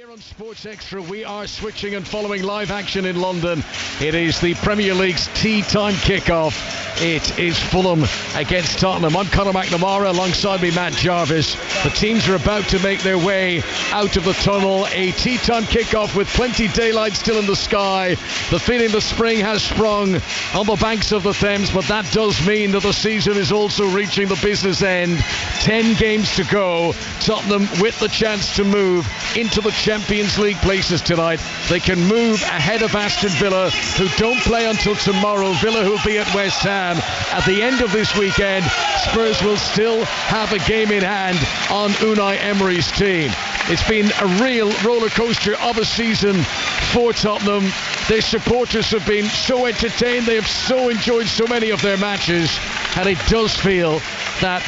Here on Sports Extra, we are switching and following live action in London. It is the Premier League's tea time kickoff. It is Fulham against Tottenham. I'm Conor McNamara, alongside me Matt Jarvis. The teams are about to make their way out of the tunnel. A tea time kickoff with plenty daylight still in the sky. The feeling the spring has sprung on the banks of the Thames, but that does mean that the season is also reaching the business end. 10 games to go. Tottenham with the chance to move into the Champions League places tonight. They can move ahead of Aston Villa, who don't play until tomorrow. Villa, who will be at West Ham. At the end of this weekend, Spurs will still have a game in hand on Unai Emery's team. It's been a real roller coaster of a season for Tottenham. Their supporters have been so entertained. They have so enjoyed so many of their matches. And it does feel that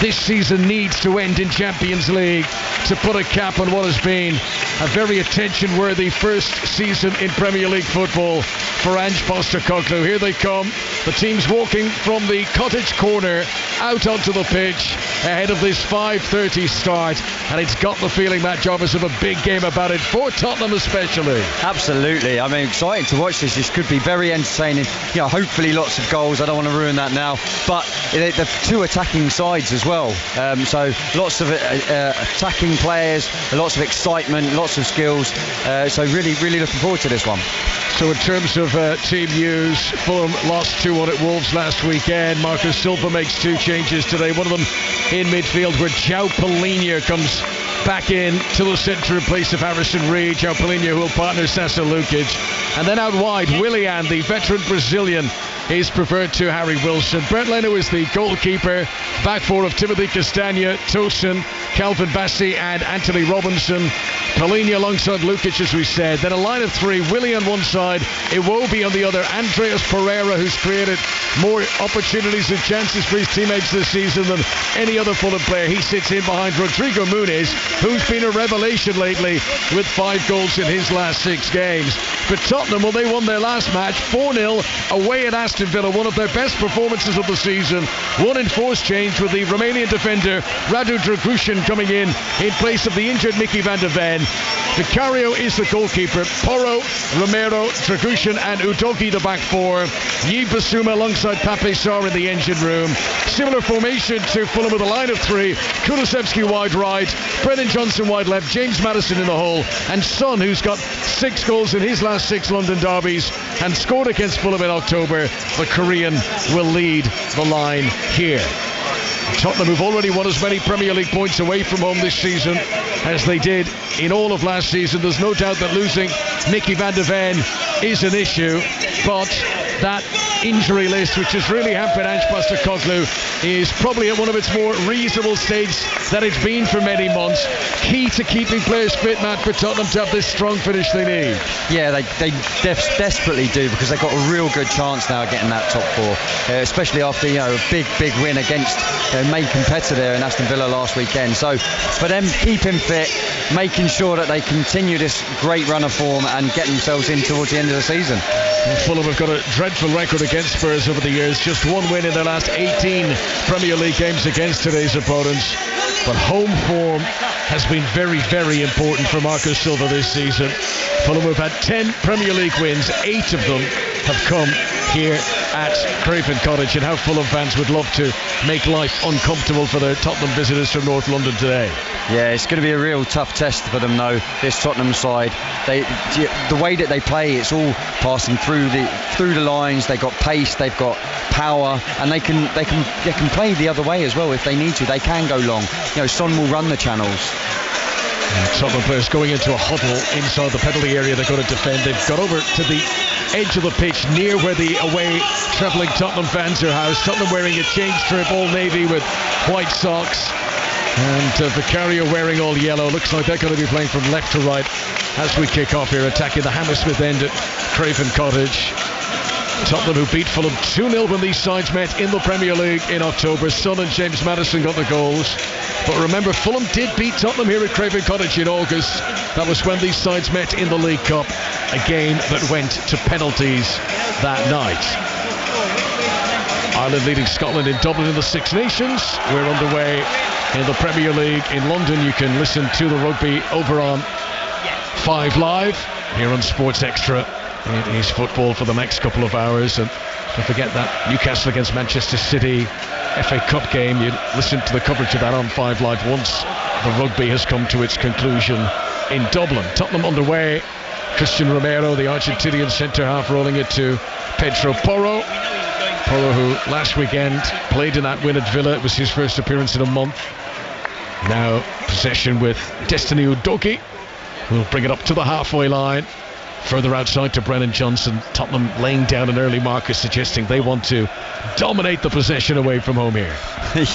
this season needs to end in Champions League to put a cap on what has been a very attention-worthy first season in Premier League football for Ange Postecoglou. Here they come. The team's walking from the Cottage Corner out onto the pitch ahead of this 5:30 start. And it's got the feeling, Matt Jarvis, of a big game about it for Tottenham especially. Absolutely. I mean, exciting to watch this. This could be very entertaining. You know, hopefully lots of goals. I don't want to ruin that now. But the two attacking sides as well. So lots of attacking players, lots of excitement, lots of skills. So really looking forward to this one. So in terms of team news, Fulham lost 2-1 at Wolves last weekend. Marcus Silva makes two changes today. One of them in midfield, where João Palhinha comes back in to the centre in place of Harrison Reed. João Palhinha, who will partner Sasa Lukic. And then out wide, Willian, the veteran Brazilian, is preferred to Harry Wilson. Brent Leno is the goalkeeper. Back four of Timothy Castagne, Tosin, Calvin Bassey and Anthony Robinson. Palhinha alongside Lukic, as we said. Then a line of three, Willian on one side, Iwobi on the other. Andreas Pereira, who's created more opportunities and chances for his teammates this season than any other Fulham player. He sits in behind Rodrigo Muniz, who's been a revelation lately with 5 goals in his last 6 games. But Tottenham, well, they won their last match 4-0 away at Aston Villa, one of their best performances of the season. One enforced change with the Romanian defender Radu Dragushin coming in place of the injured Mickey van der Ven. Vicario is the goalkeeper. Porro, Romero, Dragushin and Udogi the back four. Yi Basuma alongside Pape Sarr in the engine room. Similar formation to Fulham with a line of 3. Kulusevski wide right, Brennan Johnson wide left, James Maddison in the hole, and Son, who's got 6 goals in his last 6 London derbies and scored against Fulham in October. The Korean will lead the line here. Tottenham, who've already won as many Premier League points away from home this season as they did in all of last season. There's no doubt that losing Mickey van der Ven is an issue, but that injury list, which has really hampered Ange Postecoglou, is probably at one of its more reasonable stages that it's been for many months. Key to keeping players fit, Matt, for Tottenham to have this strong finish they need. Yeah, they desperately do, because they've got a real good chance now of getting that top 4, especially after a big win against main competitor in Aston Villa last weekend. So for them, keeping fit, making sure that they continue this great run of form and get themselves in towards the end of the season. Fulham have got a dreadful record against Spurs over the years. Just 1 win in their last 18 Premier League games against today's opponents. But home form has been very important for Marcus Silva this season. Fulham have had 10 Premier League wins. 8 of them have come here at Craven Cottage, and how Fulham fans would love to make life uncomfortable for their Tottenham visitors from North London today. Yeah, it's going to be a real tough test for them though, this Tottenham side. The way that they play, it's all passing through the lines. They've got pace, they've got power, and they can play the other way as well if they need to. They can go long. Son will run the channels. Tottenham players going into a huddle inside the penalty area. They're going to defend. They've got over to the edge of the pitch near where the away travelling Tottenham fans are housed. Tottenham wearing a change strip, all navy with white socks, and Vicario wearing all yellow. Looks like they're going to be playing from left to right as we kick off here, attacking the Hammersmith end at Craven Cottage. Tottenham, who beat Fulham 2-0 when these sides met in the Premier League in October. Son and James Maddison got the goals. But remember, Fulham did beat Tottenham here at Craven Cottage in August. That was when these sides met in the League Cup, a game that went to penalties that night. Ireland leading Scotland in Dublin in the Six Nations. We're underway in the Premier League in London. You can listen to the rugby over on 5 Live here on Sports Extra. It is football for the next couple of hours, and don't forget that Newcastle against Manchester City FA Cup game. You listen to the coverage of that on 5 Live once the rugby has come to its conclusion in Dublin. Tottenham underway. Christian Romero, the Argentinian centre-half, rolling it to Pedro Porro. Porro, who last weekend played in that win at Villa. It was his first appearance in a month. Now possession with Destiny Udogie, who will bring it up to the halfway line. Further outside to Brennan Johnson. Tottenham laying down an early marker, suggesting they want to dominate the possession away from home here.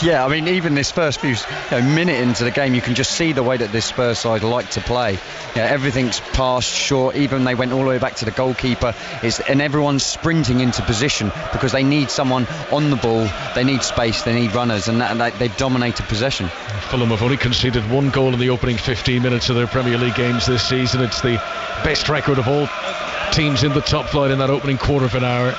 Yeah, I mean, even this first few minute into the game, you can just see the way that this Spurs side like to play. Everything's passed short. Even they went all the way back to the goalkeeper. And everyone's sprinting into position because they need someone on the ball. They need space. They need runners, and they've dominated possession. Fulham have only conceded 1 goal in the opening 15 minutes of their Premier League games this season. It's the best record of all teams in the top flight in that opening quarter of an hour.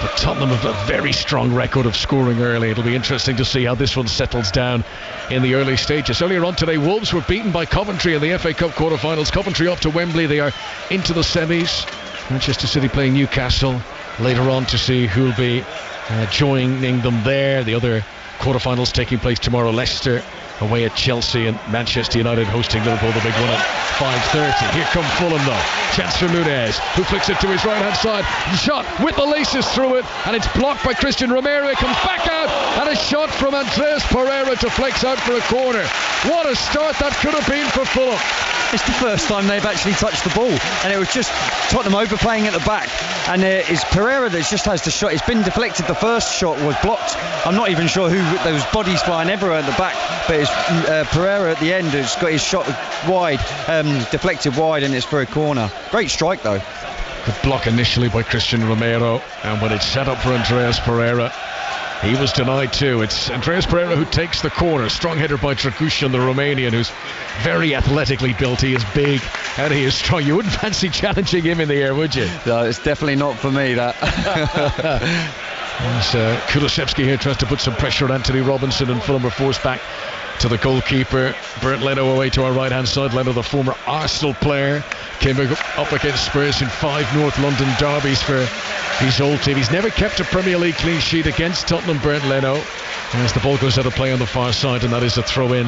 But Tottenham have a very strong record of scoring early. It'll be interesting to see how this one settles down in the early stages. Earlier on today, Wolves were beaten by Coventry in the FA Cup quarter-finals. Coventry off to Wembley. They are into the semis. Manchester City playing Newcastle later on to see who'll be joining them there. The other quarter-finals taking place tomorrow. Leicester away at Chelsea, and Manchester United hosting Liverpool, the big one at 5:30. Here come Fulham though. Chance for Nunez, who flicks it to his right hand side. Shot with the laces through it, and it's blocked by Christian Romero. It comes back out, and a shot from Andreas Pereira to flex out for a corner. What a start that could have been for Fulham. It's the first time they've actually touched the ball, and it was just Tottenham overplaying at the back, and it's Pereira that just has the shot. It's been deflected. The first shot was blocked. I'm not even sure who. There was bodies flying everywhere at the back, but it's Pereira at the end who's got his shot wide, deflected wide, and it's for a corner. Great strike though. Good block initially by Christian Romero, and when it's set up for Andreas Pereira, he was denied too. It's Andreas Pereira who takes the corner. Strong header by Dragusin, the Romanian, who's very athletically built. He is big and he is strong. You wouldn't fancy challenging him in the air, would you? No, it's definitely not for me, that. Kulusevski here tries to put some pressure on Anthony Robinson, and Fulham are forced back to the goalkeeper. Bernd Leno away to our right hand side. Leno, the former Arsenal player, came up against Spurs in 5 North London derbies for his old team. He's never kept a Premier League clean sheet against Tottenham, Bernd Leno, as the ball goes out of play on the far side, and that is a throw in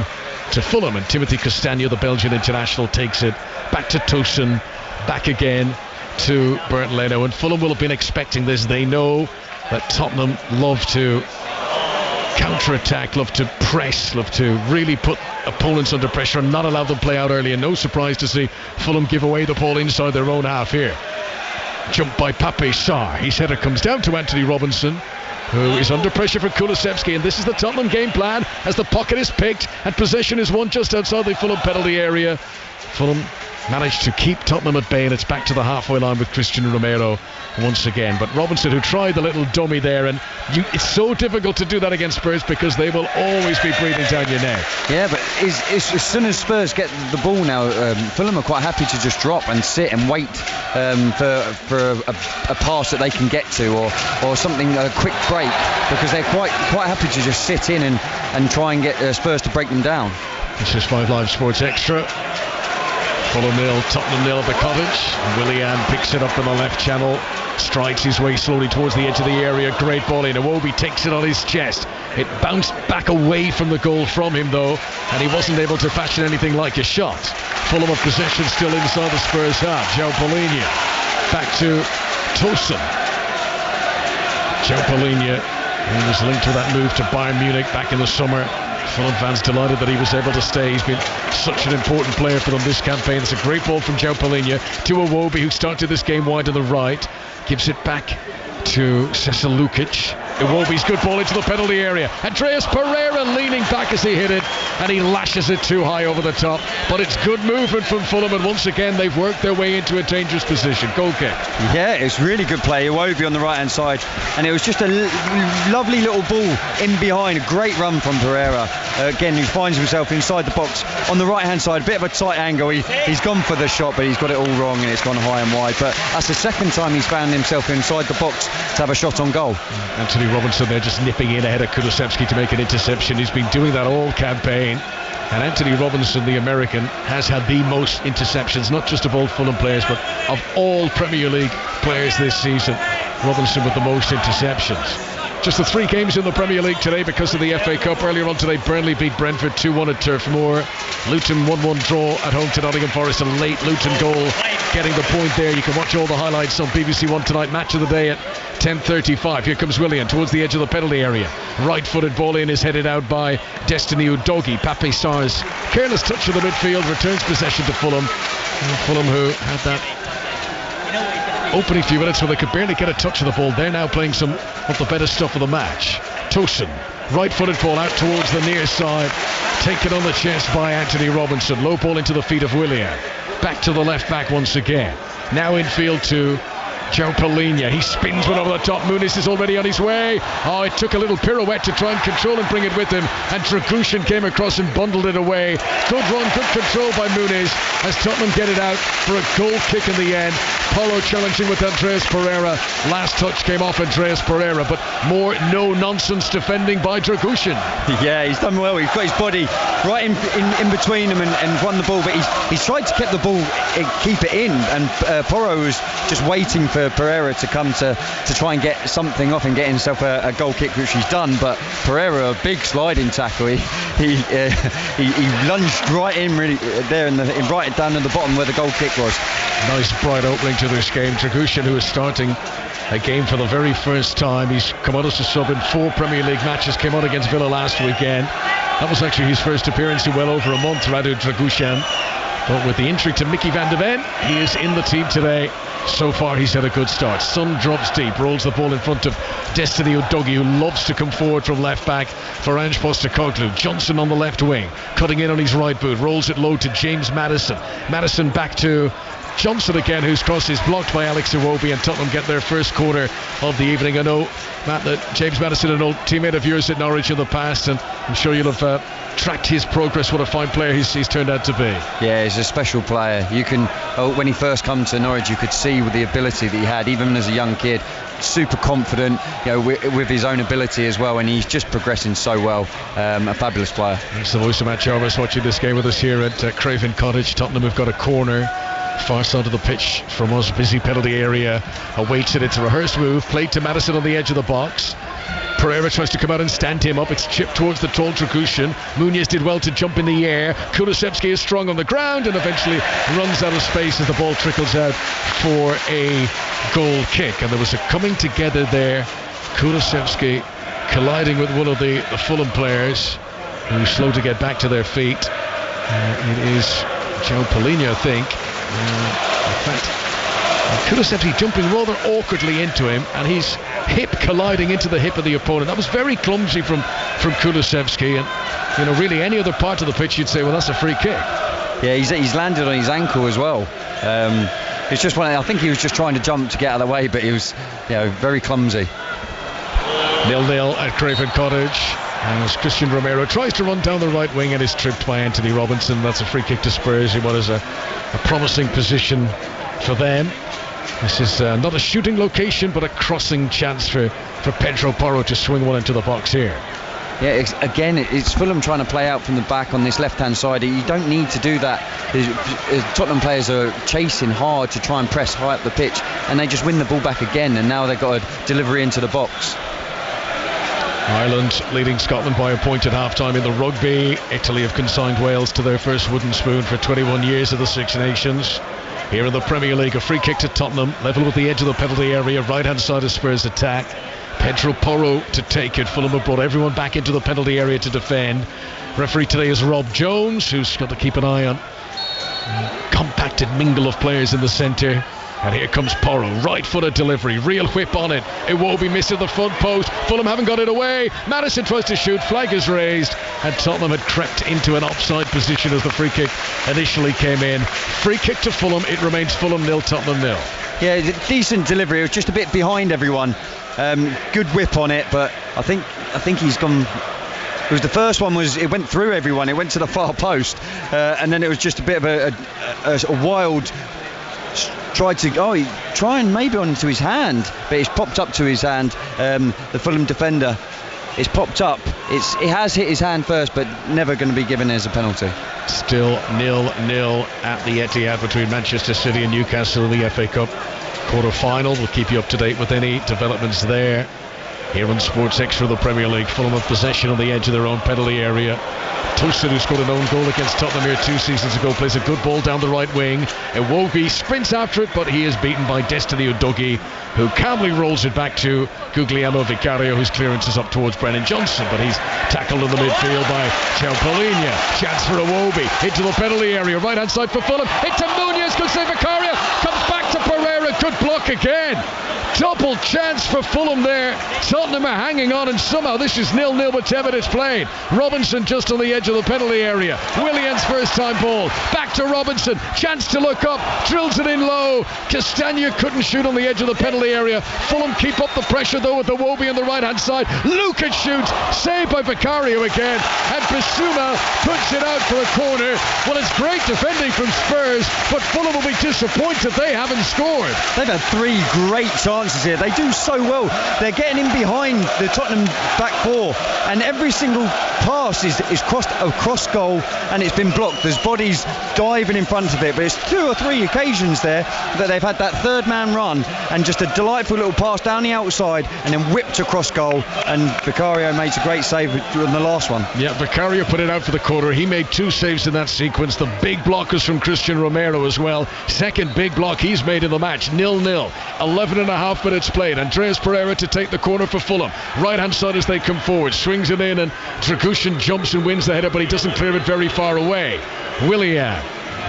to Fulham, and Timothy Castagne, the Belgian international, takes it back to Tosun, back again to Bernd Leno, and Fulham will have been expecting this. They know that Tottenham love to counter-attack, love to press, love to really put opponents under pressure and not allow them play out early, and no surprise to see Fulham give away the ball inside their own half here. Jump by Pape Sarr. His header comes down to Anthony Robinson, who is under pressure for Kulusevski, and this is the Tottenham game plan as the pocket is picked and possession is won just outside the Fulham penalty area. Fulham managed to keep Tottenham at bay, and it's back to the halfway line with Christian Romero once again. But Robinson, who tried the little dummy there, and it's so difficult to do that against Spurs because they will always be breathing down your neck. Yeah, but as soon as Spurs get the ball now, Fulham are quite happy to just drop and sit and wait for a pass that they can get to, or something, a quick break, because they're quite happy to just sit in and try and get Spurs to break them down. This is 5 Live Sports Extra. Fulham 0, Tottenham 0 at the Cottage. Willian picks it up in the left channel, strides his way slowly towards the edge of the area. Great ball in. Iwobi takes it on his chest. It bounced back away from the goal from him though, and he wasn't able to fashion anything like a shot. Fulham of possession still inside the Spurs half. João Palhinha back to Tosun. João Palhinha, he was linked with that move to Bayern Munich back in the summer. Fulham fans delighted that he was able to stay. He's been such an important player for them this campaign. It's a great ball from João Palhinha to Iwobi, who started this game wide to the right. Gives it back to Cecil Lukic. Iwobi's good ball into the penalty area. Andreas Pereira leaning back as he hit it, and he lashes it too high over the top. But it's good movement from Fulham, and once again they've worked their way into a dangerous position. Goal kick. Yeah, it's really good play. Iwobi on the right hand side, and it was just a lovely little ball in behind. A great run from Pereira. Again, who finds himself inside the box on the right hand side. A bit of a tight angle. He's gone for the shot, but he's got it all wrong, and it's gone high and wide. But that's the second time he's found himself inside the box to have a shot on goal. Anthony Robinson there just nipping in ahead of Kulusevski to make an interception. He's been doing that all campaign. And Anthony Robinson, the American, has had the most interceptions, not just of all Fulham players, but of all Premier League players this season. Robinson with the most interceptions. Just the 3 games in the Premier League today because of the FA Cup. Earlier on today, Burnley beat Brentford 2-1 at Turf Moor. Luton 1-1 draw at home to Nottingham Forest. A late Luton goal getting the point there. You can watch all the highlights on BBC One tonight. Match of the day at 10:35. Here comes Willian towards the edge of the penalty area. Right-footed ball in is headed out by Destiny Udogie. Pape Sarr's careless touch of the midfield returns possession to Fulham. Fulham, who had that opening few minutes where they could barely get a touch of the ball. They're now playing some of the better stuff of the match. Tosin, right-footed ball out towards the near side, taken on the chest by Anthony Robinson. Low ball into the feet of Willian. Back to the left back once again. Now infield to Joe Palhinha. He spins one over the top. Muniz is already on his way. Oh, it took a little pirouette to try and control and bring it with him, and Dragushin came across and bundled it away. Good run, good control by Muniz as Tottenham get it out for a goal kick in the end. Porro challenging with Andreas Pereira. Last touch came off Andreas Pereira, but more no-nonsense defending by Dragushin. Yeah, he's done well. He's got his body right in between them and won the ball, but he's tried to keep the ball, keep it in, and Porro was just waiting for Pereira to come to try and get something off and get himself a goal kick, which he's done. But Pereira, a big sliding tackle, he lunged right in really there right down at the bottom where the goal kick was. Nice bright opening to this game. Dragushin, who is starting a game for the very first time. He's come out as a sub in 4 Premier League matches, came on against Villa last weekend. That was actually his first appearance in well over a month, Radu Dragushin. But with the injury to Mickey van de Ven, he is in the team today. So far he's had a good start. Son drops deep, rolls the ball in front of Destiny Udogie, who loves to come forward from left back for Ange Postecoglou. Johnson on the left wing, cutting in on his right boot, rolls it low to James Maddison. Maddison back to Johnson again, whose cross is blocked by Alex Iwobi, and Tottenham get their first corner of the evening. I know, Matt, that James Maddison, an old teammate of yours at Norwich in the past, and I'm sure you'll have tracked his progress. What a fine player he's turned out to be. Yeah, he's a special player. You can, when he first come to Norwich, you could see with the ability that he had, even as a young kid. Super confident, with his own ability as well, and he's just progressing so well. A fabulous player. That's the voice of Matt Jarvis watching this game with us here at Craven Cottage. Tottenham have got a corner far side of the pitch from us. Busy penalty area awaits it. It's a rehearsed move, played to Maddison on the edge of the box. Pereira tries to come out and stand him up. It's chipped towards the tall Dragushin. Muniz did well to jump in the air. Kulusevski is strong on the ground and eventually runs out of space as the ball trickles out for a goal kick. And there was a coming together there. Kulusevski colliding with one of the Fulham players, who's slow to get back to their feet. It is Joe Palhinha, I think. In fact, Kulusevski jumping rather awkwardly into him, and his hip colliding into the hip of the opponent. That was very clumsy from Kulusevski, and really any other part of the pitch you'd say, well, that's a free kick. Yeah, he's landed on his ankle as well. It's just I think he was just trying to jump to get out of the way, but he was very clumsy. 0-0 at Craven Cottage. As Christian Romero tries to run down the right wing and is tripped by Anthony Robinson. That's a free kick to Spurs in what is a promising position for them. This is not a shooting location, but a crossing chance for Pedro Porro to swing one into the box here. Yeah, it's Fulham trying to play out from the back on this left-hand side. You don't need to do that. Tottenham players are chasing hard to try and press high up the pitch, and they just win the ball back again, and now they've got a delivery into the box. Ireland leading Scotland by a point at half-time in the rugby. Italy have consigned Wales to their first wooden spoon for 21 years of the Six Nations. Here in the Premier League, a free kick to Tottenham, level with the edge of the penalty area, right-hand side of Spurs attack. Pedro Porro to take it. Fulham have brought everyone back into the penalty area to defend. Referee today is Rob Jones, who's got to keep an eye on compacted mingle of players in the centre. And here comes Porro, right-footed delivery, real whip on it. Iwobi missing the front post. Fulham haven't got it away. Maddison tries to shoot, flag is raised, and Tottenham had crept into an offside position as the free kick initially came in. Free kick to Fulham. It remains Fulham 0, Tottenham 0. Yeah, decent delivery. It was just a bit behind everyone. Good whip on it, but I think he's gone. It was the first one it went through everyone. It went to the far post, and then it was just a bit of a wild. Try and maybe onto his hand, but it's popped up to his hand. The Fulham defender, it's popped up, it has hit his hand first, but never going to be given as a penalty. Still 0-0 at the Etihad between Manchester City and Newcastle in the FA Cup quarter-final. We'll keep you up to date with any developments there. Here on Sports Extra, the Premier League, Fulham have possession on the edge of their own penalty area. Tosin, who scored an own goal against Tottenham here 2 seasons ago, plays a good ball down the right wing. Iwobi sprints after it, but he is beaten by Destiny Udogie, who calmly rolls it back to Guglielmo Vicario, whose clearance is up towards Brennan Johnson, but he's tackled in the midfield by João Palhinha. Chance for Iwobi into the penalty area, right hand side for Fulham, into Muniz, good save Vicario, comes back to Pereira, good block again. Double chance for Fulham there. Tottenham are hanging on, and somehow this is 0-0 with 10 minutes played. Robinson just on the edge of the penalty area. Williams first time ball. Back to Robinson. Chance to look up. Drills it in low. Castagna couldn't shoot on the edge of the penalty area. Fulham keep up the pressure though with the Iwobi on the right hand side. Lukic shoots. Saved by Vicario again. And Bissouma puts it out for a corner. Well, it's great defending from Spurs, but Fulham will be disappointed they haven't scored. They've had 3 great chances here. They do so well. They're getting in behind the Tottenham back 4, and every single pass is crossed across goal, and it's been blocked. There's bodies diving in front of it, but it's 2 or 3 occasions there that they've had that third man run and just a delightful little pass down the outside and then whipped across goal, and Vicario makes a great save on the last one. Yeah, Vicario put it out for the corner. He made 2 saves in that sequence. The big blockers from Christian Romero as well. Second big block he's made in the match. 0-0. 11.5 minutes played. Andreas Pereira to take the corner for Fulham. Right hand side as they come forward. Swings it in, and Dragushin jumps and wins the header, but he doesn't clear it very far away. Willian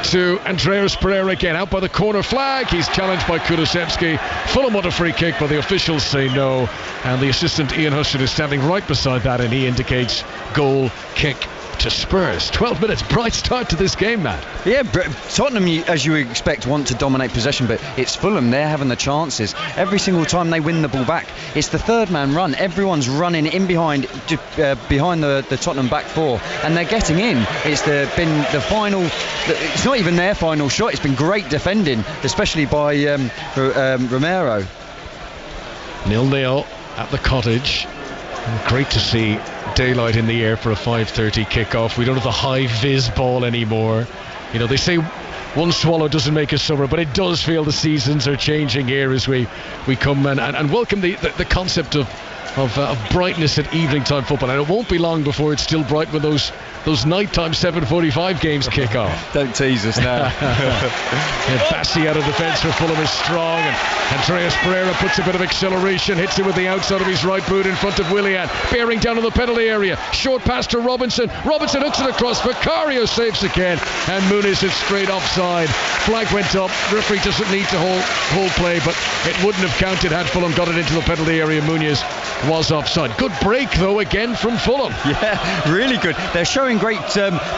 to Andreas Pereira again, out by the corner flag. He's challenged by Kulusevski. Fulham want a free kick, but the officials say no, and the assistant Ian Huston is standing right beside that, and he indicates goal kick to Spurs. 12 minutes, bright start to this game, Matt. Yeah, Tottenham, as you would expect, want to dominate possession, but it's Fulham. They're having the chances every single time they win the ball back. It's the third man run. Everyone's running in behind the Tottenham back 4, and they're getting in. It's been the final. It's not even their final shot. It's been great defending, especially by Romero. 0-0 at the Cottage. Great to see daylight in the air for a 5:30 kickoff. We don't have the high vis ball anymore. You know, they say one swallow doesn't make a summer, but it does feel the seasons are changing here as we come and welcome the concept of brightness at evening time football, and it won't be long before it's still bright when those nighttime 7:45 games kick off. Don't tease us now. Bassi out of defence for Fulham is strong, and Andreas Pereira puts a bit of acceleration, hits it with the outside of his right boot in front of Willian, bearing down on the penalty area. Short pass to Robinson. Robinson hooks it across. Vicario saves again, and Muniz is straight offside. Flag went up. Referee doesn't need to hold play, but it wouldn't have counted had Fulham got it into the penalty area. Muniz was offside. Good break though again from Fulham. Yeah, really good. They're showing great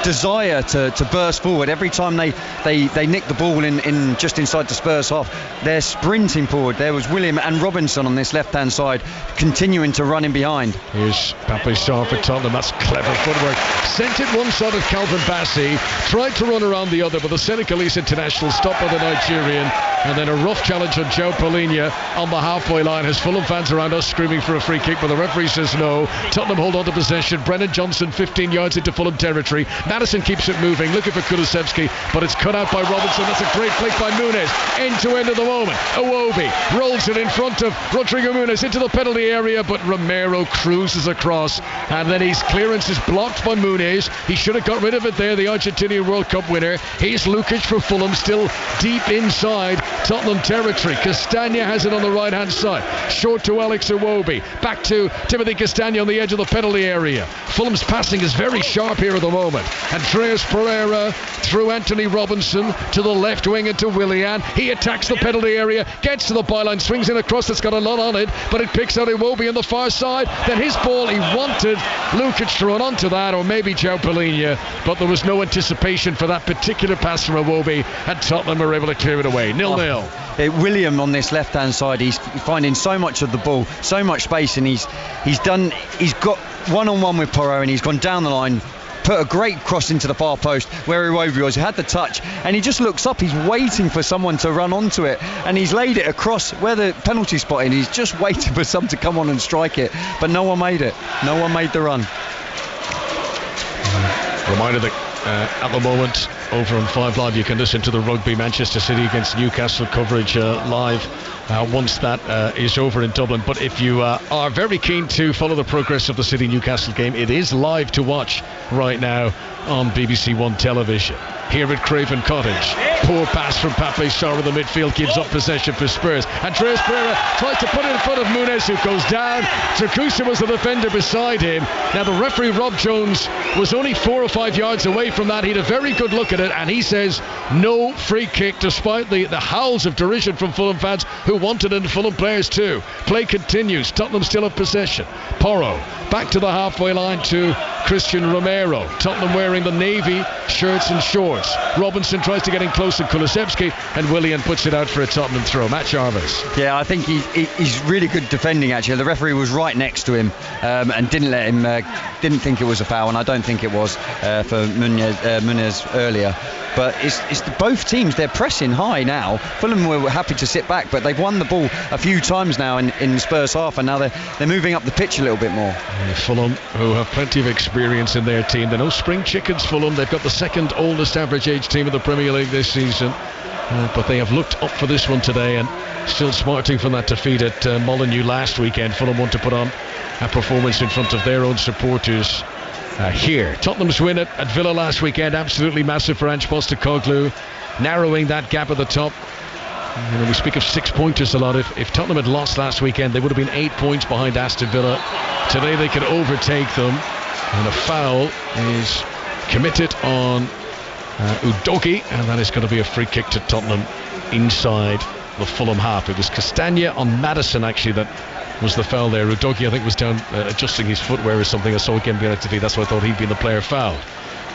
desire to burst forward every time they nick the ball in just inside the Spurs half. They're sprinting forward. There was William and Robinson on this left hand side continuing to run in behind. Here's Pape Sarr for Tottenham. That's clever footwork. Sent it one side of Calvin Bassey, tried to run around the other, but the Senegalese international stopped by the Nigerian, and then a rough challenge on João Palhinha on the halfway line. Has Fulham fans around us screaming for a free kick, but the referee says no. Tottenham hold on to possession. Brennan Johnson 15 yards into Fulham territory. Madison keeps it moving, looking for Kulusevski, but it's cut out by Robinson. That's a great flick by Muniz. End to end of the moment. Iwobi rolls it in front of Rodrigo Muniz into the penalty area, but Romero cruises across, and then his clearance is blocked by Muniz. He should have got rid of it there, the Argentinian World Cup winner. Here's Lukic for Fulham, still deep inside Tottenham territory. Castagna has it on the right hand side. Short to Alex Iwobi. Back to Timothy Castagna on the edge of the penalty area. Fulham's passing is very sharp here at the moment. Andreas Pereira through Anthony Robinson to the left wing and to Willian. He attacks the penalty area, gets to the byline, swings in across. It's got a lot on it, but it picks out Iwobi on the far side. Then his ball, he wanted Lukic to run onto that, or maybe João Palhinha, but there was no anticipation for that particular pass from Iwobi, and Tottenham are able to clear it away. 0-0. William on this left hand side, he's finding so much of the ball, so much space, and he's got one-on-one with Porro, and he's gone down the line, put a great cross into the far post where Iwobi was. He had the touch, and he just looks up. He's waiting for someone to run onto it, and he's laid it across where the penalty spot is. He's just waiting for someone to come on and strike it, but no one made it. No one made the run. Reminder that at the moment over on 5 Live you can listen to the rugby Manchester City against Newcastle coverage live once that is over in Dublin. But if you are very keen to follow the progress of the City Newcastle game, it is live to watch right now on BBC One television. Here at Craven Cottage, poor pass from Pape Sarr in the midfield gives up possession for Spurs. Andreas Pereira tries to put it in front of Muniz, who goes down. Trakusa was the defender beside him. Now the referee Rob Jones was only 4 or 5 yards away from that. He had a very good look at it, and he says no free kick, despite the howls of derision from Fulham fans who wanted it, and Fulham players too. Play continues. Tottenham still have possession. Porro back to the halfway line to Christian Romero. Tottenham wearing the navy shirts and shorts. Robinson tries to get in close to Kulusevski, and Willian puts it out for a Tottenham throw. Matt Jarvis. Yeah, I think he's really good defending, actually. The referee was right next to him and didn't let him, didn't think it was a foul, and I don't think it was for Muniz earlier. But it's both teams, they're pressing high now. Fulham were happy to sit back, but they've won the ball a few times now in Spurs half, and now they're moving up the pitch a little bit more. Fulham, who have plenty of experience in their team. They're no spring chickens, Fulham. They've got the second oldest average age team in the Premier League this season. But they have looked up for this one today, and still smarting from that defeat at Molineux last weekend. Fulham want to put on a performance in front of their own supporters here. Tottenham's win at Villa last weekend, absolutely massive for Ange Postecoglou, narrowing that gap at the top. We speak of 6-pointers a lot. If Tottenham had lost last weekend, they would have been 8 points behind Aston Villa. Today they could overtake them, and a foul is committed on Udogie, and that is going to be a free kick to Tottenham inside the Fulham half. It was Castagna on Maddison actually that was the foul there. Udogie I think was down adjusting his footwear or something. I saw again being on TV. That's why I thought he'd been the player fouled.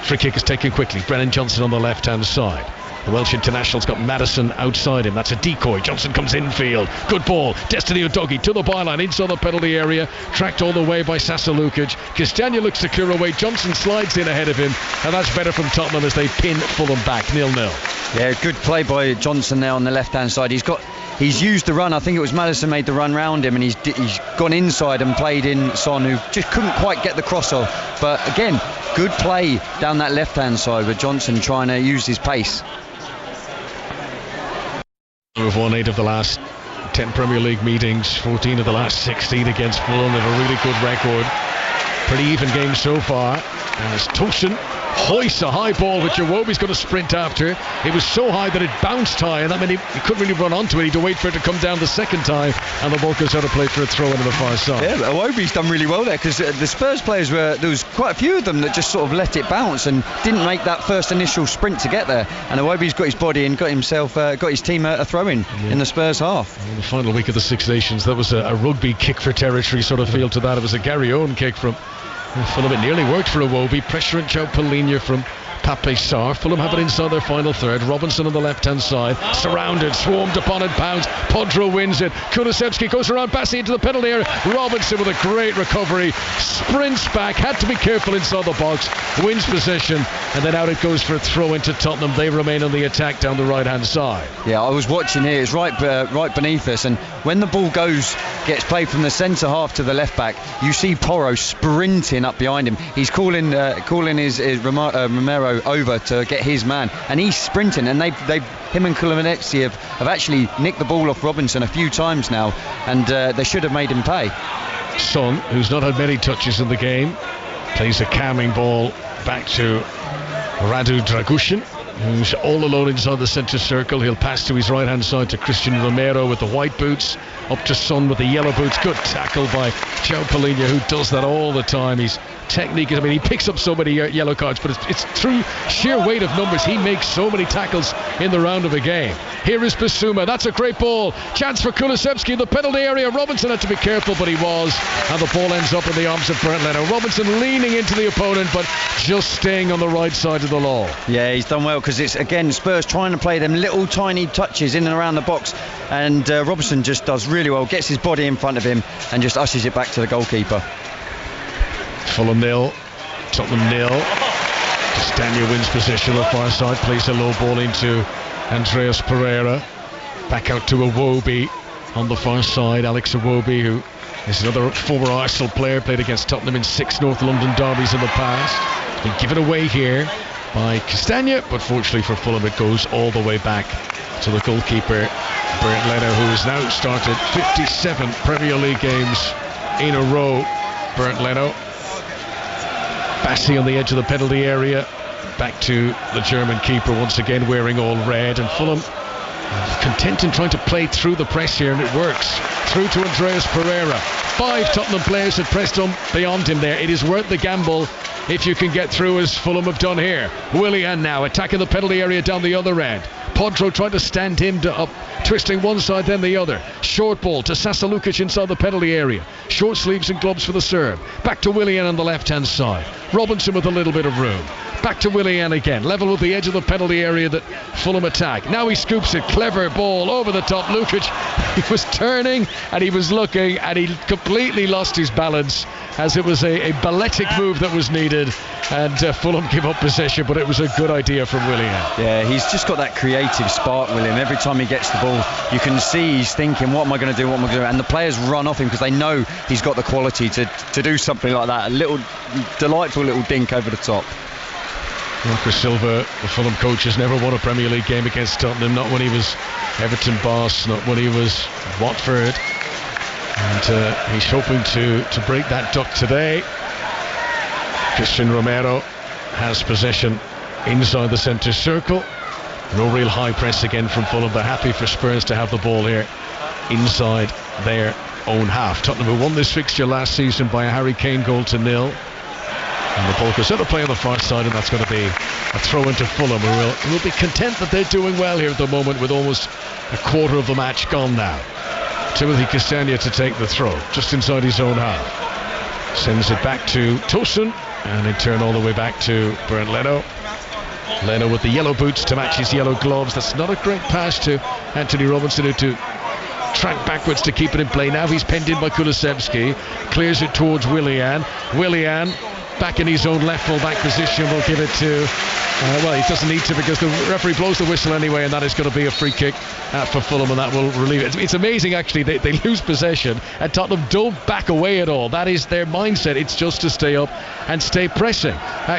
Free kick is taken quickly. Brennan Johnson on the left hand side. The Welsh international's got Maddison outside him. That's a decoy. Johnson comes infield. Good ball. Destiny Udogie to the byline inside the penalty area. Tracked all the way by Sasa Lukic. Castagna looks to clear away. Johnson slides in ahead of him, and that's better from Tottenham as they pin Fulham back 0-0. Yeah, good play by Johnson there on the left hand side. He's used the run. I think it was Maddison made the run round him, and he's gone inside and played in Son, who just couldn't quite get the cross off. But again, good play down that left hand side with Johnson trying to use his pace. We've won 8 of the last 10 Premier League meetings, 14 of the last 16 against Fulham. They have a really good record. Pretty even game so far. As Tosin hoists a high ball which Iwobi's going to sprint after. It was so high that it bounced high, and that meant he couldn't really run onto it. He had to wait for it to come down the second time, and the ball goes out of play for a throw into the far side. Yeah, Iwobi's done really well there, because the Spurs players there was quite a few of them that just sort of let it bounce and didn't make that first initial sprint to get there. And Iwobi's got his body and got his team a throw in the Spurs half. In the final week of the Six Nations, that was a rugby kick for territory sort of feel to that. It was a Gary Owen kick from Fulham. It nearly worked for Iwobi. Pressure and João Palhinha from Pape Sarr. Fulham have it inside their final third. Robinson on the left hand side, surrounded, swarmed upon, and pounced. Podro wins it. Kulusevski goes around Bassi into the penalty area. Robinson with a great recovery, sprints back, had to be careful inside the box, wins possession, and then out it goes for a throw into Tottenham. They remain on the attack down the right hand side. Yeah, I was watching here. It's right beneath us, and when the ball gets played from the centre half to the left back, you see Porro sprinting up behind him. He's calling his Romero over to get his man, and he's sprinting, and him and Kulusevski have actually nicked the ball off Robinson a few times now, and they should have made him pay. Son, who's not had many touches in the game, plays a calming ball back to Radu Dragushin, who's all alone inside the centre circle. He'll pass to his right hand side to Christian Romero with the white boots, up to Son with the yellow boots. Good tackle by João Palhinha, who does that all the time. His technique, he picks up so many yellow cards, but it's through sheer weight of numbers. He makes so many tackles in the round of a game. Here is Bissouma. That's a great ball. Chance for Kulusevski in the penalty area. Robinson had to be careful, but he was, and the ball ends up in the arms of Brent Leno. Robinson leaning into the opponent, but just staying on the right side of the law. Yeah, he's done well, because it's again Spurs trying to play them little tiny touches in and around the box, and Robinson just does really well, gets his body in front of him and just ushers it back to the goalkeeper. Fulham 0, Tottenham 0. Daniel wins possession on the far side, plays a low ball into Andreas Pereira. Back out to Iwobi on the far side. Alex Iwobi, who is another former Arsenal player, played against Tottenham in 6 North London derbies in the past. It's been given away here by Castagna, but fortunately for Fulham it goes all the way back to the goalkeeper Bernd Leno, who has now started 57 Premier League games in a row. Bernd Leno. Bassi on the edge of the penalty area, back to the German keeper once again wearing all red, and Fulham content in trying to play through the press here, and it works. Through to Andreas Pereira. 5 Tottenham players have pressed on beyond him there. It is worth the gamble if you can get through, as Fulham have done here. Willian now attacking the penalty area down the other end. Podro trying to stand him up, twisting one side then the other. Short ball to Sasa Lukic inside the penalty area. Short sleeves and gloves for the Serb. Back to Willian on the left hand side. Robinson with a little bit of room. Back to Willian again, level with the edge of the penalty area that Fulham attack. Now he scoops it, clever ball over the top. Lukic, he was turning and he was looking and he completely lost his balance, as it was a balletic move that was needed, and Fulham give up possession, but it was a good idea from Willian. Yeah, he's just got that creative spark, William. Every time he gets the ball, you can see he's thinking, what am I going to do, what am I going to do? And the players run off him because they know he's got the quality to do something like that. A little delightful little dink over the top. Marcus Silva, the Fulham coach, has never won a Premier League game against Tottenham, not when he was Everton boss, not when he was Watford, and he's hoping to break that duck today. Christian Romero has possession inside the centre circle. No real high press again from Fulham. They're happy for Spurs to have the ball here inside their own half. Tottenham, who won this fixture last season by a Harry Kane goal to 0. And the ball goes out of play on the far side, and that's going to be a throw into Fulham, who will be content that they're doing well here at the moment with almost a quarter of the match gone now. Timothy Castagna to take the throw, just inside his own half. Sends it back to Tosun, and in turn all the way back to Bernd Leno. Leno with the yellow boots to match his yellow gloves. That's not a great pass to Anthony Robinson, who to track backwards to keep it in play. Now he's penned in by Kulusevski. Clears it towards Willian. Willian back in his own left full-back position. Will give it to well, he doesn't need to, because the referee blows the whistle anyway, and that is going to be a free kick for Fulham, and that will relieve it. It's amazing actually, they lose possession and Tottenham don't back away at all. That is their mindset. It's just to stay up and stay pressing.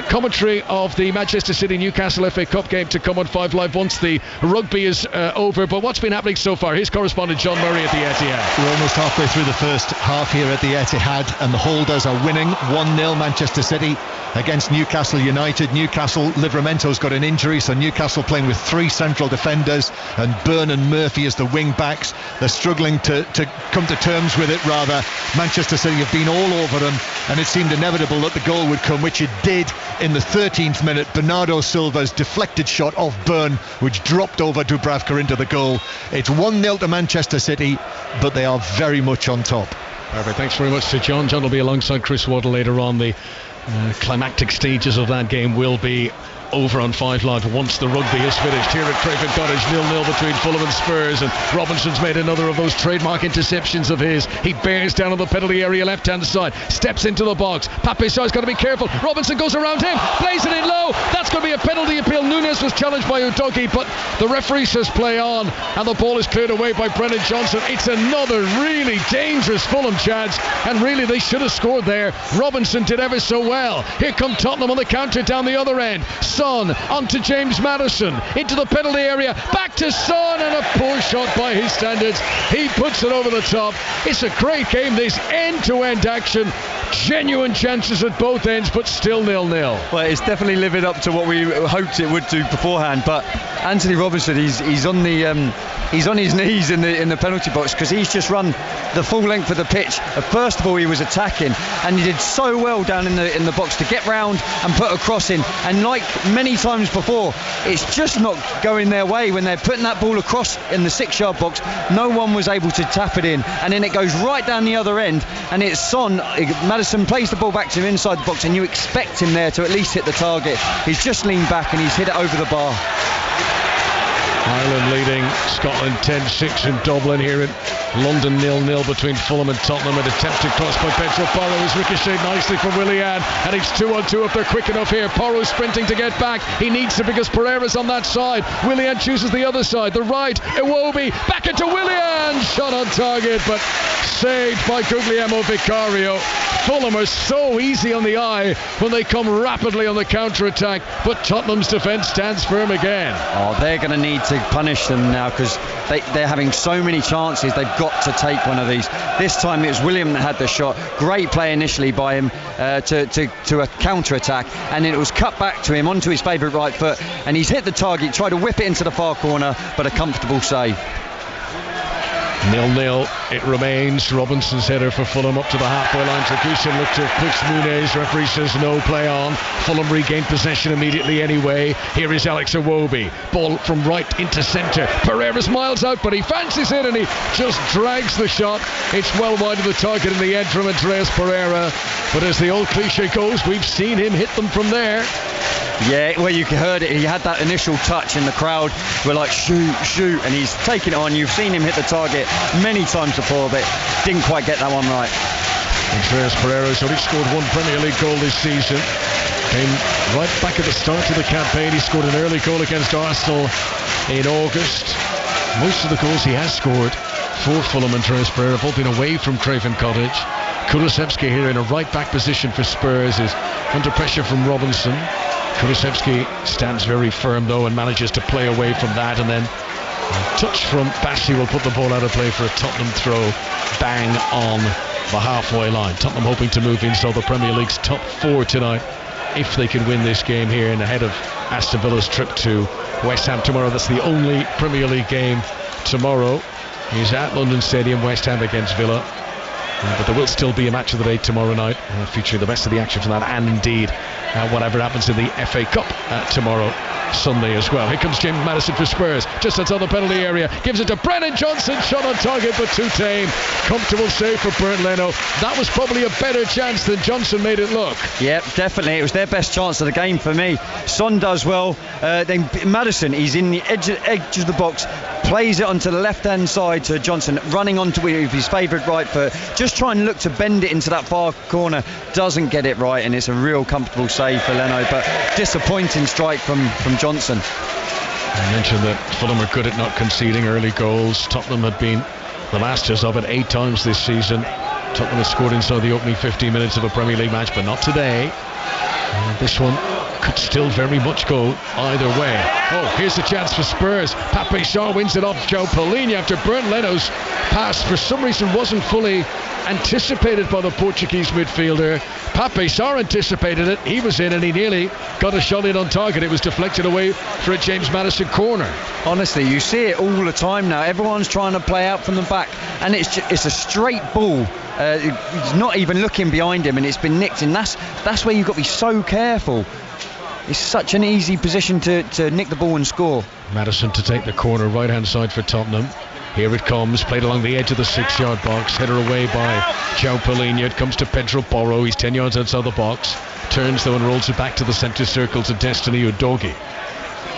Commentary of the Manchester City Newcastle FA Cup game to come on 5 Live once the rugby is over. But what's been happening so far? Here's correspondent John Murray at the Etihad. We're almost halfway through the first half here at the Etihad, and the Holders are winning 1-0 Manchester City against Newcastle United. Newcastle, Livramento's got an injury, so Newcastle playing with 3 central defenders and Byrne and Murphy as the wing backs. They're struggling to come to terms with it, rather. Manchester City have been all over them, and it seemed inevitable that the goal would come, which it did in the 13th minute. Bernardo Silva's deflected shot off Byrne, which dropped over Dubravka into the goal. It's 1-0 to Manchester City, but they are very much on top. Perfect. Thanks very much to John. John will be alongside Chris Waddle later on. The climactic stages of that game will be over on 5 Live once the rugby is finished. Here at Craven Cottage, 0-0 between Fulham and Spurs, and Robinson's made another of those trademark interceptions of his. He bears down on the penalty area left hand side, steps into the box. Pape-Sarr's got to be careful. Robinson goes around him, plays it in low. That's going to be a penalty appeal. Nunes was challenged by Udogi, but the referee says play on, and the ball is cleared away by Brennan Johnson. It's another really dangerous Fulham chance, and really they should have scored there. Robinson did ever so well. Here come Tottenham on the counter down the other end. Son onto James Maddison into the penalty area, back to Son, and a poor shot by his standards. He puts it over the top. It's a great game, this end-to-end action, genuine chances at both ends, but still 0-0. Well, it's definitely living up to what we hoped it would do beforehand, but Anthony Robinson, he's on his knees in the penalty box, because he's just run the full length of the pitch. First of all, he was attacking, and he did so well down in the box to get round and put a cross in, and like many times before, it's just not going their way. When they're putting that ball across in the 6-yard box, no one was able to tap it in, and then it goes right down the other end, and it's Son. Maddison plays the ball back to him inside the box, and you expect him there to at least hit the target. He's just leaned back and he's hit it over the bar. Ireland leading Scotland 10-6 in Dublin. Here in London 0-0 between Fulham and Tottenham. An attempted cross by Pedro Porro is ricocheted nicely from Willian, and it's 2-on-2 if they're quick enough here. Porro sprinting to get back. He needs to because Pereira's on that side. Willian chooses the other side, the right. Iwobi back into Willian. Shot on target, but saved by Guglielmo Vicario. Fulham are so easy on the eye when they come rapidly on the counter-attack, but Tottenham's defence stands firm again. Oh, they're going to need to punish them now because they're having so many chances. They've got to take one of these. This time it was William that had the shot. Great play initially by him to a counter-attack, and then it was cut back to him onto his favourite right foot, and he's hit the target, tried to whip it into the far corner, but a comfortable save. 0-0 it remains. Robinson's header for Fulham up to the halfway line. Tragushin looked to push Muniz. Referee says no, play on. Fulham regained possession immediately anyway. Here is Alex Iwobi. Ball from right into centre. Pereira's miles out, but he fancies it and he just drags the shot. It's well wide of the target in the end from Andreas Pereira. But as the old cliche goes, we've seen him hit them from there. Yeah, well, you heard it. He had that initial touch and the crowd were like, shoot, shoot, and he's taken it on. You've seen him hit the target many times before, but didn't quite get that one right. Andreas Pereira's only scored one Premier League goal this season. Came right back at the start of the campaign. He scored an early goal against Arsenal in August. Most of the goals he has scored for Fulham, Andreas Pereira, have all been away from Craven Cottage. Kulusevski here in a right back position for Spurs is under pressure from Robinson. Kulusevski stands very firm though and manages to play away from that, and then a touch from Bassi will put the ball out of play for a Tottenham throw, bang on the halfway line. Tottenham hoping to move inside the Premier League's top four tonight if they can win this game here and ahead of Aston Villa's trip to West Ham tomorrow. That's the only Premier League game tomorrow. He's at London Stadium, West Ham against Villa. But there will still be a match of the day tomorrow night, featuring the best of the action from that, and indeed whatever happens in the FA Cup tomorrow Sunday as well. Here comes James Maddison for Spurs, just outside the penalty area, gives it to Brennan Johnson, shot on target but too tame. Comfortable save for Bernd Leno. That was probably a better chance than Johnson made it look. Yep, definitely, it was their best chance of the game for me. Son does well, then Maddison, he's in the edge of the box, plays it onto the left hand side to Johnson, running onto with his favourite right foot, just trying to look to bend it into that far corner, doesn't get it right, and it's a real comfortable save for Leno, but disappointing strike from Johnson. I mentioned that Fulham are good at not conceding early goals. Tottenham had been the masters of it 8 times this season. Tottenham has scored inside the opening 15 minutes of a Premier League match, but not today. And this one could still very much go either way. Oh, here's a chance for Spurs. Pape Sarr wins it off Joe Paulinho after Bernd Leno's pass for some reason wasn't fully anticipated by the Portuguese midfielder. Pape Sarr anticipated it, he was in and he nearly got a shot in on target. It was deflected away for a James Maddison corner. Honestly, you see it all the time now. Everyone's trying to play out from the back, and it's a straight ball. He's not even looking behind him, and it's been nicked, and that's where you've got to be so careful. It's such an easy position to nick the ball and score. Maddison to take the corner, right hand side for Tottenham. Here it comes, played along the edge of the 6-yard box, header away by João Paulinho. It comes to Pedro Porro, he's 10 yards outside the box, turns though and rolls it back to the centre circle to Destiny Udogie.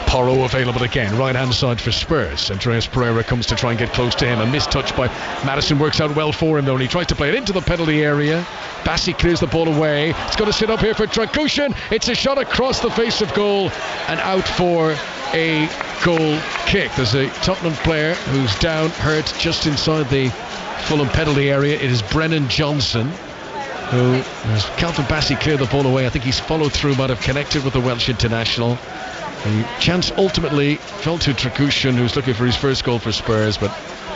Porro available again, right hand side for Spurs. Andreas Pereira comes to try and get close to him. A missed touch by Maddison works out well for him though, and he tries to play it into the penalty area. Bassi clears the ball away. It's going to sit up here for Tragushin. It's a shot across the face of goal and out for a goal kick. There's a Tottenham player who's down, hurt just inside the Fulham penalty area. It is Brennan Johnson, who, as Calvin Bassi cleared the ball away, I think he's followed through, might have connected with the Welsh international. The chance ultimately fell to Tragushin, who's looking for his first goal for Spurs, but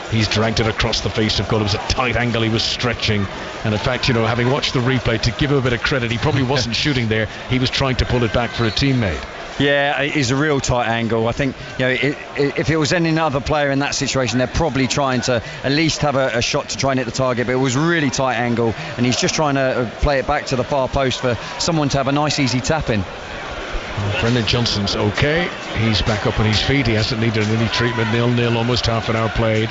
he's dragged it across the face of goal. It was a tight angle, he was stretching, and in fact, having watched the replay, to give him a bit of credit, he probably wasn't shooting there, he was trying to pull it back for a teammate. Yeah, it's a real tight angle. I think if it was any other player in that situation, they're probably trying to at least have a shot to try and hit the target, but it was really tight angle, and he's just trying to play it back to the far post for someone to have a nice easy tap in. Brendan Johnson's okay, he's back up on his feet, he hasn't needed any treatment. 0-0, almost half an hour played.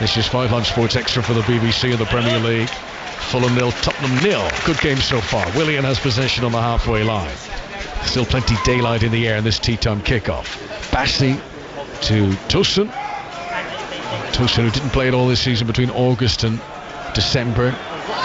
This is 5 Live Sports Extra for the BBC of the Premier League. Fulham 0, Tottenham 0. Good game so far. Willian has possession on the halfway line. Still plenty daylight in the air in this tea time kickoff. Bassi to Tosun. Tosun, who didn't play at all this season between August and December.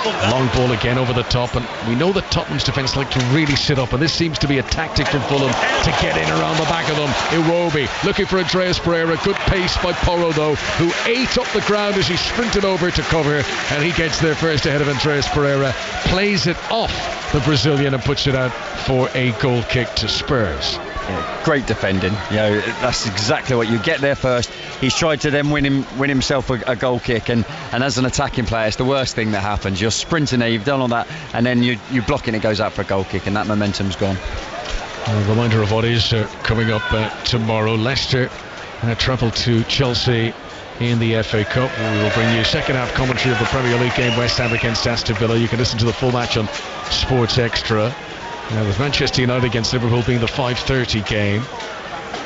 Long ball again over the top, and we know that Tottenham's defence like to really sit up, and this seems to be a tactic from Fulham to get in around the back of them. Iwobi looking for Andreas Pereira. Good pace by Porro though, who ate up the ground as he sprinted over to cover, and he gets there first ahead of Andreas Pereira, plays it off the Brazilian and puts it out for a goal kick to Spurs. Yeah, great defending. That's exactly what you get there first. He's tried to then win himself a goal kick, and as an attacking player, it's the worst thing that happens. You're sprinting there, you've done all that, and then you block it and it goes out for a goal kick, and that momentum's gone. A reminder of what is coming up tomorrow. Leicester travel to Chelsea in the FA Cup. We will bring you second half commentary of the Premier League game, West Ham against Aston Villa. You can listen to the full match on Sports Extra. With Manchester United against Liverpool being the 5:30 game,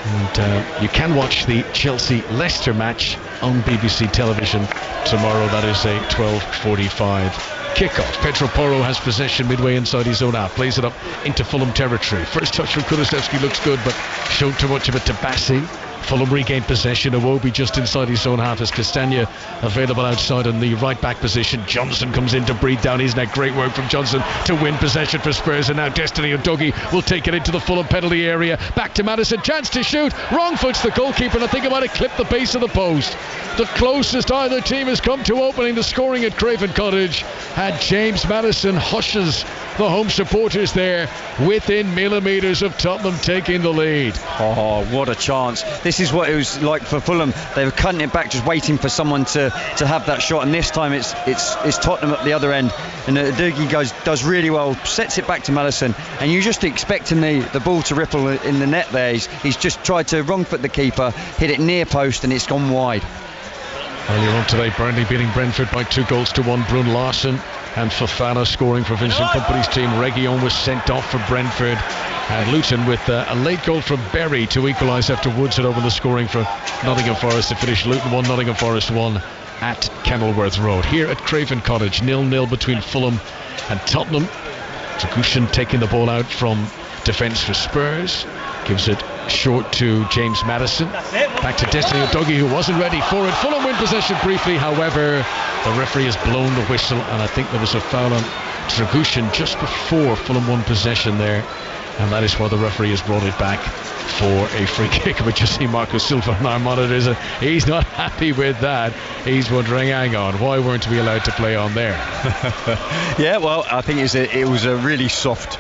and you can watch the Chelsea-Leicester match on BBC television tomorrow. That is a 12:45 kickoff. Pedro Porro has possession midway inside his own half, plays it up into Fulham territory. First touch from Kulusevski looks good, but showed too much of it to Bassi. Fulham regained possession. Iwobi just inside his own half as Castagna available outside in the right back position. Johnson comes in to breathe down his neck. Great work from Johnson to win possession for Spurs, and now Destiny Udogie will take it into the Fulham penalty area. Back to Maddison, chance to shoot. Wrong foots the goalkeeper, and I think it might have clipped the base of the post. The closest either team has come to opening the scoring at Craven Cottage, and James Maddison hushes the home supporters there within millimetres of Tottenham taking the lead. Oh, what a chance. This is what it was like for Fulham. They were cutting it back, just waiting for someone to have that shot, and this time it's Tottenham at the other end, and Udogie does really well, sets it back to Maddison, and you're just expecting the ball to ripple in the net there. He's just tried to wrong foot the keeper, hit it near post, and it's gone wide. Earlier on today, Burnley beating Brentford by 2-1. Brun Larsen and Fofana scoring for Vincent Kompany's team. Reguilon was sent off for Brentford, and Luton with a late goal from Berry to equalise after Woods had opened the scoring for Nottingham Forest to finish Luton 1, Nottingham Forest 1 at Kenilworth Road. Here at Craven Cottage, 0-0 between Fulham and Tottenham. Dragushin taking the ball out from defence for Spurs, gives it short to James Maddison, back to Destiny Udogie, who wasn't ready for it. Fulham win possession briefly, however the referee has blown the whistle, and I think there was a foul on Dragushin just before Fulham won possession there, and that is why the referee has brought it back for a free kick. But you see Marco Silva on our monitors, and he's not happy with that. He's wondering, hang on, why weren't we allowed to play on there? Yeah, well, I think it was a really soft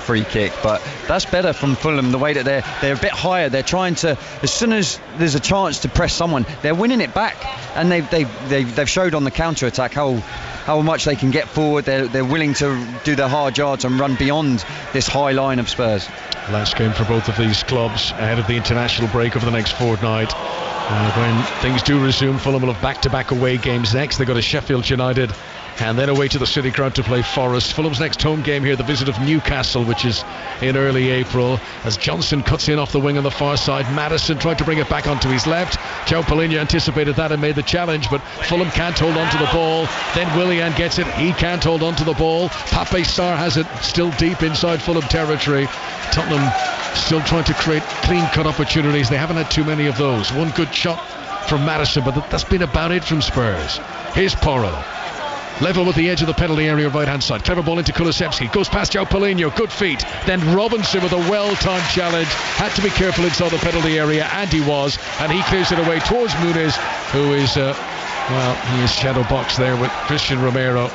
free kick, but that's better from Fulham, the way that they're a bit higher. They're trying to, as soon as there's a chance to press someone, they're winning it back, and they've showed on the counter attack how much they can get forward. They're willing to do their hard yards and run beyond this high line of Spurs. Last game for both of these clubs ahead of the international break over the next fortnight. When things do resume, Fulham will have back-to-back away games next. They go to Sheffield United and then away to the City Ground to play Forest. Fulham's next home game here, the visit of Newcastle, which is in early April, as Johnson cuts in off the wing on the far side. Maddison tried to bring it back onto his left. João Palhinha anticipated that and made the challenge, but Fulham can't hold on to the ball. Then Willian gets it, he can't hold on to the ball. Pape Sarr has it still deep inside Fulham territory. Tottenham still trying to create clean-cut opportunities. They haven't had too many of those. One good shot from Maddison, but that's been about it from Spurs. Here's Porro. Level with the edge of the penalty area, right hand side. Clever ball into Kulusevski, goes past João Palhinha, good feet. Then Robinson with a well-timed challenge, had to be careful inside the penalty area, and he was, and he clears it away towards Muniz, who is he is shadow box there with Christian Romero.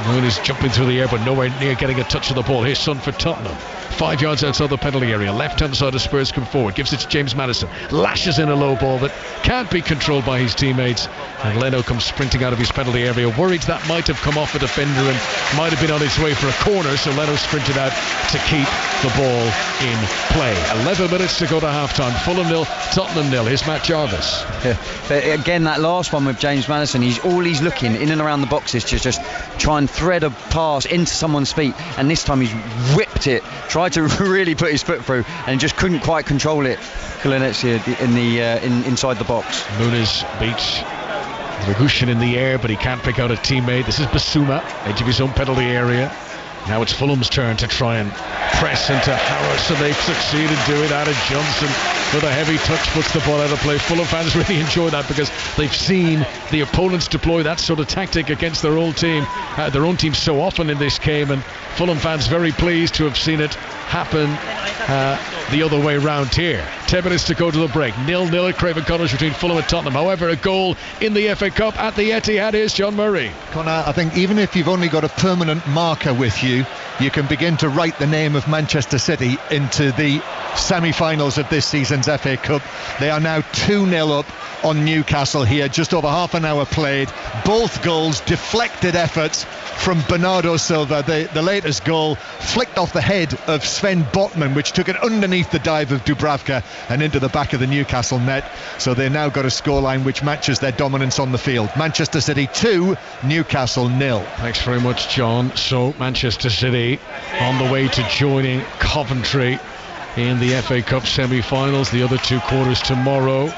Muniz jumping through the air but nowhere near getting a touch of the ball. Here's Son for Tottenham, 5 yards outside the penalty area. Left hand side of Spurs come forward, gives it to James Maddison, lashes in a low ball that can't be controlled by his teammates, and Leno comes sprinting out of his penalty area, worried that might have come off a defender and might have been on its way for a corner, so Leno sprinted out to keep the ball in play. 11 minutes to go to half time. Fulham 0, Tottenham 0. Here's Matt Jarvis. Yeah. But again, that last one with James Maddison, he's looking in and around the boxes to just try and thread a pass into someone's feet, and this time he's whipped it, tried to really put his foot through and just couldn't quite control it. Kulinetsia inside the box. Muniz beats Dragushin in the air, but he can't pick out a teammate. This is Basuma, edge of his own penalty area. Now it's Fulham's turn to try and press into Harris, and they've succeeded doing that. And Johnson with a heavy touch puts the ball out of play. Fulham fans really enjoy that because they've seen the opponents deploy that sort of tactic against their own team so often in this game, and Fulham fans very pleased to have seen it happen the other way round here. 10 minutes to go to the break. 0-0 at Craven Cottage between Fulham and Tottenham. However, a goal in the FA Cup at the Etihad is John Murray. Conor, I think even if you've only got a permanent marker with you, you can begin to write the name of Manchester City into the semi-finals of this season's FA Cup. They are now 2-0 up on Newcastle here, just over half an hour played. Both goals deflected efforts from Bernardo Silva. The latest goal flicked off the head of Sven Botman, which took it underneath the dive of Dubravka and into the back of the Newcastle net. So they've now got a scoreline which matches their dominance on the field. Manchester City 2, Newcastle 0. Thanks very much, John. So Manchester City on the way to joining Coventry in the FA Cup semi-finals. The other two quarters tomorrow.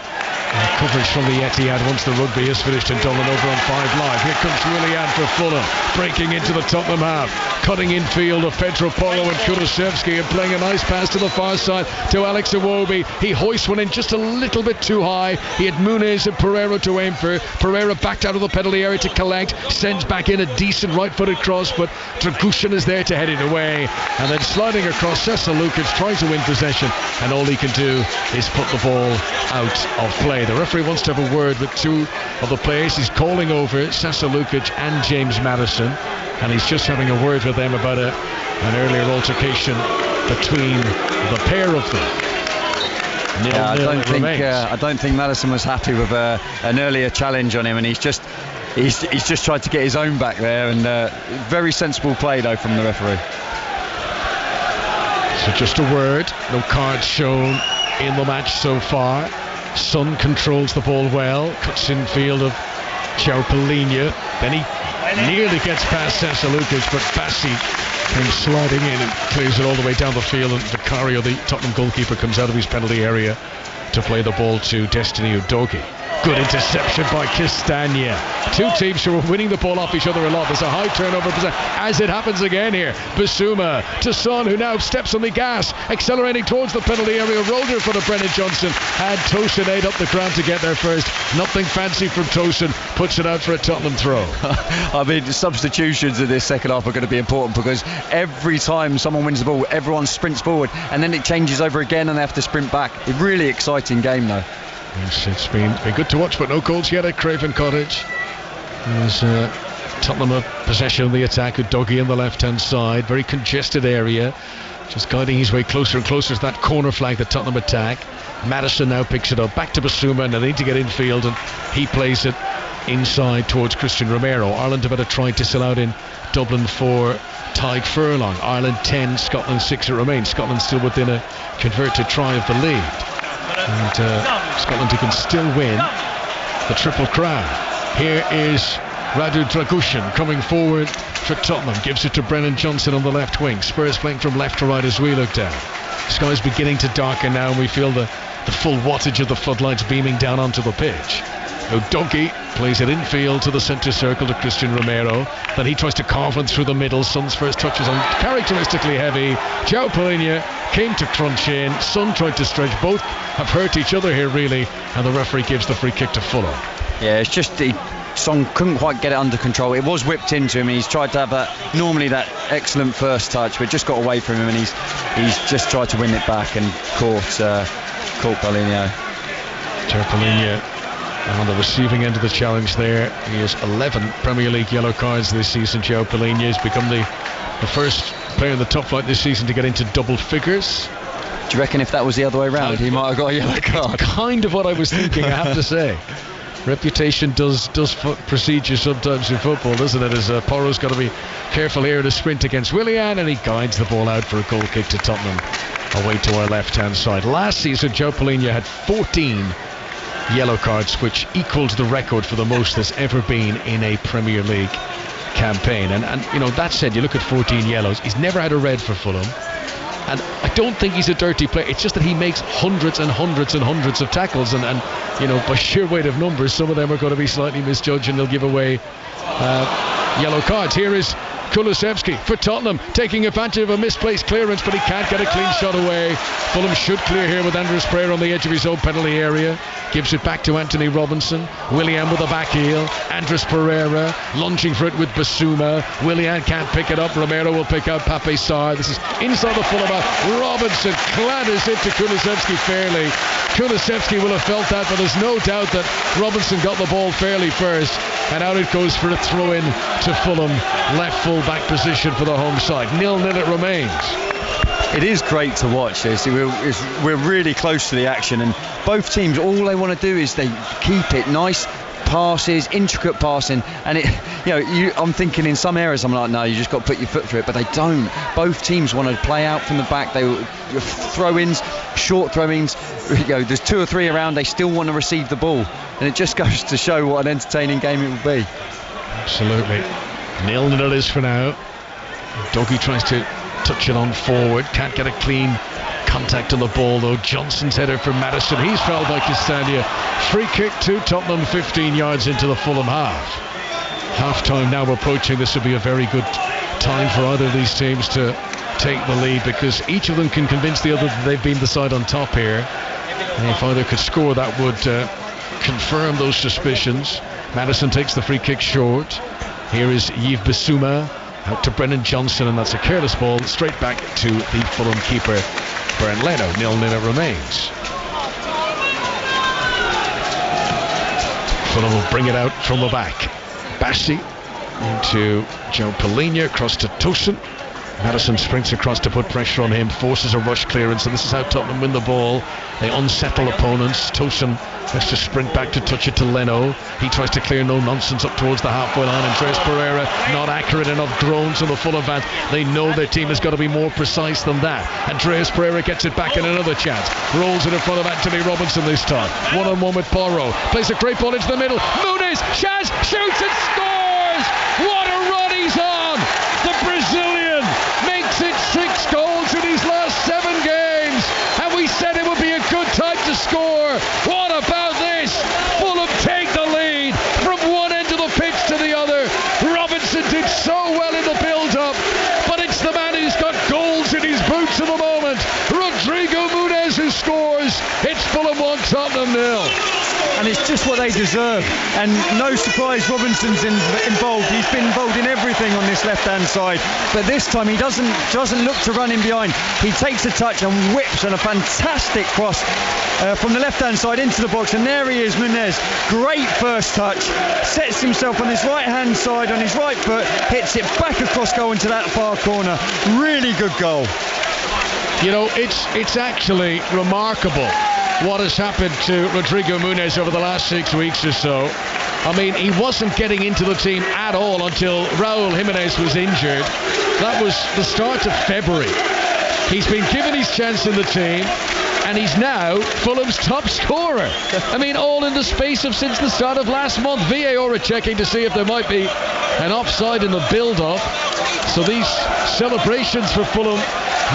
Coverage from the Etihad once the rugby is finished in Dublin over on 5 Live. Here comes Willian for Fulham, breaking into the Tottenham half, cutting infield of Petropolo and Kulusevski, and playing a nice pass to the far side to Alex Iwobi. He hoists one in just a little bit too high. He had Muniz and Pereira to aim for. Pereira backed out of the penalty area to collect, sends back in a decent right-footed cross, but Dragushin is there to head it away, and then sliding across, Sasa Lukic tries to win possession, and all he can do is put the ball out of play. The referee wants to have a word with two of the players. He's calling over Sasa Lukic and James Maddison, and he's just having a word with them about an earlier altercation between the pair of them. I don't think Maddison was happy with an earlier challenge on him, and he's just tried to get his own back there, and very sensible play though from the referee. So just a word, no cards shown in the match so far. Son controls the ball well, cuts in field of João Palhinha, then he nearly gets past Sasa Lukic, but Bassi came sliding in and clears it all the way down the field, and Vicario, the Tottenham goalkeeper, comes out of his penalty area to play the ball to Destiny Udogie. Good interception by Castagna. Two teams who are winning the ball off each other a lot. There's a high turnover as it happens again here. Basuma to Son, who now steps on the gas, accelerating towards the penalty area. Rolled in front of Brennan Johnson. Had Tosin ate up the ground to get there first. Nothing fancy from Tosin. Puts it out for a Tottenham throw. I mean, substitutions in this second half are going to be important, because every time someone wins the ball, everyone sprints forward, and then it changes over again and they have to sprint back. A really exciting game though. Yes, it's been good to watch, but no goals yet at Craven Cottage. There's Tottenham have possession of the attack. Udogie on the left-hand side, very congested area, just guiding his way closer and closer to that corner flag, the Tottenham attack. Maddison now picks it up, back to Basuma, and they need to get infield, and he plays it inside towards Christian Romero. Ireland have had a try disallowed in Dublin for Tadhg Furlong. Ireland 10, Scotland 6 it remains. Scotland still within a converted try of the lead. And Scotland who can still win the Triple Crown. Here is Radu Dragushin coming forward for Tottenham, gives it to Brennan Johnson on the left wing. Spurs playing from left to right as we look down. Sky's beginning to darken now, and we feel the full wattage of the floodlights beaming down onto the pitch. Udogie plays it infield to the centre circle to Christian Romero. Then he tries to carve one through the middle. Son's first touch was uncharacteristically heavy. João Palhinha came to crunch in. Son tried to stretch. Both have hurt each other here really, and the referee gives the free kick to Fulham. Yeah, it's just Son couldn't quite get it under control. It was whipped into him, and he's tried to have that excellent first touch, but just got away from him, and he's just tried to win it back and caught Palhinha. João Palhinha on the receiving end of the challenge there. He has 11 Premier League yellow cards this season. João Palhinha has become the first player in the top flight this season to get into double figures. Do you reckon if that was the other way around, he might have got a yellow card? Kind of what I was thinking, I have to say. Reputation does precede you sometimes in football, doesn't it? As Porro's got to be careful here in a sprint against Willian, and he guides the ball out for a goal kick to Tottenham away to our left-hand side. Last season, João Palhinha had 14 yellow cards, which equaled the record for the most there's ever been in a Premier League campaign. And you know, that said, you look at 14 yellows. He's never had a red for Fulham, and I don't think he's a dirty player. It's just that he makes hundreds and hundreds and hundreds of tackles, and you know, by sheer weight of numbers, some of them are going to be slightly misjudged, and they'll give away yellow cards. Here is Kulusevski for Tottenham, taking advantage of a misplaced clearance, but he can't get a clean shot away. Fulham should clear here with Andres Pereira on the edge of his own penalty area. Gives it back to Anthony Robinson. Willian with a back heel. Andres Pereira lunging for it with Basuma. Willian can't pick it up. Romero will pick out Pape Sarr. This is inside the Fulham half. Robinson clatters into Kulusevski fairly. Kulusevski will have felt that, but there's no doubt that Robinson got the ball fairly first, and out it goes for a throw-in to Fulham, left full-back position for the home side. 0-0 it remains. It is great to watch this. We're really close to the action, and both teams, all they want to do is they keep it nice. Passes, intricate passing, and I'm thinking in some areas I'm like, no, you just got to put your foot through it, but they don't. Both teams want to play out from the back. They throw-ins, short throw-ins. There's 2 or 3 around. They still want to receive the ball, and it just goes to show what an entertaining game it will be. Absolutely. 0-0 is for now. Dougie tries to touch it on forward, can't get a clean contact on the ball though. Johnson's header for Maddison, he's fouled by Castagna. Free kick to Tottenham, 15 yards into the Fulham half. Half time now approaching. This would be a very good time for either of these teams to take the lead, because each of them can convince the other that they've been the side on top here, and if either could score, that would confirm those suspicions. Maddison takes the free kick short. Here is Yves Bissouma out to Brennan Johnson, and that's a careless ball straight back to the Fulham keeper Bernd Leno. 0-0 remains. Fulham will bring it out from the back. Bassi into Joe Polina, across to Tosun. Maddison sprints across to put pressure on him, forces a rush clearance, and this is how Tottenham win the ball. They unsettle opponents. Tosun has to sprint back to touch it to Leno. He tries to clear no nonsense up towards the halfway line. Andres Pereira not accurate enough, groans on the Fulham fans. They know their team has got to be more precise than that. Andres Pereira gets it back in another chance, rolls it in front of Anthony Robinson this time, one-on-one with Porro, plays a great ball into the middle. Muniz, Chaz shoots and scores! What a run he's on! The Brazilian makes it 6 goals in his last 7 games, and we said it would be a good time to score. What about this? Fulham take the lead from one end of the pitch to the other. Robinson did so well in the build-up, but it's the man who's got goals in his boots at the moment, Rodrigo Muniz, who scores. It's Fulham 1, Tottenham 0. And it's just what they deserve, and no surprise Robinson's involved. He's been involved in everything on this left-hand side, but this time he doesn't look to run in behind. He takes a touch and whips on a fantastic cross from the left-hand side into the box, and there he is, Muniz. Great first touch, sets himself on his right-hand side on his right foot, hits it back across goal into that far corner. Really good goal. It's actually remarkable what has happened to Rodrigo Muniz over the last 6 weeks or so. I mean, he wasn't getting into the team at all until Raul Jimenez was injured. That was the start of February. He's been given his chance in the team, and he's now Fulham's top scorer. I mean, all in the space of since the start of last month. VAR are checking to see if there might be an offside in the build-up. So these celebrations for Fulham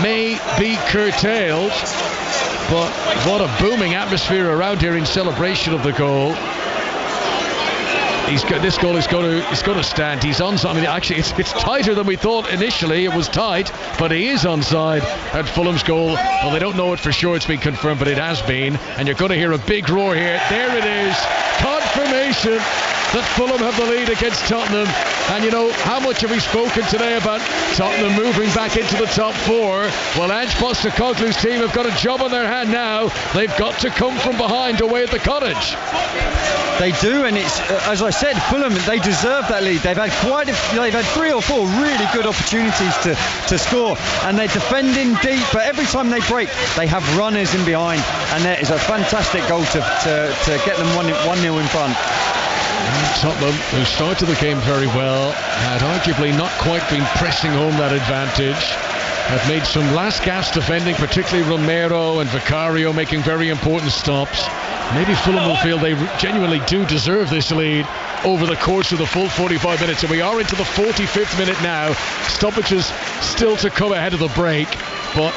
may be curtailed. But what a booming atmosphere around here in celebration of the goal. This goal is going to stand. He's onside. I mean, actually, it's tighter than we thought initially. It was tight, but he is onside at Fulham's goal. Well, they don't know it for sure. It's been confirmed, but it has been. And you're going to hear a big roar here. There it is. Confirmation that Fulham have the lead against Tottenham. And how much have we spoken today about Tottenham moving back into the top 4? Well, Ange Postecoglou's team have got a job on their hand now. They've got to come from behind away at the Cottage. They do, and it's as I said, Fulham, they deserve that lead. They've had 3 or 4 really good opportunities to score, and they're defending deep, but every time they break, they have runners in behind, and there is a fantastic goal to get them 1-0 in front. Tottenham, who started the game very well, had arguably not quite been pressing home that advantage, had made some last gasp defending, particularly Romero and Vicario making very important stops. Maybe Fulham will feel they genuinely do deserve this lead over the course of the full 45 minutes, and we are into the 45th minute now. Stoppages still to come ahead of the break, but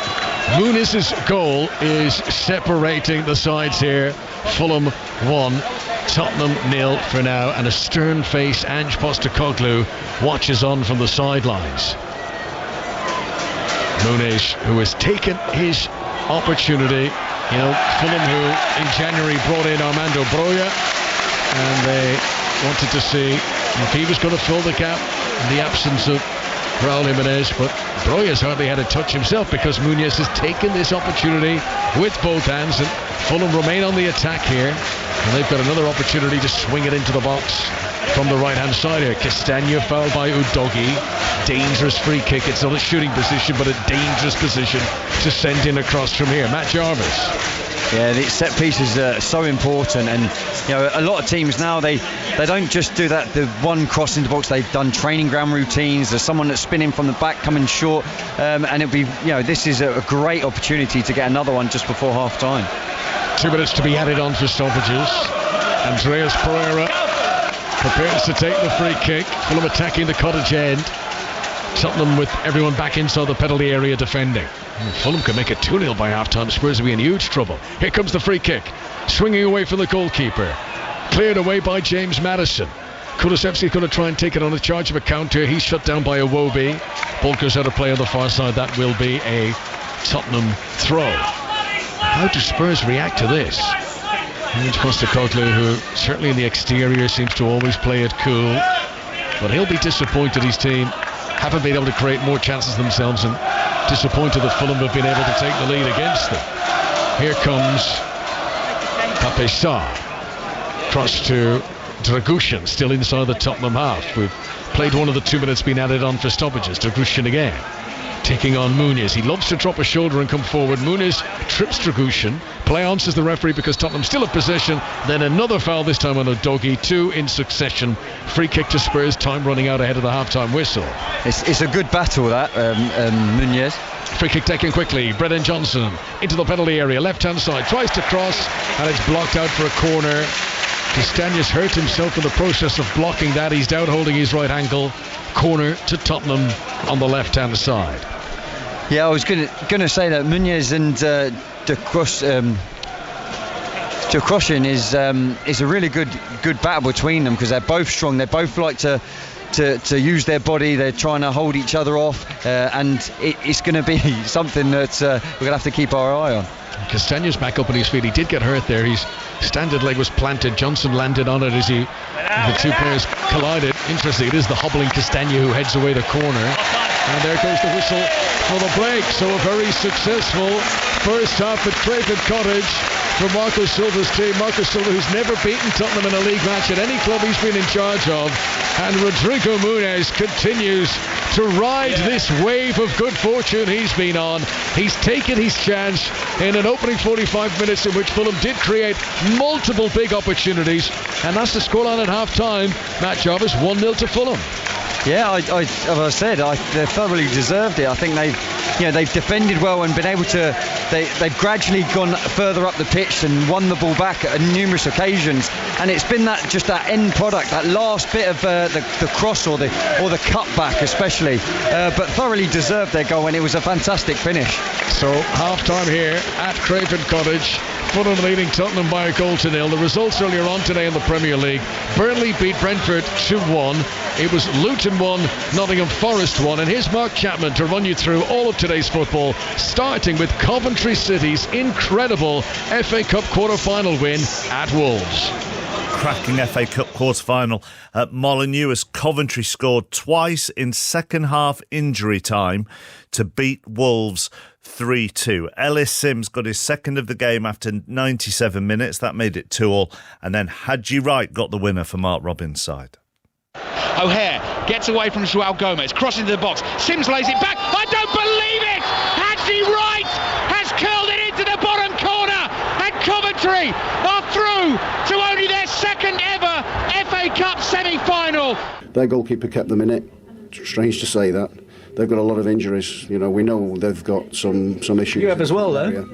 Muniz's goal is separating the sides here. Fulham 1, Tottenham 0 for now, and a stern-faced Ange Postecoglou watches on from the sidelines. Muniz, who has taken his opportunity. You know, Fulham, who in January brought in Armando Broja, and they wanted to see if he was going to fill the gap in the absence of Raúl Jiménez, but Broja's hardly had a touch himself because Muniz has taken this opportunity with both hands, and Fulham remain on the attack here, and they've got another opportunity to swing it into the box from the right-hand side here. Castagna fouled by Udogie. Dangerous free kick. It's not a shooting position, but a dangerous position to send in across from here. Matt Jarvis. Yeah, the set pieces are so important, and you know, a lot of teams now they don't just do that, the one cross into the box. They've done training ground routines. There's someone that's spinning from the back, coming short, and it'll be, you know, this is a great opportunity to get another one just before half time. 2 minutes to be added on for stoppages. Andreas Pereira prepares to take the free kick. Fulham attacking the cottage end. Tottenham with everyone back inside the penalty area defending. Fulham could make it 2-0 by half-time. Spurs will be in huge trouble. Here comes the free kick. Swinging away from the goalkeeper. Cleared away by James Maddison. Kulusevski's going to try and take it on a charge of a counter. He's shut down by Iwobi. Ball goes out of play on the far side. That will be a Tottenham throw. How do Spurs react to this? Ange Postecoglou, who certainly in the exterior seems to always play it cool, but he'll be disappointed his team haven't been able to create more chances themselves, and disappointed that Fulham have been able to take the lead against them. Here comes Pape Sarr. Cross to Dragushin, still inside the Tottenham half. We've played one of the 2 minutes been added on for stoppages. Dragushin again, taking on Muniz. He loves to drop a shoulder and come forward. Muniz trips Dragushin. Play on, says the referee, because Tottenham still in possession. Then another foul, this time on Udogie. 2 in succession. Free kick to Spurs. Time running out ahead of the half-time whistle. It's a good battle, that, Muniz. Free kick taken quickly. Brennan Johnson into the penalty area. Left-hand side. Tries to cross, and it's blocked out for a corner. Castagna's hurt himself in the process of blocking that. He's down holding his right ankle. Corner to Tottenham on the left-hand side. Yeah, I was going to say that Muniz and Dragushin is a really good battle between them, because they're both strong. They both like to use their body. They're trying to hold each other off, and it's going to be something that we're going to have to keep our eye on. Castagna's back up on his feet. He did get hurt there. His standard leg was planted. Johnson landed on it as the two players collided. Interesting, it is the hobbling Castagna who heads away the corner. And there goes the whistle for the break. So a very successful first half at Craven Cottage for Marco Silva's team. Marco Silva, who's never beaten Tottenham in a league match at any club he's been in charge of. And Rodrigo Muniz continues to ride this wave of good fortune he's been on. He's taken his chance in an opening 45 minutes in which Fulham did create multiple big opportunities. And that's the scoreline at half-time. Matt Jarvis, 1-0 to Fulham. Yeah, as I said, they thoroughly deserved it. I think they've defended well and been able to. They've gradually gone further up the pitch and won the ball back at numerous occasions. And it's been that end product, that last bit of the cross or the cutback especially. But thoroughly deserved their goal, and it was a fantastic finish. So half-time here at Craven Cottage. Fulham leading Tottenham by a goal to 0. The results earlier on today in the Premier League: Burnley beat Brentford 2-1. It was Luton 1, Nottingham Forest 1. And here's Mark Chapman to run you through all of today's football, starting with Coventry City's incredible FA Cup quarter-final win at Wolves. Cracking FA Cup quarter-final at Molineux as Coventry scored twice in second half injury time to beat Wolves 3-2. Ellis Sims got his second of the game after 97 minutes. That made it 2-2. And then Hadji Wright got the winner for Mark Robbins' side. O'Hare gets away from João Gomes, crossing to the box. Sims lays it back. I don't believe it! Hadji Wright has curled it into the bottom corner, and Coventry are through to only their second ever FA Cup semi-final. Their goalkeeper kept them in it. Strange to say that. They've got a lot of injuries. You know, we know they've got some issues. You have as well, though.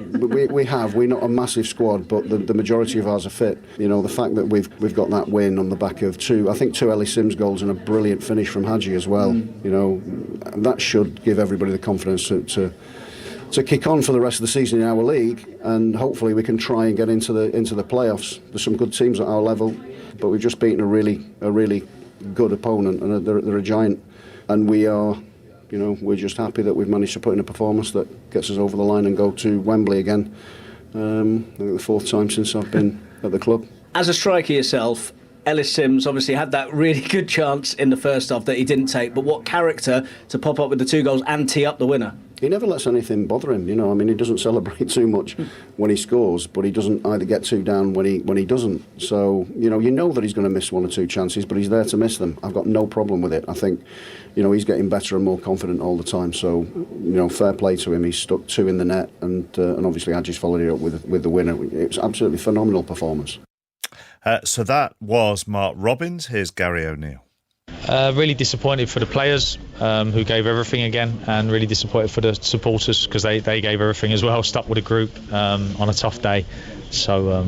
We have. We're not a massive squad, but the majority of ours are fit. You know, the fact that we've got that win on the back of two Ellis Sims goals and a brilliant finish from Hadji as well. You know, that should give everybody the confidence to kick on for the rest of the season in our league, and hopefully we can try and get into the playoffs. There's some good teams at our level, but we've just beaten a really good opponent, and they're a giant, and we are, we're just happy that we've managed to put in a performance that gets us over the line and go to Wembley again. I think the 4th time since I've been at the club. As a striker yourself, Ellis Simms obviously had that really good chance in the first half that he didn't take, but what character to pop up with the 2 goals and tee up the winner? He never lets anything bother him, he doesn't celebrate too much when he scores, but he doesn't either get too down when he doesn't. So, you know that he's going to miss 1 or 2 chances, but he's there to miss them. I've got no problem with it. I think, he's getting better and more confident all the time. So, fair play to him. He's stuck 2 in the net, and obviously Hadji's followed it up with the winner. It was absolutely phenomenal performance. So that was Mark Robbins. Here's Gary O'Neill. Really disappointed for the players who gave everything again, and really disappointed for the supporters because they gave everything as well, stuck with a group on a tough day. So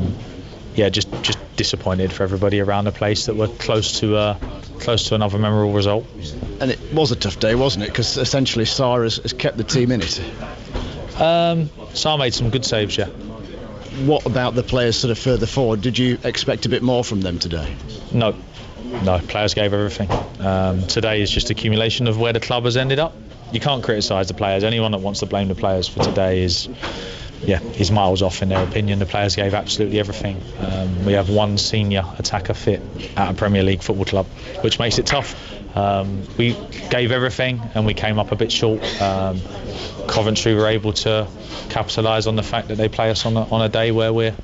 just disappointed for everybody around the place that were close to another memorable result. And it was a tough day, wasn't it? Because essentially Sarr has kept the team in it. Sarr made some good saves, yeah. What about the players sort of further forward? Did you expect a bit more from them today? No, players gave everything. Today is just accumulation of where the club has ended up. You can't criticise the players. Anyone that wants to blame the players for today is miles off in their opinion. The players gave absolutely everything. We have 1 senior attacker fit at a Premier League football club, which makes it tough. We gave everything and we came up a bit short. Coventry were able to capitalise on the fact that they play us on a day where we're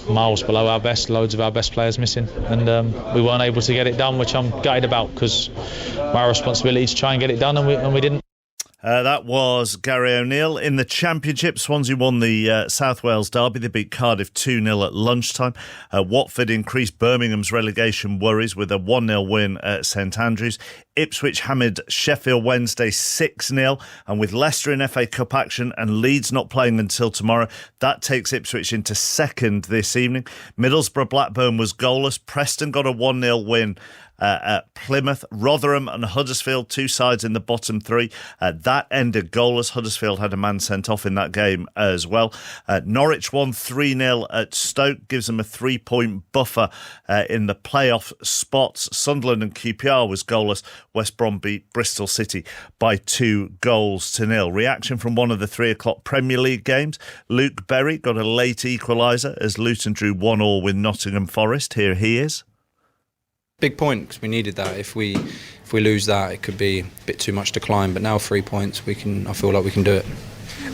miles below our best, loads of our best players missing, and we weren't able to get it done, which I'm gutted about because my responsibility is to try and get it done, and we didn't. That was Gary O'Neill. In the Championship, Swansea won the South Wales derby. They beat Cardiff 2-0 at lunchtime. Watford increased Birmingham's relegation worries with a 1-0 win at St Andrews. Ipswich hammered Sheffield Wednesday 6-0, and with Leicester in FA Cup action and Leeds not playing until tomorrow, that takes Ipswich into 2nd this evening. Middlesbrough Blackburn was goalless. Preston got a 1-0 win at Plymouth. Rotherham and Huddersfield, 2 sides in the bottom 3. That ended goalless. Huddersfield had a man sent off in that game as well. Norwich won 3-0 at Stoke, gives them a 3-point buffer in the playoff spots. Sunderland and QPR was goalless. West Brom beat Bristol City by 2-0. Reaction from one of the 3 o'clock Premier League games. Luke Berry got a late equaliser as Luton drew 1-1 with Nottingham Forest. Here he is. Big point, because we needed that. If we lose that, it could be a bit too much to climb. But now 3 points, I feel like we can do it.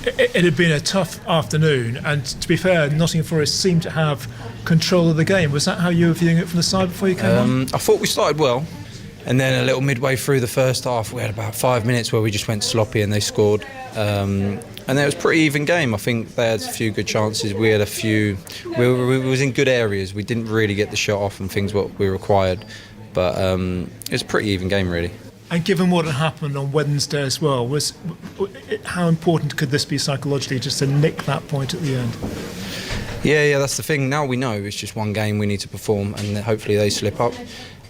It had been a tough afternoon, and to be fair, Nottingham Forest seemed to have control of the game. Was that how you were viewing it from the side before you came on? I thought we started well, and then a little midway through the first half, we had about 5 minutes where we just went sloppy and they scored. And it was a pretty even game. I think they had a few good chances. We had a few. We was in good areas. We didn't really get the shot off and things what we required. But it was a pretty even game, really. And given what had happened on Wednesday as well, how important could this be psychologically, just to nick that point at the end? Yeah, that's the thing. Now we know it's just one game we need to perform, and hopefully they slip up.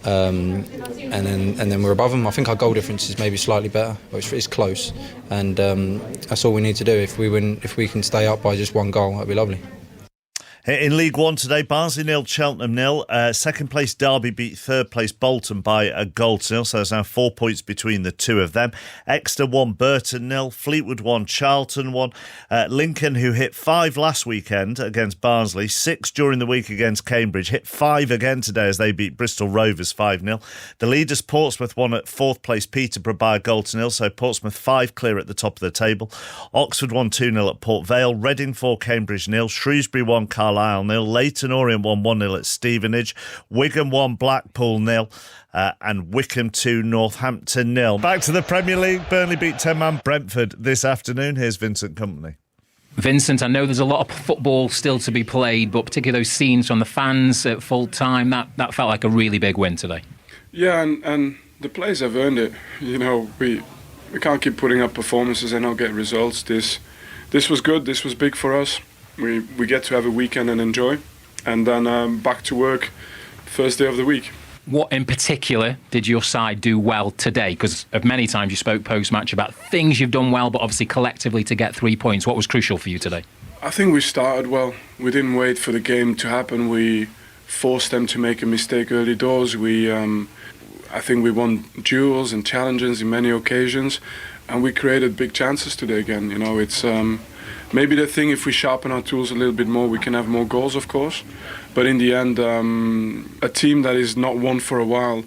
And then we're above them. I think our goal difference is maybe slightly better, but it's close, and that's all we need to do. If we can stay up by just 1 goal, that'd be lovely. In League One today, Barnsley 0, Cheltenham 0. Second place Derby beat third place Bolton by a goal to 0, so there's now 4 points between the 2 of them. Exeter 1, Burton 0. Fleetwood 1, Charlton 1. Lincoln, who hit 5 last weekend against Barnsley, 6 during the week against Cambridge, hit 5 again today as they beat Bristol Rovers 5-0. The leaders, Portsmouth, won at 4th place Peterborough by a goal to 0, so Portsmouth 5 clear at the top of the table. Oxford won 2-0 at Port Vale. Reading 4, Cambridge 0. Shrewsbury 1, Carlisle 0. Leyton Orient won 1-0 at Stevenage. Wigan 1, Blackpool 0. And Wycombe 2, Northampton 0. Back to the Premier League. Burnley beat 10-man Brentford this afternoon. Here's Vincent Kompany. Vincent, I know there's a lot of football still to be played, but particularly those scenes from the fans at full time, that felt like a really big win today. Yeah, and the players have earned it. You know, we can't keep putting up performances and not get results. This was good. This was big for us. We get to have a weekend and enjoy, and then back to work first day of the week. What in particular did your side do well today? Because of many times you spoke post-match about things you've done well, but obviously collectively to get 3 points. What was crucial for you today? I think we started well. We didn't wait for the game to happen. We forced them to make a mistake early doors. I think we won duels and challenges in many occasions, and we created big chances today again. You know, it's maybe the thing, if we sharpen our tools a little bit more, we can have more goals, of course. But in the end, a team that is not won for a while,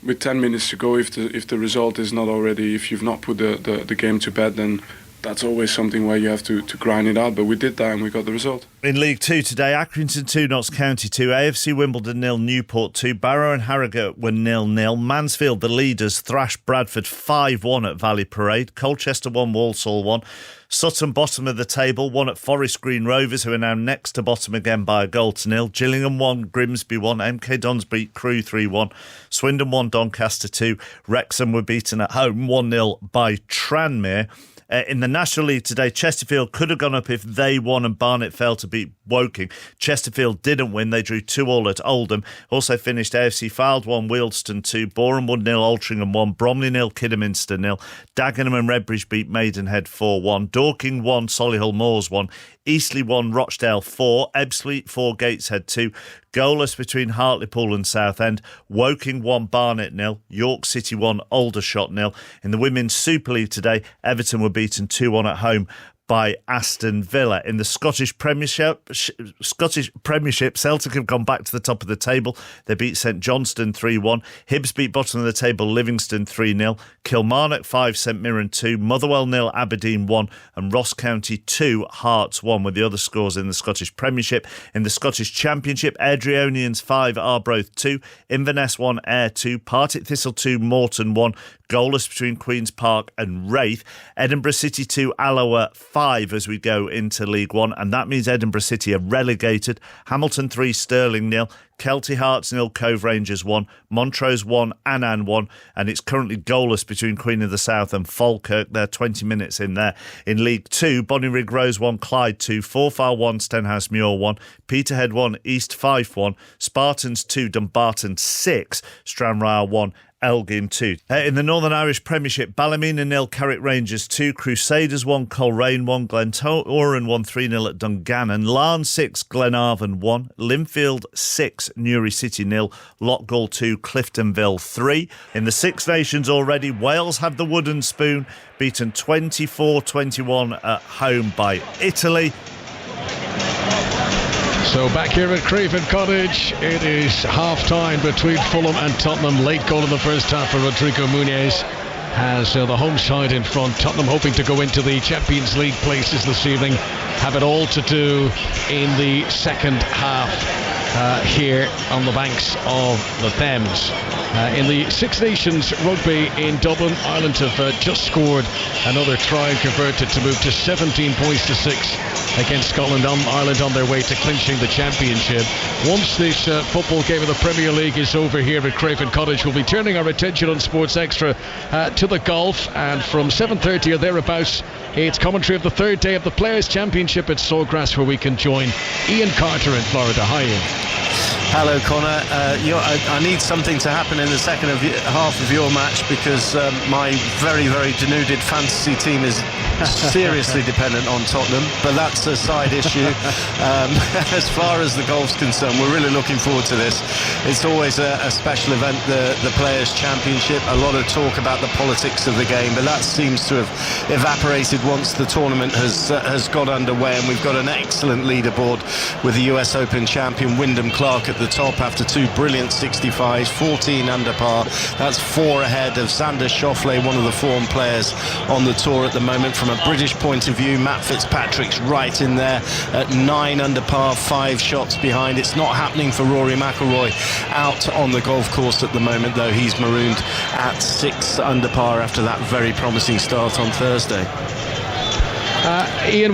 with 10 minutes to go, if the result is not already, if you've not put the game to bed, then that's always something where you have to grind it out. But we did that and we got the result. In League 2 today, Accrington 2, Notts County 2, AFC Wimbledon 0, Newport 2, Barrow and Harrogate were 0-0. Mansfield, the leaders, thrashed Bradford 5-1 at Valley Parade. Colchester 1, Walsall 1. Sutton, bottom of the table, 1 at Forest Green Rovers, who are now next to bottom again by a goal to 0. Gillingham 1, Grimsby 1. MK Dons beat Crewe 3-1. Swindon 1, Doncaster 2. Wrexham were beaten at home 1-0 by Tranmere. In the National League today, Chesterfield could have gone up if they won and Barnet failed to beat Woking. Chesterfield didn't win. They drew 2-2 at Oldham. Also finished AFC Fylde 1, Wealdstone 2, Boreham Wood 0, Altrincham 1, Bromley 0, Kidderminster 0. Dagenham and Redbridge beat Maidenhead 4-1. Dorking 1, Solihull Moors 1. Eastleigh 1, Rochdale 4, Ebbsfleet 4, Gateshead 2. Goalless between Hartlepool and Southend. Woking 1, Barnet 0. York City 1, Aldershot 0. In the Women's Super League today, Everton were beaten 2-1 at home by Aston Villa. In the Scottish Premiership, Celtic have gone back to the top of the table. They beat St Johnstone 3-1. Hibs beat bottom of the table Livingston 3-0. Kilmarnock 5, St Mirren 2. Motherwell 0, Aberdeen 1. And Ross County 2, Hearts 1 with the other scores in the Scottish Premiership. In the Scottish Championship, Airdrieonians 5, Arbroath 2. Inverness 1, Ayr 2. Partick Thistle 2, Morton 1. Goalless between Queen's Park and Wraith. Edinburgh City 2, Alloa 5 as we go into League 1, and that means Edinburgh City are relegated. Hamilton 3, Stirling 0. Kelty Hearts 0, Cove Rangers 1, Montrose 1, Annan 1, and it's currently goalless between Queen of the South and Falkirk. They're 20 minutes in there. In League 2, Bonnyrigg Rose 1, Clyde 2, Forfar 1, Stenhouse Muir 1, Peterhead 1, East Fife 1, Spartans 2, Dumbarton 6, Stranraer 1, Elgin 2. In the Northern Irish Premiership, Ballymena 0, Carrick Rangers 2, Crusaders 1, Coleraine 1, Glentoran 1, 3-0 at Dungannon, Larne 6, Glenarvan 1, Linfield 6, Newry City 0, Loughgall 2, Cliftonville 3. In the Six Nations already, Wales have the wooden spoon, beaten 24-21 at home by Italy. So back here at Craven Cottage, it is half-time between Fulham and Tottenham. Late goal in the first half for Rodrigo Muniz has the home side in front. Tottenham hoping to go into the Champions League places this evening. Have it all to do in the second half here on the banks of the Thames. In the Six Nations Rugby in Dublin, Ireland have just scored another try and converted to move to 17 points to 6 against Scotland. Ireland on their way to clinching the championship. Once this football game of the Premier League is over here at Craven Cottage, we'll be turning our attention on Sports Extra to the golf, and from 7:30 or thereabouts, it's commentary of the third day of the Players' Championship at Sawgrass, where we can join Ian Carter in Florida. Hi, Ian. Hello, Conor. I need something to happen in the second half of your match, because my very, very denuded fantasy team is seriously dependent on Tottenham, but that's a side issue. As far as the golf's concerned, we're really looking forward to this. It's always a special event, the Players' Championship. A lot of talk about the politics of the game, but that seems to have evaporated once the tournament has got underway, and we've got an excellent leaderboard with the US Open champion Wyndham Clark at the top after 2 brilliant 65s, 14 under par. That's 4 ahead of Xander Schauffele, one of the form players on the tour at the moment. From a British point of view, Matt Fitzpatrick's right in there at 9 under par, 5 shots behind. It's not happening for Rory McIlroy out on the golf course at the moment, though. He's marooned at 6 under par after that very promising start on Thursday. Ian,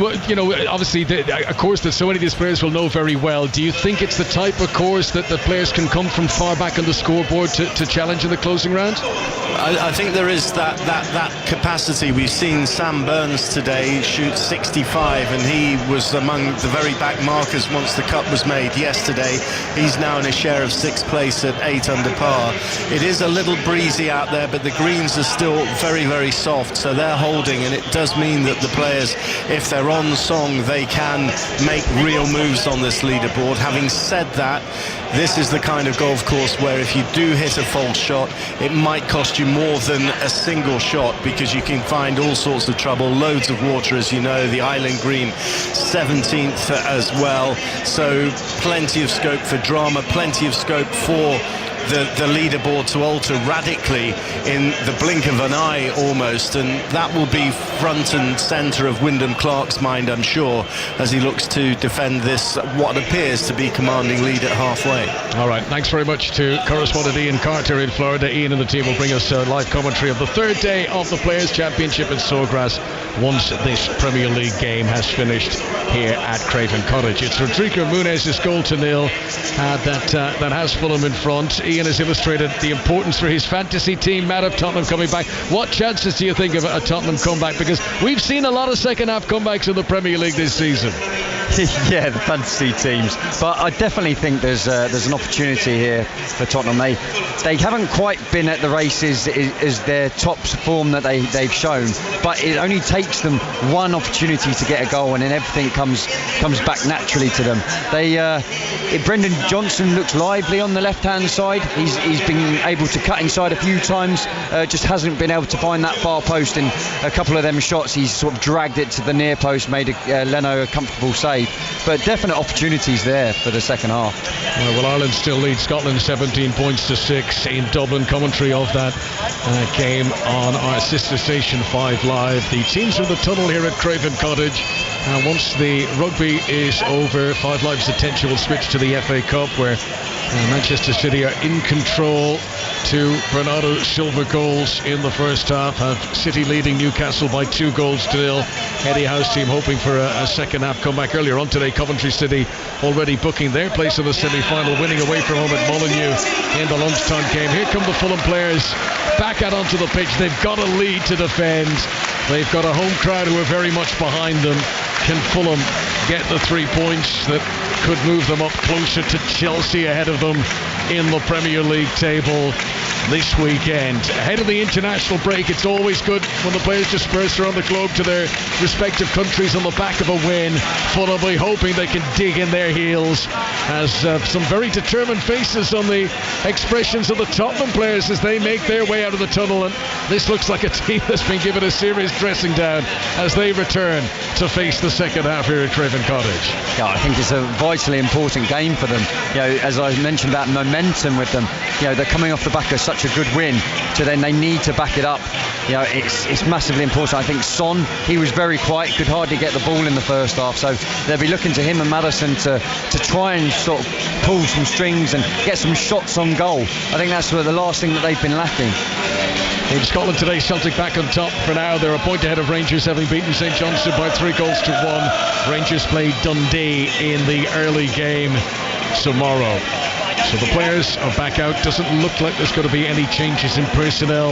obviously a course that so many of these players will know very well. Do you think it's the type of course that the players can come from far back on the scoreboard to challenge in the closing round? I think there is that capacity. We've seen Sam Burns today shoot 65, and he was among the very back markers once the cut was made yesterday. He's now in a share of 6th place at 8 under par. It is a little breezy out there, but the greens are still very, very soft, so they're holding, and it does mean that the players, if they're on song, they can make real moves on this leaderboard. Having said that, this is the kind of golf course where if you do hit a false shot, it might cost you more than a single shot, because you can find all sorts of trouble, loads of water, as you know. The Island Green 17th as well, so plenty of scope for drama, plenty of scope for the leaderboard to alter radically in the blink of an eye almost, and that will be front and centre of Wyndham Clark's mind, I'm sure, as he looks to defend this what appears to be commanding lead at halfway. All right, thanks very much to correspondent Ian Carter in Florida. Ian and the team will bring us live commentary of the third day of the Players' Championship at Sawgrass once this Premier League game has finished here at Craven Cottage. It's Rodrigo Munez's goal to nil that has Fulham in front. Ian has illustrated the importance for his fantasy team, Matt, of Tottenham coming back. What chances do you think of a Tottenham comeback? Because we've seen a lot of second half comebacks in the Premier League this season. Yeah, the fantasy teams, but I definitely think there's an opportunity here for Tottenham. They haven't quite been at the races as their top form that they've shown, but it only takes them one opportunity to get a goal, and then everything comes back naturally to them. Brendan Johnson looks lively on the left hand side. He's been able to cut inside a few times, just hasn't been able to find that far post. In a couple of them shots, he's sort of dragged it to the near post, made Leno a comfortable save. But definite opportunities there for the second half. Well, Ireland still leads Scotland 17 points to 6 in Dublin. Commentary of that game on our sister station 5 Live. The teams from the tunnel here at Craven Cottage. Once the rugby is over, 5 Live's attention will switch to the FA Cup, where Manchester City are in control. 2 Bernardo Silva goals in the first half, have City leading Newcastle by 2 goals to nil. Eddie Howe's team hoping for a second half comeback. Earlier on today, Coventry City already booking their place in the semi-final, winning away from home at Molineux in the lunchtime game. Here come the Fulham players back out onto the pitch. They've got a lead to defend. They've got a home crowd who are very much behind them. Can Fulham get the 3 points that could move them up closer to Chelsea ahead of them in the Premier League table this weekend? Ahead of the international break, it's always good when the players disperse around the globe to their respective countries on the back of a win. Fulham will be hoping they can dig in their heels, as some very determined faces on the expressions of the Tottenham players as they make their way out of the tunnel, and this looks like a team that's been given a serious dressing down as they return to face the second half here at Craven Cottage. Yeah, I think it's a vitally important game for them. As I mentioned about momentum with them, they're coming off the back of such a good win, so then they need to back it up. It's massively important. I think Son, he was very quiet, could hardly get the ball in the first half, so they'll be looking to him and Maddison to try and sort of pull some strings and get some shots on goal. I think that's the last thing that they've been lacking. In Scotland today, Celtic back on top for now. They're a point ahead of Rangers, having beaten St Johnstone by 3 goals to 1. Rangers play Dundee in the early game tomorrow. So the players are back out. Doesn't look like there's going to be any changes in personnel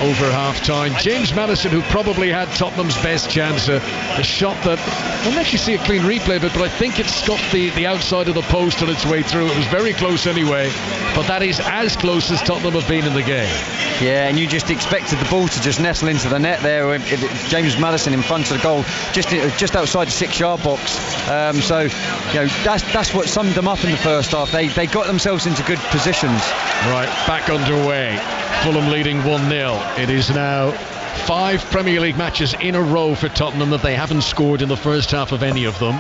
over half-time. James Maddison, who probably had Tottenham's best chance, a shot that I don't actually see a clean replay of it, but I think it scuffed the outside of the post on its way through. It was very close anyway, but that is as close as Tottenham have been in the game. Yeah, and you just expected the ball to just nestle into the net there. James Maddison in front of the goal, just outside the 6-yard box. So that's what summed them up in the first half. They got themselves into good positions. Right, back underway. Fulham leading 1-0. It is now 5 Premier League matches in a row for Tottenham that they haven't scored in the first half of any of them.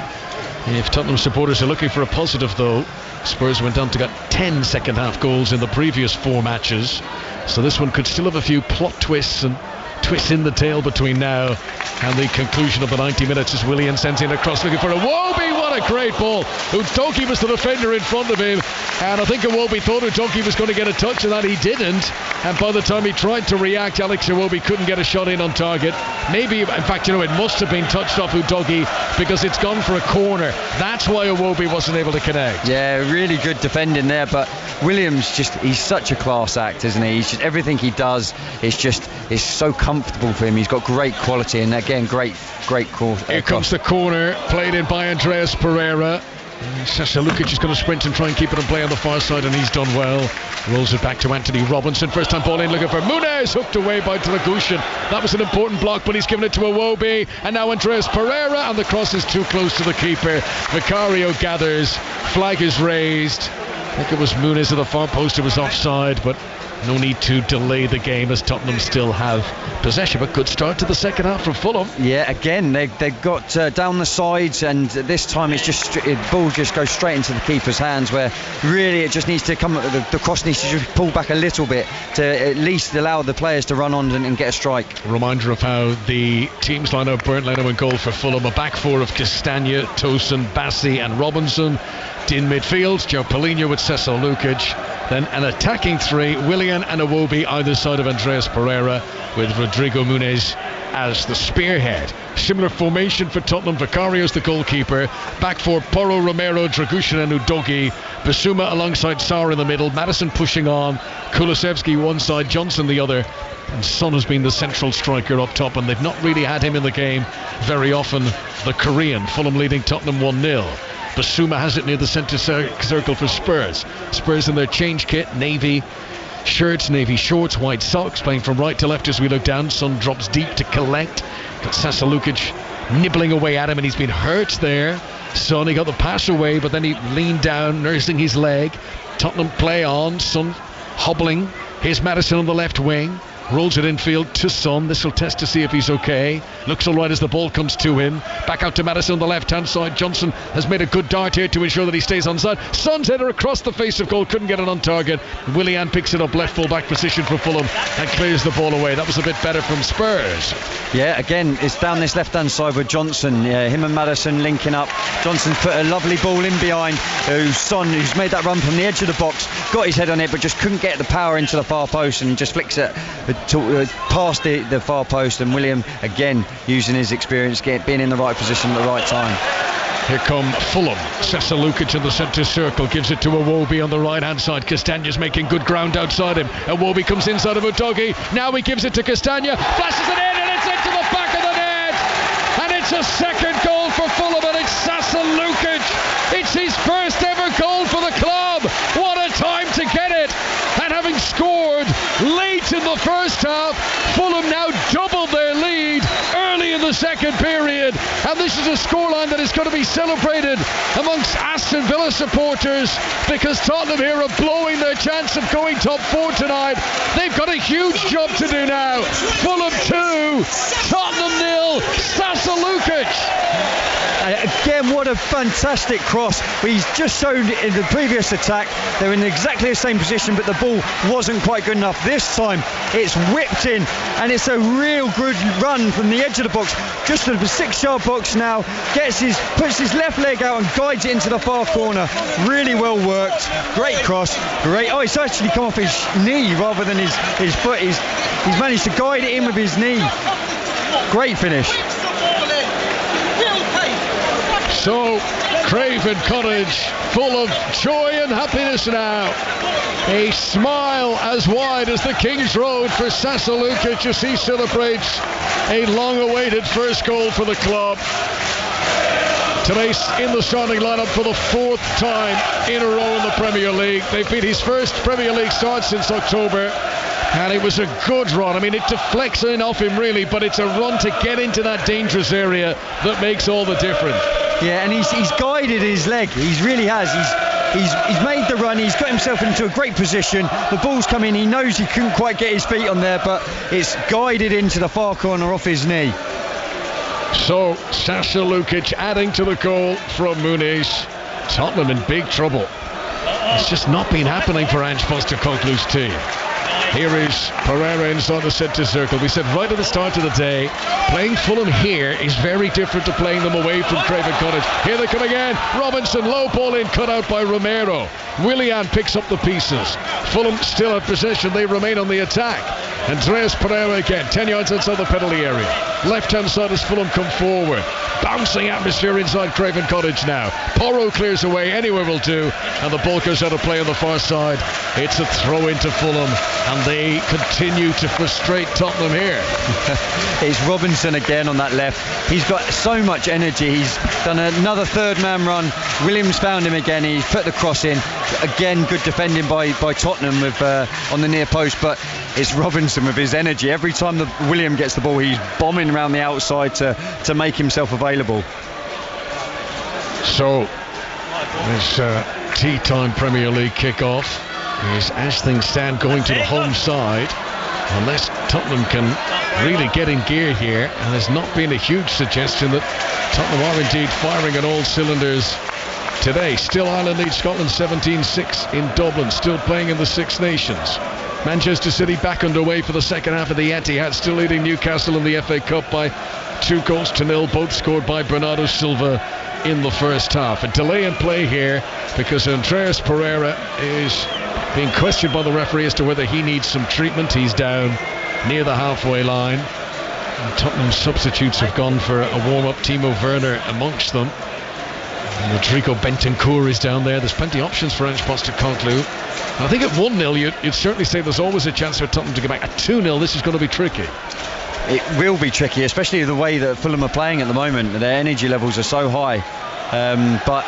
If Tottenham supporters are looking for a positive, though, Spurs went on to get 10 second half goals in the previous 4 matches, so this one could still have a few plot twists and twists in the tail between now and the conclusion of the 90 minutes as Willian sends in a cross looking for a Wobie. What a great ball. Udogie was the defender in front of him, and I think Iwobi thought Udogie was going to get a touch and that he didn't, and by the time he tried to react, Alex Iwobi couldn't get a shot in on target. Maybe, in fact, it must have been touched off Udogie because it's gone for a corner. That's why Iwobi wasn't able to connect. Yeah, really good defending there, but Williams he's such a class act, isn't he? He's just, everything he does is so comfortable for him. He's got great quality, and again, great call. Here comes the corner, played in by Andreas Pereira. Sasa Lukic is going to sprint and try and keep it in play on the far side, and he's done well. Rolls it back to Anthony Robinson. First time ball in, looking for Muniz, hooked away by Dragushin. That was an important block, but he's given it to Iwobi, and now Andreas Pereira, and the cross is too close to the keeper. Vicario gathers, flag is raised. I think it was Muniz at the far post, it was offside, but no need to delay the game as Tottenham still have possession. But good start to the second half from Fulham. Yeah, again, they got down the sides, and this time the ball just goes straight into the keeper's hands, where really it just needs to come, the cross needs to just pull back a little bit to at least allow the players to run on and get a strike. A reminder of how the teams line up. Bernd Leno in goal for Fulham. A back four of Castagna, Tosun, Bassi and Robinson. In midfield, Joe Polino with Cecil Lukic. Then an attacking three, Willian and Iwobi either side of Andreas Pereira, with Rodrigo Muniz as the spearhead. Similar formation for Tottenham. Vicario's the goalkeeper. Back four, Porro, Romero, Dragushin and Udogie. Basuma alongside Sarr in the middle. Maddison pushing on. Kulusevski one side, Johnson the other. And Son has been the central striker up top, and they've not really had him in the game very often. The Korean. Fulham leading Tottenham 1-0. Basuma has it near the centre circle for Spurs. Spurs in their change kit, navy shirts, navy shorts, white socks, playing from right to left as we look down. Son drops deep to collect. Got Sasa Lukic nibbling away at him, and he's been hurt there. Son, he got the pass away, but then he leaned down, nursing his leg. Tottenham play on. Son hobbling. Here's Maddison on the left wing. Rolls it infield to Son. This will test to see if he's okay. Looks all right as the ball comes to him. Back out to Maddison on the left-hand side. Johnson has made a good dart here to ensure that he stays on side. Son's header across the face of goal. Couldn't get it on target. Willian picks it up, left full-back position for Fulham, and clears the ball away. That was a bit better from Spurs. Yeah, again, it's down this left-hand side with Johnson. Yeah, him and Maddison linking up. Johnson's put a lovely ball in behind. Son, who's made that run from the edge of the box, got his head on it, but just couldn't get the power into the far post, and just flicks it past the far post. And William again using his experience, being in the right position at the right time. Here come Fulham. Cecil Lukic in the centre circle, gives it to Iwobi on the right hand side. Castagna's making good ground outside him. Iwobi comes inside of Udogie. Now he gives it to Castagna, flashes it in, and it's into the back of the net, and it's a second goal for Fulham, and it's Cecil Lukic. It's his first ever goal for the club. What a time to get it. And having scored late in the first half, Fulham now double their lead early in the second period, and this is a scoreline that is going to be celebrated amongst Aston Villa supporters, because Tottenham here are blowing their chance of going top four tonight. They've got a huge job to do now. Fulham 2, Tottenham 0, Sasa Lukic. Again, what a fantastic cross. He's just shown in the previous attack they're in exactly the same position, but the ball wasn't quite good enough. This time it's whipped in, and it's a real good run from the edge of the box, just to the 6-yard box now. Puts his left leg out and guides it into the far corner. Really well worked. Great cross. Great. Oh, it's actually come off his knee rather than his foot. He's managed to guide it in with his knee. Great finish. So, Craven Cottage full of joy and happiness now. A smile as wide as the King's Road for Sasa Lukic as he celebrates a long-awaited first goal for the club. Today's in the starting lineup for the 4th time in a row in the Premier League. They've been his first Premier League start since October, and it was a good run. I mean, it deflects in off him really, but it's a run to get into that dangerous area that makes all the difference. Yeah, and he's guided his leg. He really has. He's made the run. He's got himself into a great position. The ball's come in. He knows he couldn't quite get his feet on there, but it's guided into the far corner off his knee. So, Sasa Lukic adding to the goal from Muniz. Tottenham in big trouble. It's just not been happening for Ange Postecoglou's team. Here is Pereira inside the centre circle. We said right at the start of the day, playing Fulham here is very different to playing them away from Craven Cottage. Here they come again. Robinson, low ball in, cut out by Romero. Willian picks up the pieces. Fulham still have possession. They remain on the attack. Andreas Pereira again, 10 yards outside the penalty area. Left-hand side as Fulham come forward. Bouncing atmosphere inside Craven Cottage now. Porro clears away, anywhere will do, and the ball goes out of play on the far side. It's a throw into Fulham, and they continue to frustrate Tottenham here. It's Robinson again on that left. He's got so much energy. He's done another third-man run. Williams found him again. He's put the cross in. Again, good defending by Tottenham with on the near post, but it's Robinson with his energy. Every time William gets the ball, he's bombing around the outside to make himself available. So this tea time Premier League kick-off is, as things stand, going to the home side, unless Tottenham can really get in gear here, and there's not been a huge suggestion that Tottenham are indeed firing on all cylinders today. Still Ireland leads Scotland 17-6 in Dublin, still playing in the Six Nations. Manchester City back underway for the second half of the Etihad, still leading Newcastle in the FA Cup by 2-0, both scored by Bernardo Silva in the first half. A delay in play here because Andreas Pereira is being questioned by the referee as to whether he needs some treatment. He's down near the halfway line. And Tottenham substitutes have gone for a warm-up. Timo Werner amongst them. And Rodrigo Bentancur is down there. There's plenty of options for Ange Postecoglou. I think at 1-0 you'd certainly say there's always a chance for Tottenham to get back. At 2-0 this is going to be tricky. It will be tricky, especially the way that Fulham are playing at the moment. Their energy levels are so high. But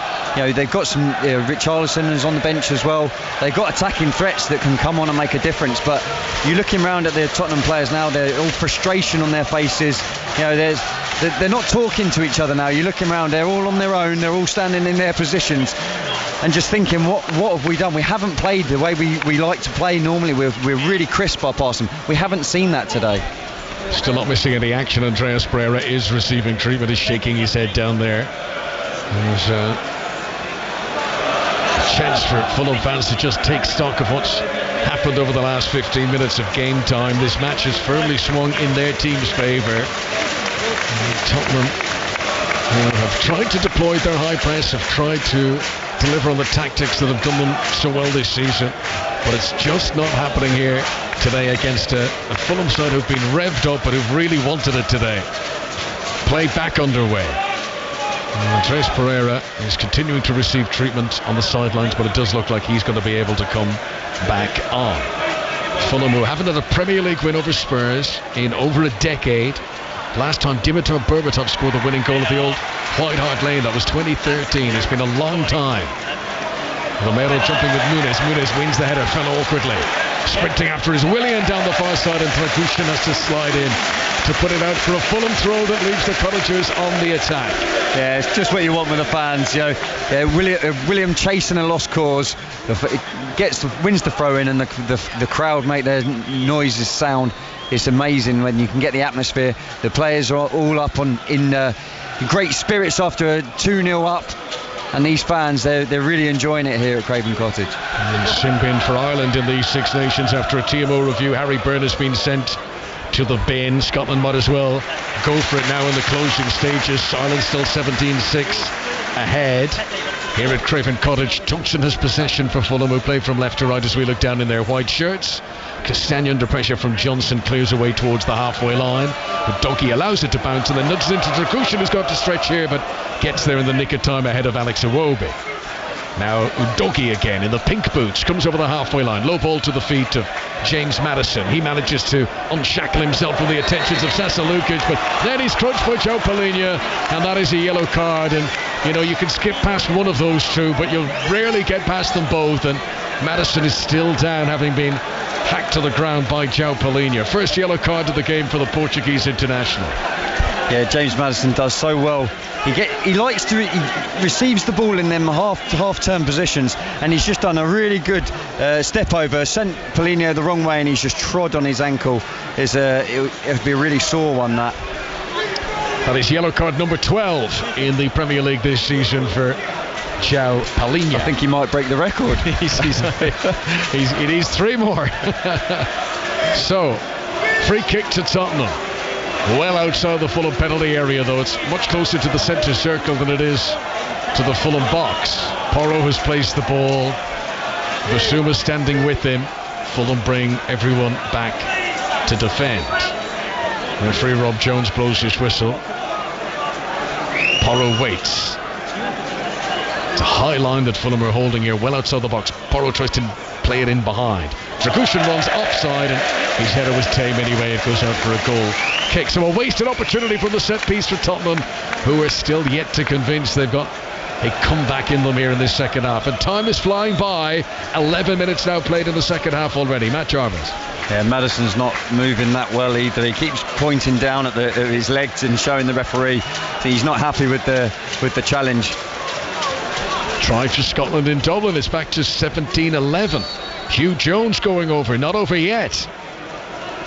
they've got some. Richarlison is on the bench as well. They've got attacking threats that can come on and make a difference. But you're looking around at the Tottenham players now. They're all frustration on their faces. They're not talking to each other now. You're looking around. They're all on their own. They're all standing in their positions and just thinking, what have we done? We haven't played the way we like to play normally. We're really crisp up past them. We haven't seen that today. Still not missing any action. Andreas Pereira is receiving treatment. He's shaking his head down there. There's a chance for Fulham fans to just take stock of what's happened over the last 15 minutes of game time. This match has firmly swung in their team's favour. Tottenham have tried to deploy their high press, have tried to deliver on the tactics that have done them so well this season, but it's just not happening here today against a Fulham side who've been revved up but who've really wanted it today. Play back underway. Andreas Pereira is continuing to receive treatment on the sidelines, but it does look like he's going to be able to come back on. Fulham, who haven't had a Premier League win over Spurs in over a decade. Last time Dimitar Berbatov scored the winning goal at the old White Hart Lane, that was 2013. It's been a long time. Romero jumping with Muniz. Muniz wins the header, fell awkwardly. Sprinting after his Willian down the far side, and Dragushin has to slide in to put it out for a Fulham throw that leaves the Cottagers on the attack. Yeah, it's just what you want with the fans. William chasing a lost cause, wins the throw in, and the crowd make their noises sound. It's amazing when you can get the atmosphere. The players are all up in great spirits after a 2-0 up. And these fans, they're really enjoying it here at Craven Cottage. And sin bin for Ireland in these Six Nations after a TMO review. Harry Byrne has been sent to the bin. Scotland might as well go for it now in the closing stages. Ireland still 17-6 ahead here at Craven Cottage. Tunction has possession for Fulham, who play from left to right as we look down in their white shirts. Castagna under pressure from Johnson clears away towards the halfway line. Udogie allows it to bounce and then nudges into Dragushin, who's got to stretch here but gets there in the nick of time ahead of Alex Iwobi. Now Udogie again in the pink boots comes over the halfway line. Low ball to the feet of James Maddison. He manages to unshackle himself from the attentions of Sasa Lukic, but then he's crunched by Joe Palhinha, and that is a yellow card. And you can skip past one of those two, but you'll rarely get past them both. And Maddison is still down, having been hacked to the ground by João Palhinha. First yellow card of the game for the Portuguese international. Yeah, James Maddison does so well. He receives the ball in them half-turn positions, and he's just done a really good step over, sent Palhinha the wrong way, and he's just trod on his ankle. It'll be a really sore one, that. That is yellow card number 12 in the Premier League this season for João Palhinha. I think he might break the record. He needs 3 more. So, free kick to Tottenham. Well outside the Fulham penalty area, though. It's much closer to the centre circle than it is to the Fulham box. Porro has placed the ball. Basuma standing with him. Fulham bring everyone back to defend. Referee Rob Jones blows his whistle. Porro waits. It's a high line that Fulham are holding here, well outside the box. Porro tries to play it in behind. Dragushin runs offside, and his header was tame anyway. It goes out for a goal kick. So a wasted opportunity from the set piece for Tottenham, who are still yet to convince they've got a comeback in them here in this second half. And time is flying by. 11 minutes now played in the second half already. Matt Jarvis. Yeah, Maddison's not moving that well either. He keeps pointing down at his legs and showing the referee that he's not happy with the challenge. Try for Scotland in Dublin. It's back to 17-11. Hugh Jones going over. Not over yet.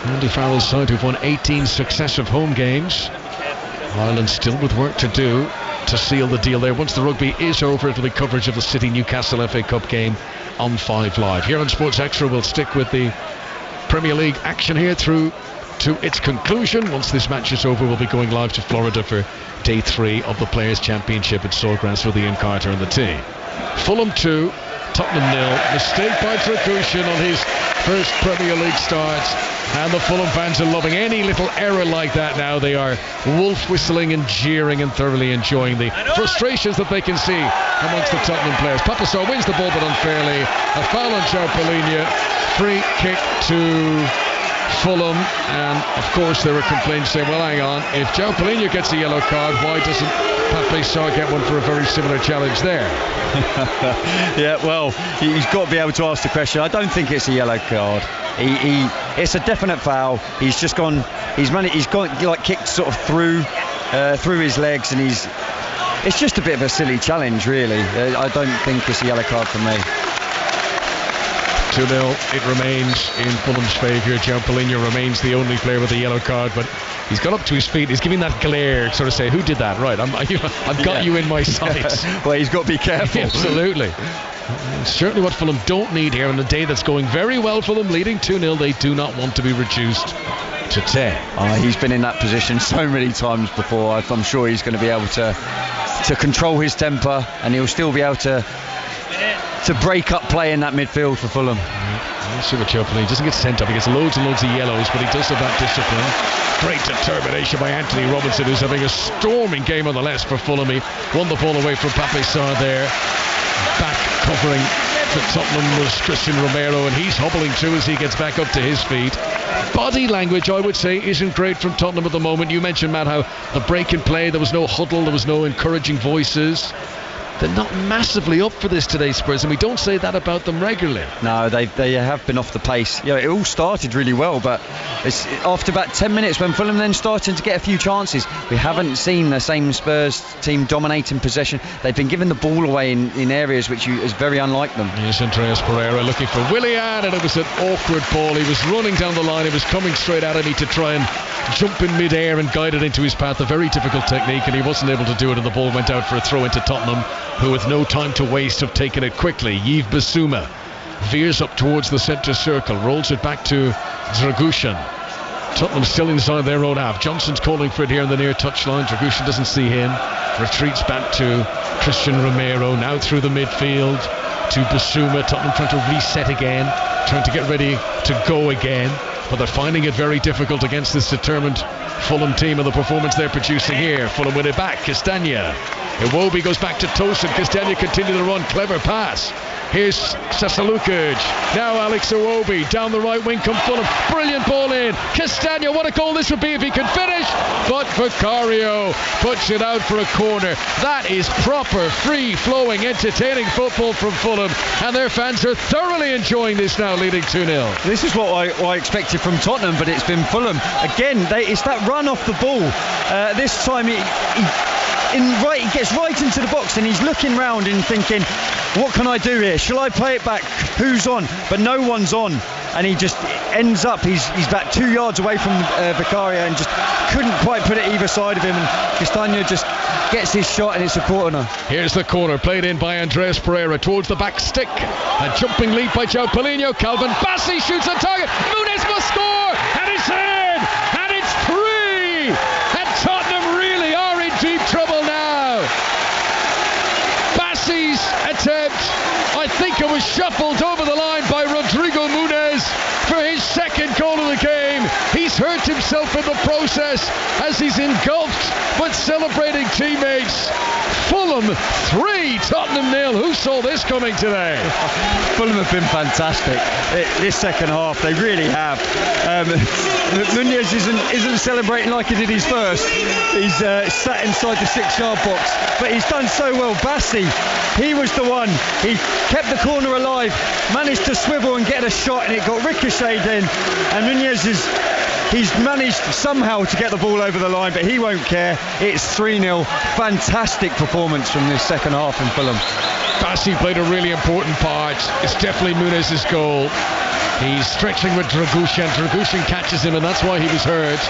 Andy Farrell's side who've won 18 successive home games. Ireland still with work to do to seal the deal there. Once the rugby is over, it'll be coverage of the City Newcastle FA Cup game on 5 Live. Here on Sports Extra, we'll stick with the Premier League action here through to its conclusion. Once this match is over, we'll be going live to Florida for day 3 of the Players' Championship at Sawgrass with Ian Carter and the team. Fulham 2, Tottenham 0. Mistake by Dragushin on his first Premier League start, and the Fulham fans are loving any little error like that now. They are wolf whistling and jeering and thoroughly enjoying the frustrations that they can see amongst the Tottenham players. Papasar wins the ball but unfairly. A foul on João Palhinha. Free kick to Fulham, and of course there were complaints saying, well, hang on, if João Palhinha gets a yellow card, why doesn't Pape Sarr get one for a very similar challenge there? Yeah, well, he's got to be able to ask the question. I don't think it's a yellow card. It's a definite foul. He's just gone. He's gone like kicked sort of through his legs, and it's just a bit of a silly challenge, really. I don't think it's a yellow card for me. 2-0 it remains in Fulham's favour. João Palhinha remains the only player with a yellow card, but he's got up to his feet. He's giving that glare, sort of say, who did that? Right, I've got you in my sights. Well, he's got to be careful. Absolutely. Certainly what Fulham don't need here on a day that's going very well for them, leading 2-0. They do not want to be reduced to 10. He's been in that position so many times before. I'm sure he's going to be able to control his temper, and he'll still be able to break up play in that midfield for Fulham. Let's see what João Palhinha doesn't get sent up. He gets loads and loads of yellows, but he does have that discipline. Great determination by Anthony Robinson, who's having a storming game on the left for Fulham. He won the ball away from Pape Sarr there. Back covering for Tottenham was Christian Romero, and he's hobbling too as he gets back up to his feet. Body language, I would say, isn't great from Tottenham at the moment. You mentioned, Matt, how the break in play, there was no huddle, there was no encouraging voices. They're not massively up for this today, Spurs, and we don't say that about them regularly. No, they have been off the pace. It all started really well, but it's after about 10 minutes when Fulham then started to get a few chances, we haven't seen the same Spurs team dominating possession. They've been giving the ball away in areas which is very unlike them. Here's Andreas Pereira looking for Willian, and it was an awkward ball. He was running down the line, he was coming straight at him to try and jump in mid-air and guide it into his path. A very difficult technique, and he wasn't able to do it, and the ball went out for a throw into Tottenham, who with no time to waste have taken it quickly. Yves Bissouma veers up towards the centre circle, rolls it back to Dragushin. Tottenham still inside their own half. Johnson's calling for it here in the near touchline. Dragushin doesn't see him. Retreats back to Christian Romero, now through the midfield to Bissouma. Tottenham trying to reset again, trying to get ready to go again, but they're finding it very difficult against this determined Fulham team, and the performance they're producing here. Fulham win it back. Castagna. Iwobi goes back to Tosin. Castagna continue to run. Clever pass. Here's Sasalukic. Now Alex Iwobi. Down the right wing come Fulham. Brilliant ball in. Castagna, what a goal this would be if he could finish. But Vicario puts it out for a corner. That is proper, free-flowing, entertaining football from Fulham. And their fans are thoroughly enjoying this now, leading 2-0. This is what I expected from Tottenham, but it's been Fulham. Again, it's that run off the ball. This time he gets right into the box and he's looking round and thinking, what can I do here? Shall I play it back? Who's on? But no one's on, and he just ends up, he's about 2 yards away from Vicario and just couldn't quite put it either side of him, and Castagna just gets his shot and it's a corner. Here's the corner, played in by Andreas Pereira towards the back stick. A jumping leap by João Palhinha. Calvin Bassey shoots on target. Muniz must score! He's hurt himself in the process as he's engulfed but celebrating teammates. Fulham 3, Tottenham 0. Who saw this coming today? Fulham have been fantastic this second half. They really have. Nunez isn't celebrating like he did his first. He's sat inside the 6-yard box, but he's done so well. Bassi, he was the one. He kept the corner alive, managed to swivel and get a shot, and it got ricocheted in. And Nunez he's managed somehow to get the ball over the line, but he won't care. It's 3-0. Fantastic performance from this second half from Fulham. Bassi played a really important part. It's definitely Nunez's goal. He's stretching with Dragushin. Dragushin catches him, and that's why he was hurt.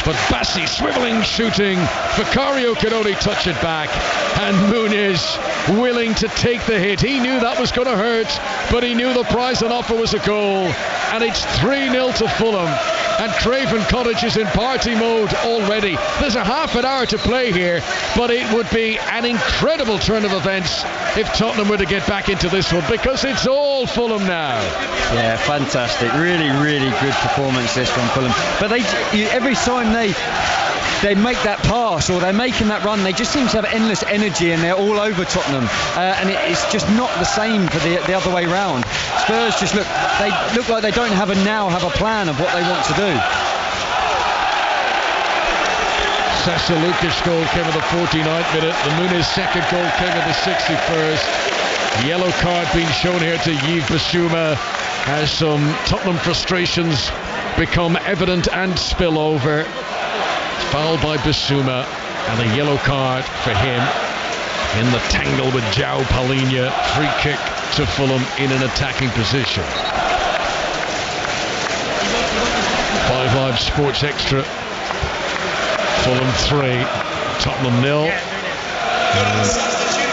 But Bassi swiveling, shooting. Vicario could only touch it back. And Nunez willing to take the hit. He knew that was going to hurt, but he knew the prize on offer was a goal. And it's 3-0 to Fulham. And Craven Cottage is in party mode already. There's a half an hour to play here, but it would be an incredible turn of events if Tottenham were to get back into this one, because it's all Fulham now. Yeah, fantastic. Really, really good performance this from Fulham. But every time they make that pass or they're making that run, they just seem to have endless energy, and they're all over Tottenham, and it's just not the same for the other way round. Spurs just look like they don't have a plan of what they want to do. Sasa Lukic goal came at the 49th minute. The Muniz second goal came at the 61st. Yellow card being shown here to Yves Bissouma as some Tottenham frustrations become evident and spill over. Foul by Bissouma and a yellow card for him in the tangle with João Palhinha. Free kick to Fulham in an attacking position. 5 Live Sports Extra. Fulham 3, Tottenham 0.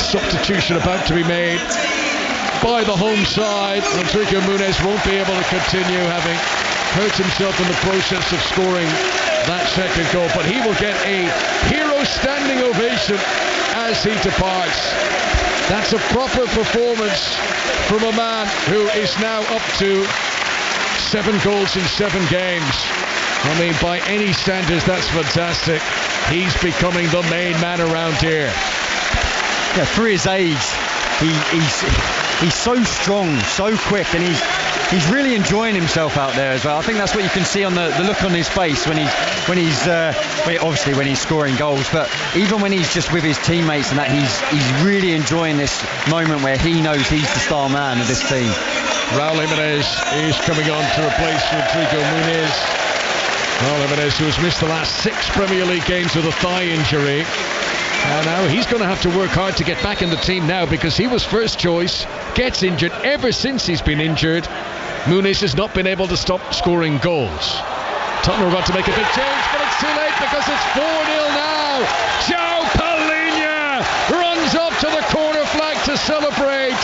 Substitution about to be made by the home side. Rodrigo Muniz won't be able to continue, having hurt himself in the process of scoring that second goal, but he will get a hero standing ovation as he departs. That's a proper performance from a man who is now up to 7 goals in 7 games. I mean, by any standards, that's fantastic. He's becoming the main man around here. Yeah, for his age, he's so strong, so quick, and he's really enjoying himself out there as well. I think that's what you can see on the look on his face when he's scoring goals, but even when he's just with his teammates and that, he's really enjoying this moment where he knows he's the star man of this team. Raul Jimenez is coming on to replace Rodrigo Muniz. Raul Jimenez, who has missed the last 6 Premier League games with a thigh injury. And now he's going to have to work hard to get back in the team now, because he was first choice, gets injured. Ever since he's been injured, Muniz has not been able to stop scoring goals. Tottenham are about to make a big change, but it's too late because it's 4-0 now. João Palhinha runs up to the corner flag to celebrate,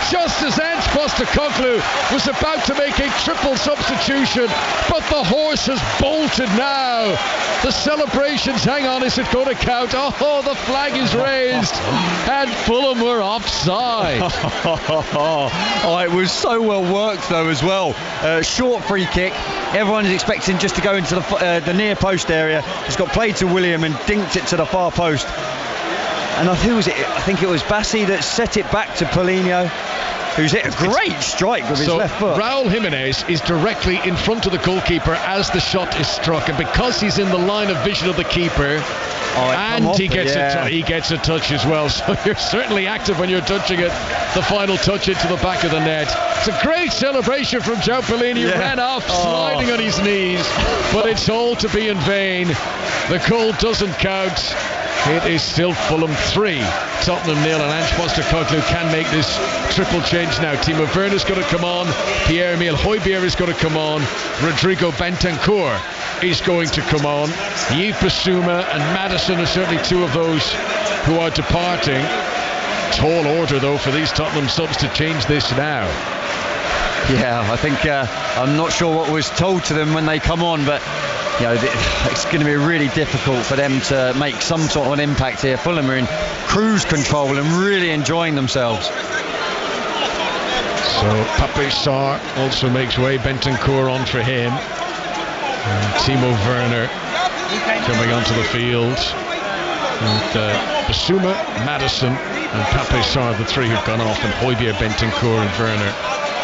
just as Ange Postecoglou was about to make a triple substitution, but the horse has bolted now. The celebrations, hang on, is it going to count? Oh, the flag is raised, and Fulham were offside. Oh, it was so well worked though as well. Short free kick. Everyone is expecting just to go into the near post area. It's got played to William and dinked it to the far post. And who was it? I think it was Bassi that set it back to Palhinha, who's hit a great strike with his left foot. Raul Jimenez is directly in front of the goalkeeper as the shot is struck, and because he's in the line of vision of the keeper, and he gets a touch as well. So you're certainly active when you're touching it. The final touch into the back of the net. It's a great celebration from João Palhinha. He ran off, sliding on his knees, but it's all to be in vain. The goal doesn't count. It is still Fulham 3, Tottenham 0, and Ange Postecoglou can make this triple change now. Timo Werner's going to come on, Pierre-Emile Højbjerg is going to come on, Rodrigo Bentancur is going to come on, Yves Bissouma and Maddison are certainly 2 of those who are departing. Tall order though for these Tottenham subs to change this now. Yeah, I think I'm not sure what was told to them when they come on, but it's going to be really difficult for them to make some sort of an impact here. Fulham are in cruise control and really enjoying themselves. So Pape Sarr also makes way, Bentancur on for him. Timo Werner coming onto the field. And Basuma, Maddison and Pape Sarr, the three who've gone off, and Højbjerg, Bentancur and Werner,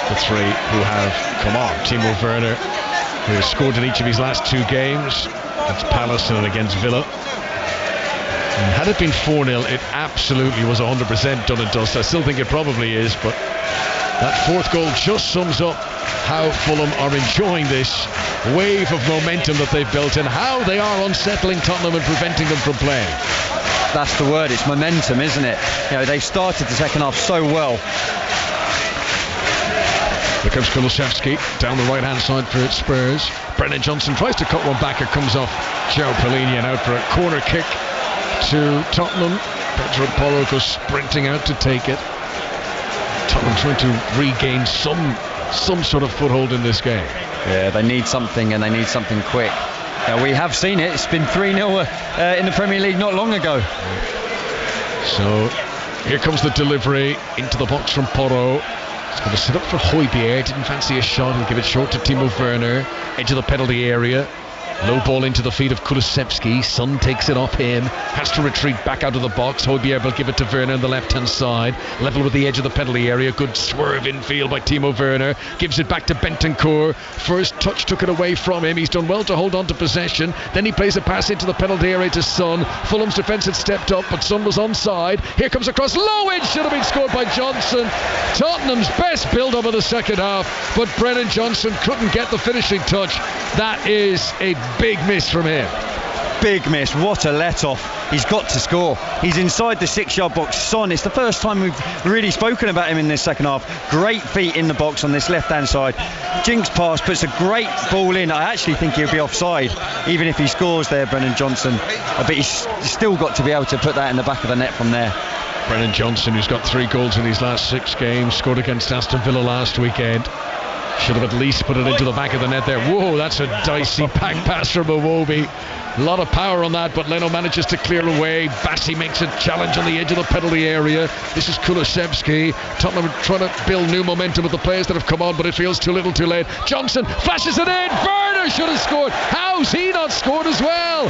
the three who have come on. Timo Werner, who has scored in each of his last 2 games, against Palace and against Villa. And had it been 4-0, it absolutely was 100% done and dust. I still think it probably is, but that 4th goal just sums up how Fulham are enjoying this wave of momentum that they've built and how they are unsettling Tottenham and preventing them from playing. That's the word, it's momentum, isn't it? You know, they've started the second half so well. Here comes Kulusevski down the right hand side for Spurs. Brennan Johnson tries to cut one back, it comes off João Palhinha and out for a corner kick to Tottenham. Pedro Porro goes sprinting out to take it. Tottenham trying to regain some sort of foothold in this game. Yeah, they need something, and they need something quick. Now, we have seen it. It's been 3-0 in the Premier League not long ago. So here comes the delivery into the box from Porro. It's going to sit up for Højbjerg. Didn't fancy a shot. He'll give it short to Timo Werner. Edge of the penalty area. Low ball into the feet of Kulusevski. Son takes it off him. Has to retreat back out of the box. Højbjerg will give it to Werner on the left-hand side. Level with the edge of the penalty area. Good swerve infield by Timo Werner. Gives it back to Bentancur. First touch took it away from him. He's done well to hold on to possession. Then he plays a pass into the penalty area to Son. Fulham's defence had stepped up, but Son was onside. Here comes a cross. Low edge should have been scored by Johnson. Tottenham's best build-up of the second half, but Brennan Johnson couldn't get the finishing touch. That is a big miss from him. Big miss, what a let-off. He's got to score. He's inside the 6-yard box. Son, it's the first time we've really spoken about him in this second half. Great feet in the box on this left-hand side. Jinks pass, puts a great ball in. I actually think he'll be offside, even if he scores there, Brennan Johnson. But he's still got to be able to put that in the back of the net from there. Brennan Johnson, who's got 3 goals in his last 6 games, scored against Aston Villa last weekend. Should have at least put it into the back of the net there. Whoa, that's a dicey back pass from Iwobi. A lot of power on that, but Leno manages to clear away. Bassi makes a challenge on the edge of the penalty area. This is Kulusevski. Tottenham are trying to build new momentum with the players that have come on, but it feels too little too late. Johnson flashes it in. Werner should have scored. How's he not scored as well?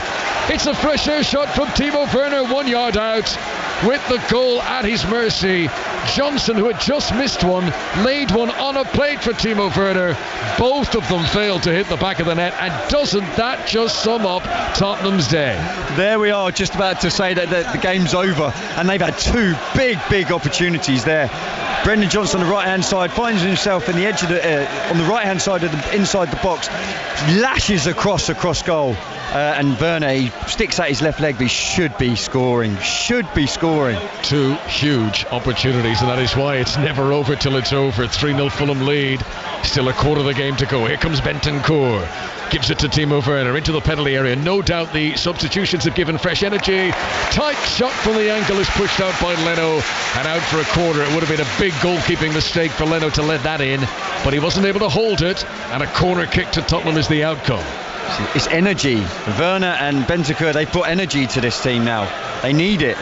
It's a fresh air shot from Timo Werner, 1 yard out, with the goal at his mercy. Johnson, who had just missed one, laid one on a plate for Timo Werner. Both of them failed to hit the back of the net, and doesn't that just sum up Tottenham's day? There we are, just about to say that the game's over, and they've had 2 big opportunities there. Brendan Johnson on the right hand side finds himself in the edge of the on the right hand side of the inside the box, lashes across goal, and Werner, he sticks out his left leg, but he should be scoring. 2 huge opportunities, and that is why it's never over till it's over. 3-0 Fulham lead, still a quarter of the game to go. Here comes Bentancur, gives it to Timo Werner into the penalty area. No doubt the substitutions have given fresh energy. Tight shot from the ankle is pushed out by Leno and out for a corner. It would have been a big goalkeeping mistake for Leno to let that in, but he wasn't able to hold it, and a corner kick to Tottenham is the outcome. It's energy. Werner and Bentancur, they've brought energy to this team now. They need it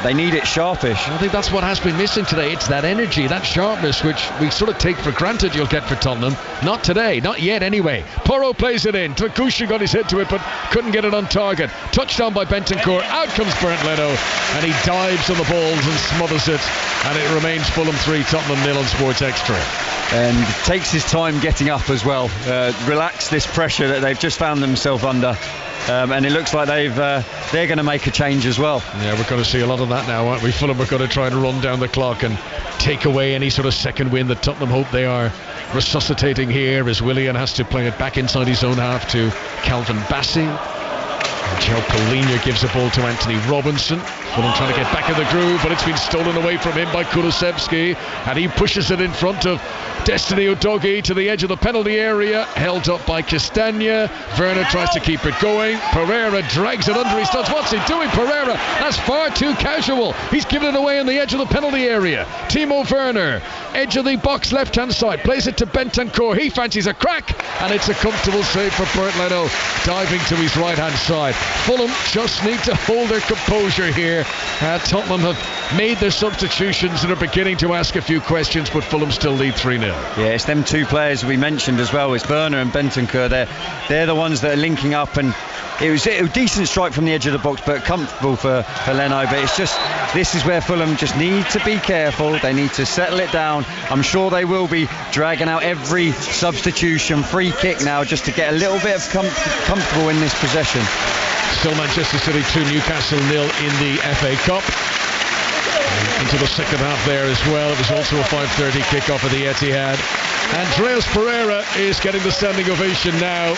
sharpish. I think that's what has been missing today. It's that energy, that sharpness, which we sort of take for granted you'll get for Tottenham. Not today, not yet anyway. Porro plays it in. Takushi got his head to it, but couldn't get it on target. Touchdown by Bentancur. Out comes Bernd Leno, and he dives on the balls and smothers it. And it remains Fulham 3, Tottenham 0 on Sports Extra. And takes his time getting up as well. Relax this pressure that they've just found themselves under. And it looks like they're going to make a change as well. Yeah, we're going to see a lot of that now, aren't we? Fulham are going to try and run down the clock and take away any sort of second win that Tottenham hope they are resuscitating here, as Willian has to play it back inside his own half to Calvin Bassey. João Palhinha gives the ball to Anthony Robinson. Fulham trying to get back in the groove, but it's been stolen away from him by Kulusevski, and he pushes it in front of Destiny Udogie to the edge of the penalty area, held up by Castagna. Werner tries to keep it going. Pereira drags it under his studs. What's he doing, Pereira? That's far too casual. He's given it away in the edge of the penalty area. Timo Werner, edge of the box left hand side, plays it to Bentancur. He fancies a crack, and it's a comfortable save for Bernd Leno, diving to his right hand side. Fulham just need to hold their composure here. Tottenham have made their substitutions and are beginning to ask a few questions, but Fulham still lead 3-0. Yeah, it's them two players we mentioned as well. It's Werner and Bentancur. They're the ones that are linking up, and it was a decent strike from the edge of the box, but comfortable for Leno. But it's just, this is where Fulham just need to be careful. They need to settle it down. I'm sure they will be dragging out every substitution, free kick now, just to get a little bit of comfortable in this possession. Still Manchester City 2, Newcastle 0 in the FA Cup. Into the second half there as well. It was also a 5:30 kickoff at the Etihad. Andreas Pereira is getting the standing ovation now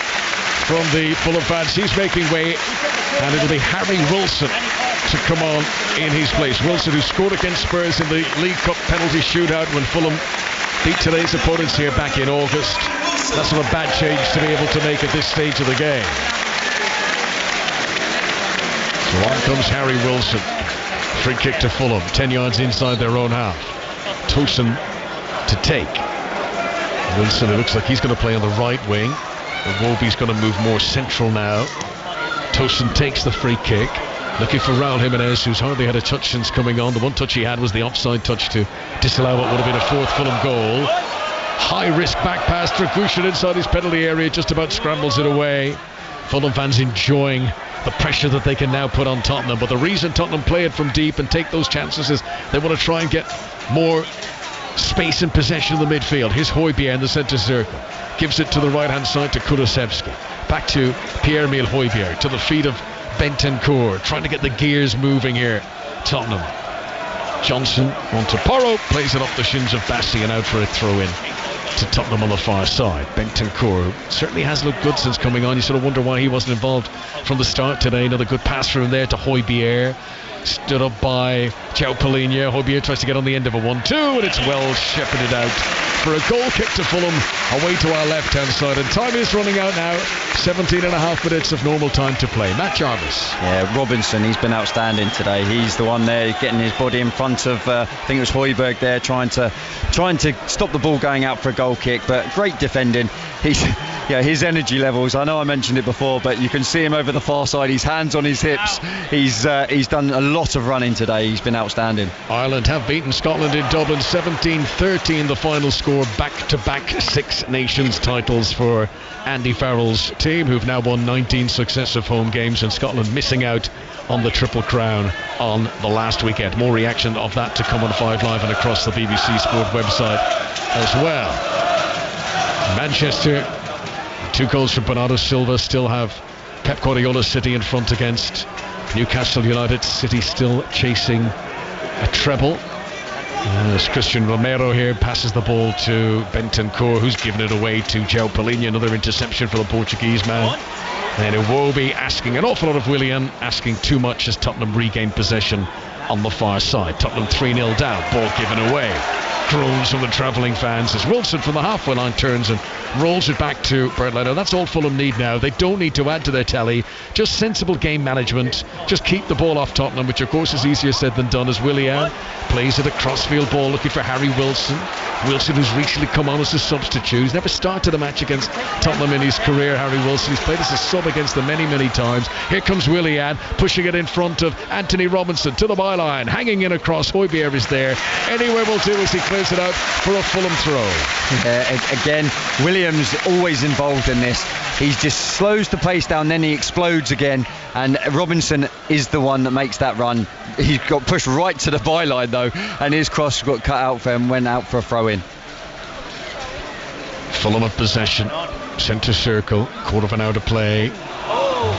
from the Fulham fans. He's making way, and it'll be Harry Wilson to come on in his place. Wilson, who scored against Spurs in the League Cup penalty shootout when Fulham beat today's opponents here back in August. That's not a bad change to be able to make at this stage of the game. So on comes Harry Wilson. Free kick to Fulham, 10 yards inside their own half. Tosun to take. Wilson, it looks like he's going to play on the right wing. Iwobi's going to move more central now. Tosun takes the free kick. Looking for Raul Jimenez, who's hardly had a touch since coming on. The one touch he had was the offside touch to disallow what would have been a fourth Fulham goal. High risk back pass. Dragushin inside his penalty area, just about scrambles it away. Fulham fans enjoying the pressure that they can now put on Tottenham. But the reason Tottenham play it from deep and take those chances is they want to try and get more space and possession in the midfield. Here's Højbjerg in the centre circle. Gives it to the right-hand side to Kulusevski. Back to Pierre-Emile Højbjerg, to the feet of Bentancur, trying to get the gears moving here. Tottenham. Johnson on to Porro, plays it off the shins of Bassi and out for a throw-in to Tottenham on the far side. Bentancur certainly has looked good since coming on. You sort of wonder why he wasn't involved from the start today. Another good pass from there to Højbjerg. Stood up by João Palhinha. Højbjerg tries to get on the end of a 1-2, and it's well shepherded out for a goal kick to Fulham away to our left-hand side. And time is running out now. 17 and a half minutes of normal time to play. Matt Jarvis. Yeah, Robinson, he's been outstanding today. He's the one there getting his body in front of, I think it was Højbjerg there, trying to stop the ball going out for a goal kick. But great defending. His energy levels, I know I mentioned it before, but you can see him over the far side. His hands on his hips. He's done a lot of running today. He's been outstanding. Ireland have beaten Scotland in Dublin 17-13 the final score. Back-to-back Six Nations titles for Andy Farrell's team, who've now won 19 successive home games, and Scotland missing out on the Triple Crown on the last weekend. More reaction of that to come on 5 Live and across the BBC Sport website as well. Manchester, 2 goals from Bernardo Silva, still have Pep Guardiola's City in front against Newcastle United. City still chasing a treble. As Christian Romero here passes the ball to Bentancur, who's given it away to João Palhinha. Another interception for the Portuguese man. And Iwobi asking an awful lot of Willian, asking too much as Tottenham regain possession on the far side. Tottenham 3-0 down, ball given away. Groans from the travelling fans as Wilson from the halfway line turns and rolls it back to Bernd Leno. That's all Fulham need now. They don't need to add to their tally. Just sensible game management. Just keep the ball off Tottenham, which of course is easier said than done, as Willian plays it a crossfield ball looking for Harry Wilson. Wilson, who's recently come on as a substitute. He's never started a match against Tottenham in his career, Harry Wilson. He's played as a sub against them many times. Here comes Willian, pushing it in front of Anthony Robinson to the byline, hanging in across. Højbjerg is there. Anywhere will do as he clears it out for a Fulham throw. Again, Williams always involved in this. He just slows the pace down, then he explodes again, and Robinson is the one that makes that run. He got pushed right to the byline though, and his cross got cut out for him, went out for a throw-in. Fulham of possession, centre circle, quarter of an hour to play.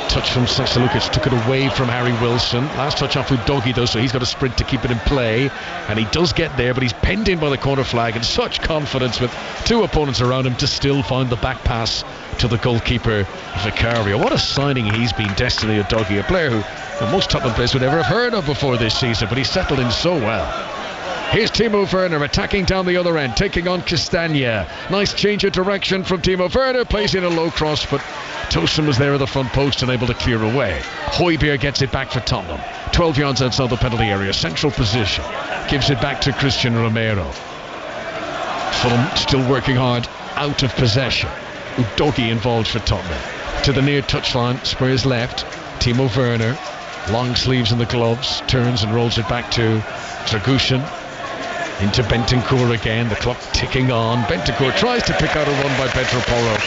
Touch from Sesselukic took it away from Harry Wilson. Last touch off Udogie though, so he's got a sprint to keep it in play, and he does get there, but he's penned in by the corner flag, and such confidence with 2 opponents around him to still find the back pass to the goalkeeper Vicario. What a signing he's been, Destiny Udogie, a player who most Tottenham players would never have heard of before this season, but he's settled in so well. Here's Timo Werner attacking down the other end, taking on Castagna. Nice change of direction from Timo Werner, plays in a low cross, but Tosun was there at the front post and able to clear away. Højbjerg gets it back for Tottenham. 12 yards outside the penalty area, central position. Gives it back to Christian Romero. Fulham still working hard out of possession. Udogie involved for Tottenham. To the near touchline, Spurs left. Timo Werner, long sleeves in the gloves, turns and rolls it back to Dragushin. Into Bentancur again, the clock ticking on. Bentancur tries to pick out a run by Pedro Porro,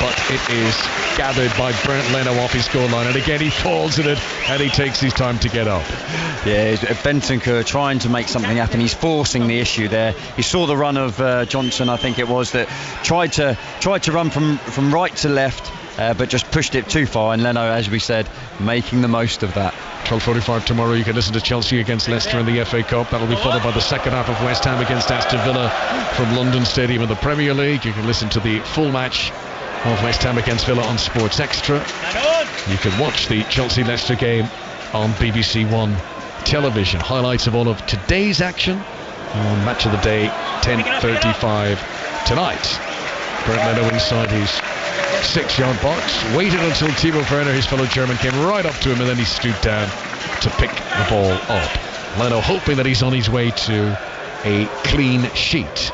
but it is gathered by Bernd Leno off his goal line, and again he falls in it and he takes his time to get up. Yeah, Bentancur trying to make something happen. He's forcing the issue there. He saw the run of Johnson, I think it was, that tried to run from right to left, but just pushed it too far, and Leno, as we said, making the most of that. 12:45 tomorrow. You can listen to Chelsea against Leicester in the FA Cup. That'll be followed by the second half of West Ham against Aston Villa from London Stadium in the Premier League. You can listen to the full match of West Ham against Villa on Sports Extra. You can watch the Chelsea-Leicester game on BBC One television. Highlights of all of today's action on Match of the Day, 10:35 tonight. Bernd Leno inside his 6-yard box, waited until Timo Werner, his fellow German, came right up to him, and then he stooped down to pick the ball up. Leno hoping that he's on his way to a clean sheet.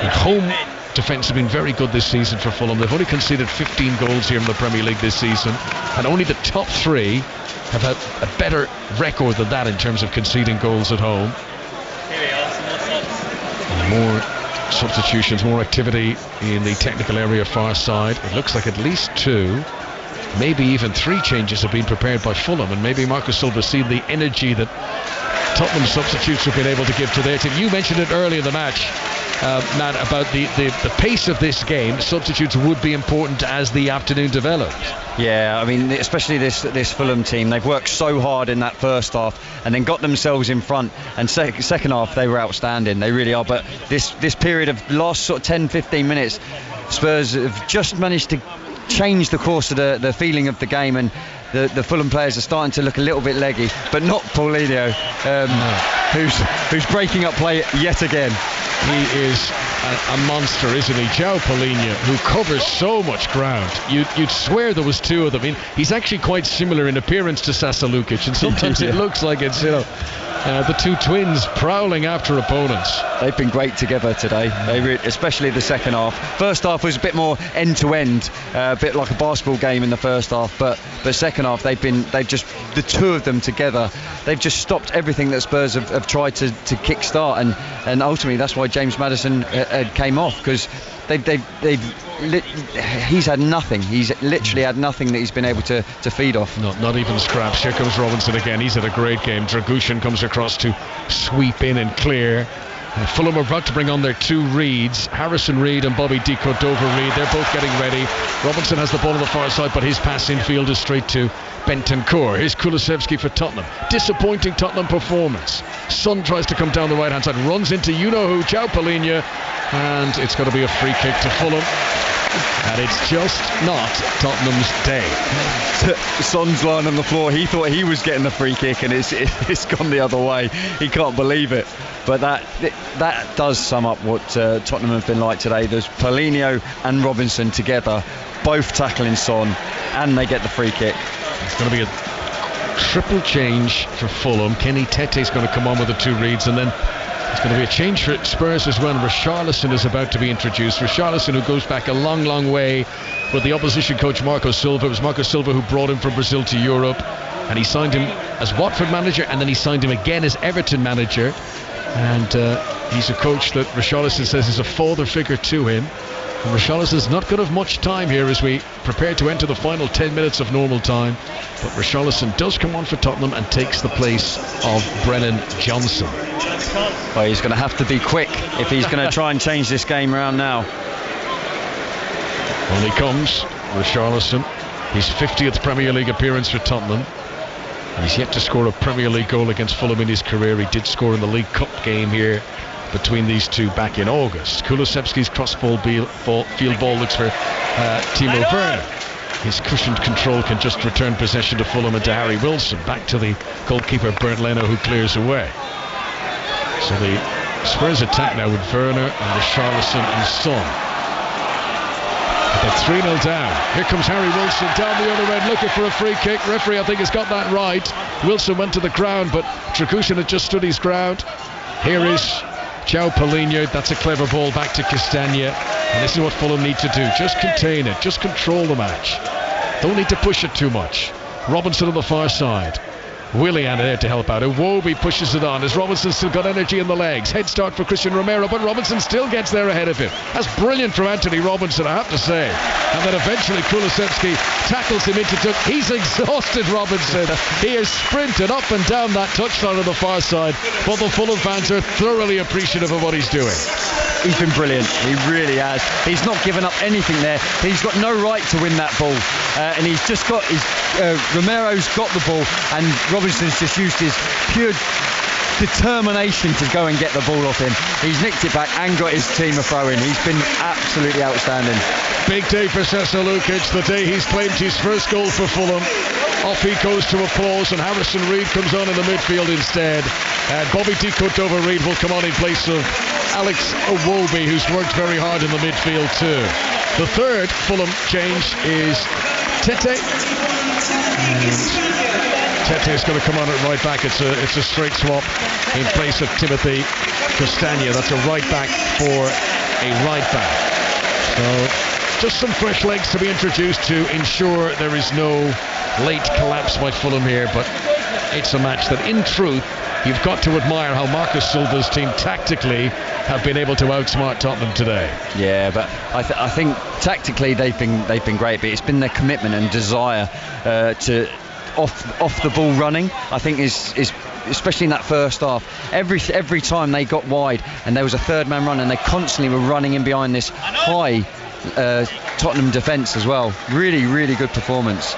The home defence have been very good this season for Fulham. They've only conceded 15 goals here in the Premier League this season, and only the top 3 have had a better record than that in terms of conceding goals at home. More substitutions, more activity in the technical area far side. It looks like at least 2, maybe even 3 changes have been prepared by Fulham, and maybe Marcus Silva seen the energy that Tottenham substitutes have been able to give to their team. You mentioned it early in the match, Matt, about the pace of this game. Substitutes would be important as the afternoon develops. Yeah, I mean, especially this Fulham team, they've worked so hard in that first half and then got themselves in front, and second half they were outstanding, they really are. But this period of last sort of 10-15 minutes, Spurs have just managed to change the course of the feeling of the game, and the Fulham players are starting to look a little bit leggy, but not Paulinho, who's breaking up play yet again. He is a monster, isn't he? João Paulinho, who covers so much ground. You'd swear there was 2 of them. I mean, he's actually quite similar in appearance to Sasa Lukic, and sometimes it looks like it's, the 2 twins prowling after opponents. They've been great together today, especially the second half. First half was a bit more end-to-end, a bit like a basketball game in the first half, but second half they've just, the 2 of them together, they've just stopped everything that Spurs have tried to kick-start, and ultimately that's why James Maddison came off, because he's had nothing. He's literally had nothing that he's been able to feed off. Not even scraps. Here comes Robinson again. He's had a great game. Dragushin comes across to sweep in and clear. Fulham are about to bring on their 2 Reeds, Harrison Reed and Bobby Di Cordova-Reid. They're both getting ready. Robinson has the ball on the far side, but his pass infield is straight to Bentancur. Here's Kulusevski for Tottenham. Disappointing Tottenham performance. Son tries to come down the right hand side, runs into you-know-who, João Paulinho, and it's going to be a free kick to Fulham. And it's just not Tottenham's day. Son's lying on the floor. He thought he was getting the free kick, and it's gone the other way. He can't believe it. But that does sum up what Tottenham have been like today. There's Paulinho and Robinson together, both tackling Son, and they get the free kick. It's going to be a triple change for Fulham. Kenny Tete's going to come on with the 2 Reeds, and then it's going to be a change for Spurs as well. Richarlison is about to be introduced. Richarlison, who goes back a long, long way with the opposition coach Marco Silva. It was Marco Silva who brought him from Brazil to Europe, and he signed him as Watford manager, and then he signed him again as Everton manager. And he's a coach that Richarlison says is a father figure to him. And Richarlison's not going to have much time here as we prepare to enter the final 10 minutes of normal time. But Richarlison does come on for Tottenham and takes the place of Brennan Johnson. Well, he's going to have to be quick if he's going to try and change this game around now. On he comes, Richarlison. His 50th Premier League appearance for Tottenham. He's yet to score a Premier League goal against Fulham in his career. He did score in the League Cup game here between these 2 back in August. Kulusevski's field ball looks for Timo Werner. His cushioned control can just return possession to Fulham and to Harry Wilson. Back to the goalkeeper Bernd Leno, who clears away. So the Spurs attack now with Werner and Richarlison and Son. They're 3-0 down. Here comes Harry Wilson down the other end looking for a free kick. Referee, I think, has got that right. Wilson went to the ground, but Dragushin had just stood his ground. Here is João Paulinho. That's a clever ball back to Castagna. And this is what Fulham need to do. Just contain it. Just control the match. Don't need to push it too much. Robinson on the far side. Willian there to help out. Iwobi pushes it on as Robinson still got energy in the legs. Head start for Christian Romero, but Robinson still gets there ahead of him. That's brilliant from Anthony Robinson, I have to say. And then eventually Kulusevski tackles him into touch. He's exhausted, Robinson. He has sprinted up and down that touchline on the far side, but the Fulham fans are thoroughly appreciative of what he's doing. He's been brilliant. He really has. He's not given up anything there. He's got no right to win that ball, and he's just got his. Romero's got the ball, and Robinson's just used his pure determination to go and get the ball off him. He's nicked it back and got his team a throw in. He's been absolutely outstanding. Big day for Sasa Lukic, the day he's claimed his first goal for Fulham. Off he goes to applause, and Harrison Reed comes on in the midfield instead. And Bobby Di Cordova-Reid will come on in place of Alex Iwobi, who's worked very hard in the midfield too. The third Fulham change is Tete. Tete is going to come on at right back. It's a straight swap in place of Timothy Castagna. That's a right back for a right back. So just some fresh legs to be introduced to ensure there is no late collapse by Fulham here, but it's a match that in truth you've got to admire how Marcus Silva's team tactically have been able to outsmart Tottenham today. Yeah, but I think tactically they've been great, but it's been their commitment and desire to off the ball running. I think is especially in that first half. Every time they got wide and there was a third man run, and they constantly were running in behind this high Tottenham defence as well. Really, really good performance.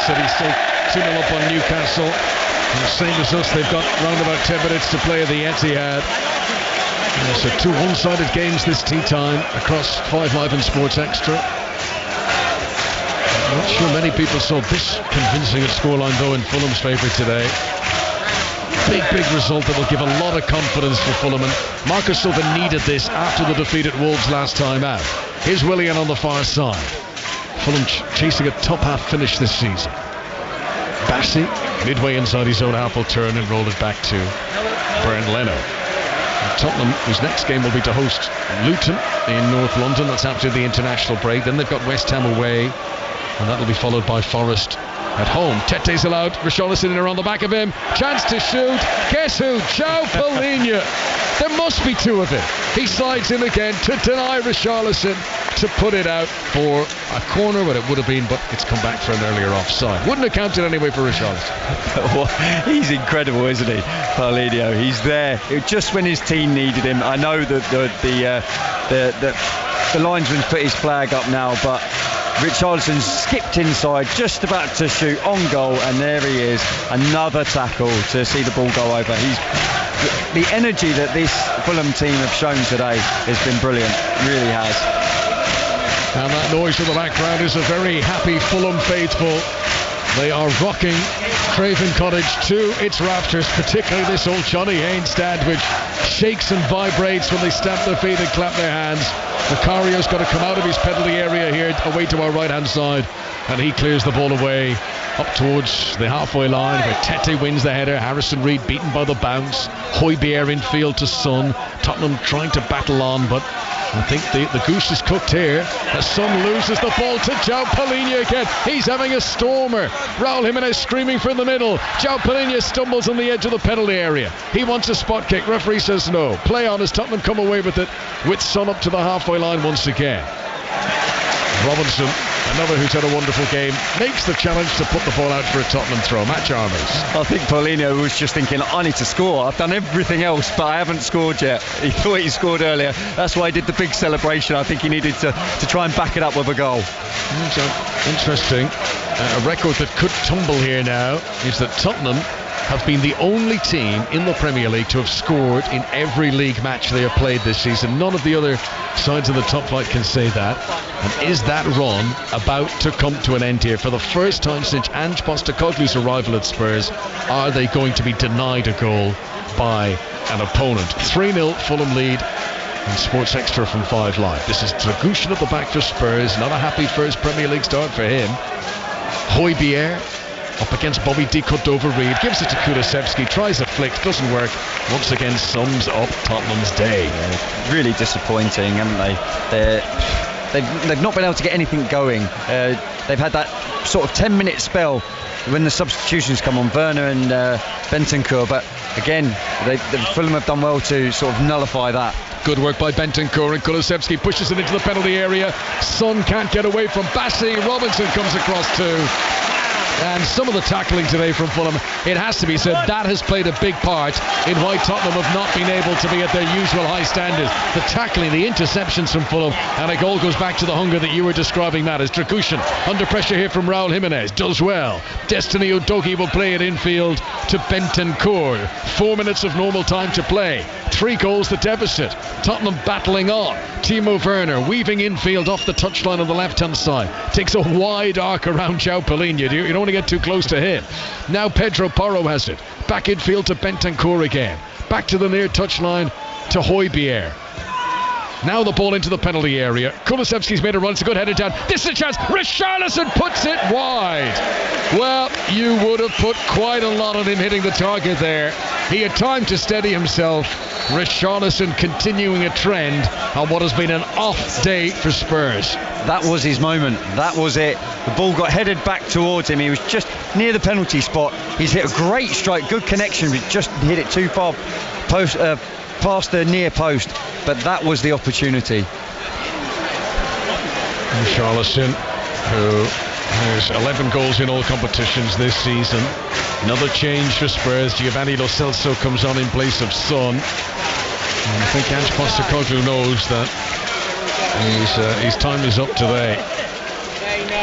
City still 2-0 up on Newcastle. And same as us, they've got round about 10 minutes to play at the Etihad. So 2 one-sided games this tea time across 5 Live and Sports Extra. I'm not sure many people saw this convincing a scoreline though in Fulham's favour today. Big result that will give a lot of confidence for Fulham, and Marcus Silva needed this after the defeat at Wolves last time out. Here's Willian on the far side. Fulham chasing a top half finish this season. Bassi, midway inside his own half, will turn and roll it back to Bernd Leno. And Tottenham, whose next game will be to host Luton in North London. That's after the international break. Then they've got West Ham away, and that'll be followed by Forest at home. Tete's allowed. Richarlison in around the back of him. Chance to shoot. Guess who? João Palhinha. There must be 2 of it. He slides in again to deny Richarlison to put it out for a corner, what it would have been, but it's come back for an earlier offside. Wouldn't have counted anyway for Richarlison. He's incredible, isn't he, Palhinha? He's there just when his team needed him. I know that the linesman's put his flag up now, but Richarlison skipped inside, just about to shoot on goal, and there he is, another tackle to see the ball go over. The energy that this Fulham team have shown today has been brilliant, really has. And that noise in the background is a very happy Fulham faithful. They are rocking Craven Cottage to its rafters, particularly this old Johnny Haynes stand, which shakes and vibrates when they stamp their feet and clap their hands. Vicario's got to come out of his penalty area here, away to our right hand side, and he clears the ball away up towards the halfway line, where Tete wins the header. Harrison Reed beaten by the bounce. Højbjerg infield to Son. Tottenham trying to battle on, but I think the goose is cooked here as Son loses the ball to João Palhinha again. He's having a stormer. Raul Jimenez screaming from the middle. João Palhinha stumbles on the edge of the penalty area. He wants a spot kick. Referee says no. Play on as Tottenham come away with it, with Son up to the halfway line once again. Robinson, another who's had a wonderful game, makes the challenge to put the ball out for a Tottenham throw. Matt Jarvis. I think Palhinha was just thinking, I need to score. I've done everything else, but I haven't scored yet. He thought he scored earlier. That's why he did the big celebration. I think he needed to try and back it up with a goal. Interesting. A record that could tumble here now is that Tottenham have been the only team in the Premier League to have scored in every league match they have played this season. None of the other sides of the top flight can say that. And is that run about to come to an end here? For the first time since Ange Postecoglou's arrival at Spurs, are they going to be denied a goal by an opponent? 3-0 Fulham lead in Sports Extra from 5 Live. This is Dragushin at the back for Spurs. Not a happy first Premier League start for him. Højbjerg up against Bobby Di Cordova-Reid, gives it to Kulusevski, tries a flick, doesn't work. Once again sums up Tottenham's day. Yeah, really disappointing, haven't they? they've not been able to get anything going. They've had that sort of 10-minute spell when the substitutions come on, Werner and Bentancur, but again, Fulham have done well to sort of nullify that. Good work by Bentancur, and Kulusevski pushes it into the penalty area. Son can't get away from Bassi. Robinson comes across too. And some of the tackling today from Fulham, it has to be said, that has played a big part in why Tottenham have not been able to be at their usual high standards. The tackling, the interceptions from Fulham, and a goal goes back to the hunger that you were describing, Matt, as Dragusin under pressure here from Raul Jimenez, does well. Destiny Udogie will play it infield to Bentancur. 4 minutes of normal time to play. 3 goals the deficit. Tottenham battling on. Timo Werner weaving infield off the touchline on the left-hand side. Takes a wide arc around João Palhinha. You don't want to get too close to him. Now Pedro Porro has it. Back infield to Bentancur again. Back to the near touchline to Højbjerg. Now the ball into the penalty area. Kulusevski's made a run. It's a good header down. This is a chance. Richarlison puts it wide. Well, you would have put quite a lot on him hitting the target there. He had time to steady himself. Richarlison continuing a trend on what has been an off day for Spurs. That was his moment. That was it. The ball got headed back towards him. He was just near the penalty spot. He's hit a great strike. Good connection. But just hit it too far past the near post. But that was the opportunity. Richarlison, who has 11 goals in all competitions this season. Another change for Spurs. Giovanni Lo Celso comes on in place of Son. And I think Ange Postecoglou knows that his time is up today.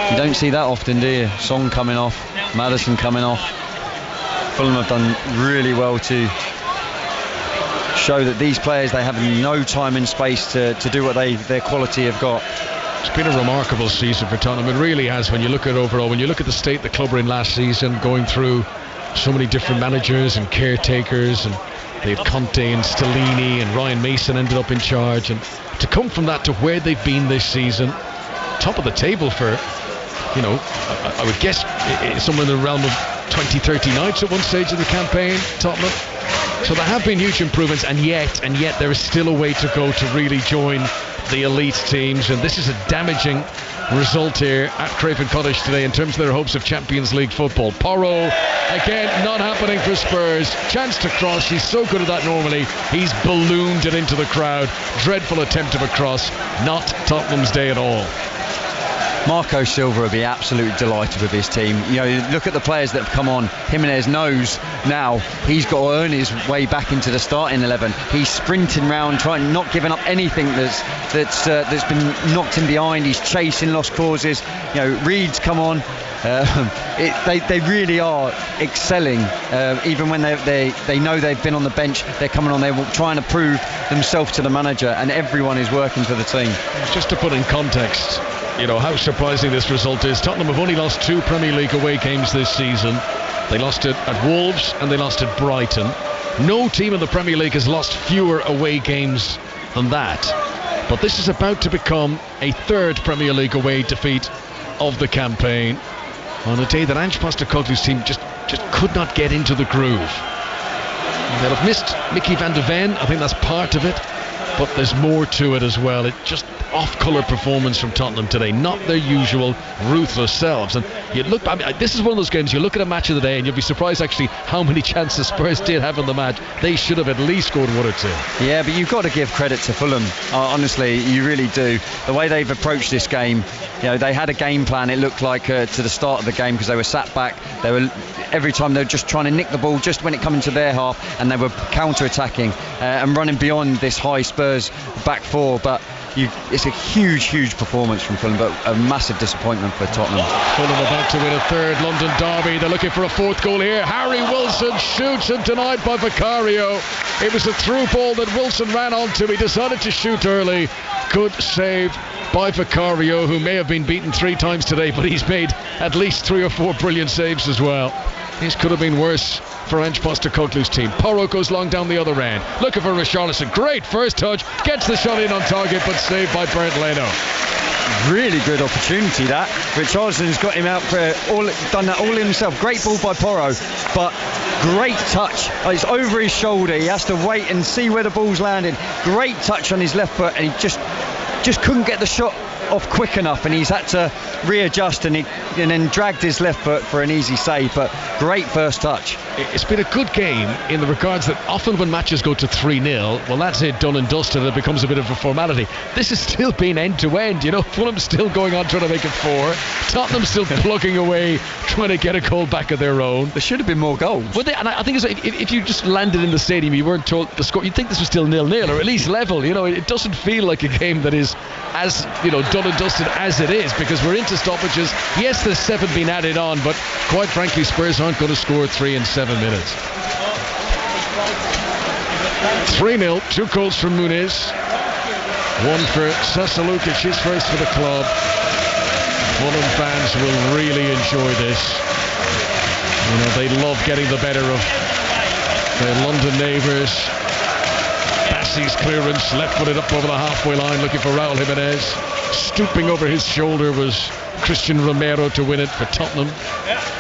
You don't see that often, do you? Son coming off, Maddison coming off. Fulham have done really well to show that these players, they have no time and space to do what their quality have got. It's been a remarkable season for Tottenham. It really has. When you look at overall, when you look at the state the club were in last season, going through so many different managers and caretakers, and they had Conte and Stellini, and Ryan Mason ended up in charge, and to come from that to where they've been this season, top of the table for, I would guess somewhere in the realm of 20-30 nights at one stage of the campaign, Tottenham. So there have been huge improvements, and yet there is still a way to go to really join the elite teams, and this is a damaging result here at Craven Cottage today in terms of their hopes of Champions League football. Porro, again, not happening for Spurs. Chance to cross. He's so good at that normally. He's ballooned it into the crowd. Dreadful attempt of a cross. Not Tottenham's day at all. Marco Silva will be absolutely delighted with his team. Look at the players that have come on. Jimenez knows now he's got to earn his way back into the starting 11. He's sprinting round, not giving up anything that's been knocked in behind. He's chasing lost causes. Reed's come on. They really are excelling. Even when they know they've been on the bench, they're coming on. They're trying to prove themselves to the manager, and everyone is working for the team. Just to put in context, how surprising this result is. Tottenham have only lost 2 Premier League away games this season. They lost it at Wolves and they lost at Brighton. No team in the Premier League has lost fewer away games than that. But this is about to become a 3rd Premier League away defeat of the campaign, on a day that Ange Postecoglou's team just could not get into the groove. They'll have missed Mickey van de Ven. I think that's part of it, but there's more to it as well. It just off-colour performance from Tottenham today, not their usual ruthless selves. And you look, this is one of those games, you look at a match of the day and you'll be surprised actually how many chances Spurs did have in the match. They should have at least scored 1 or 2. Yeah, but you've got to give credit to Fulham, honestly, you really do. The way they've approached this game, they had a game plan, it looked like, to the start of the game, because they were sat back. Every time they were just trying to nick the ball just when it came into their half, and they were counter-attacking and running beyond this high Spurs back 4. But it's a huge performance from Fulham, but a massive disappointment for Tottenham. Fulham about to win a 3rd London derby. They're looking for a 4th goal here. Harry Wilson shoots and denied by Vicario. It was a through ball that Wilson ran onto. He decided to shoot early. Good save by Vicario, who may have been beaten 3 times today, but he's made at least 3 or 4 brilliant saves as well. This could have been worse for Ange Postecoglou's team. Porro goes long down the other end, looking for Richarlison. Great first touch, gets the shot in on target, but saved by Bernd Leno. Really good opportunity that. Richarlison's got him out done that all himself. Great ball by Porro, but great touch. It's over his shoulder. He has to wait and see where the ball's landed. Great touch on his left foot, and he just couldn't get the shot off quick enough, and he's had to readjust, and then dragged his left foot for an easy save. But great first touch. It's been a good game in the regards that often when matches go to 3-0, well, that's it, done and dusted, and it becomes a bit of a formality. This has still been end to end. Fulham's still going on trying to make it 4. Tottenham's still plugging away, trying to get a goal back of their own. There should have been more goals. And I think if you just landed in the stadium, you weren't told the score, you'd think this was still 0-0 or at least level. It doesn't feel like a game that is as done and dusted as it is, because we're into stoppages. Yes, there's 7 being added on, but quite frankly, Spurs aren't going to score 3 in 7 minutes. 3-0, 2 goals from Muniz, 1 for Sasa Lukic, his first for the club. Fulham fans will really enjoy this. They love getting the better of their London neighbours. Bassey's clearance, left-footed up over the halfway line, looking for Raul Jimenez. Stooping over his shoulder was Christian Romero to win it for Tottenham.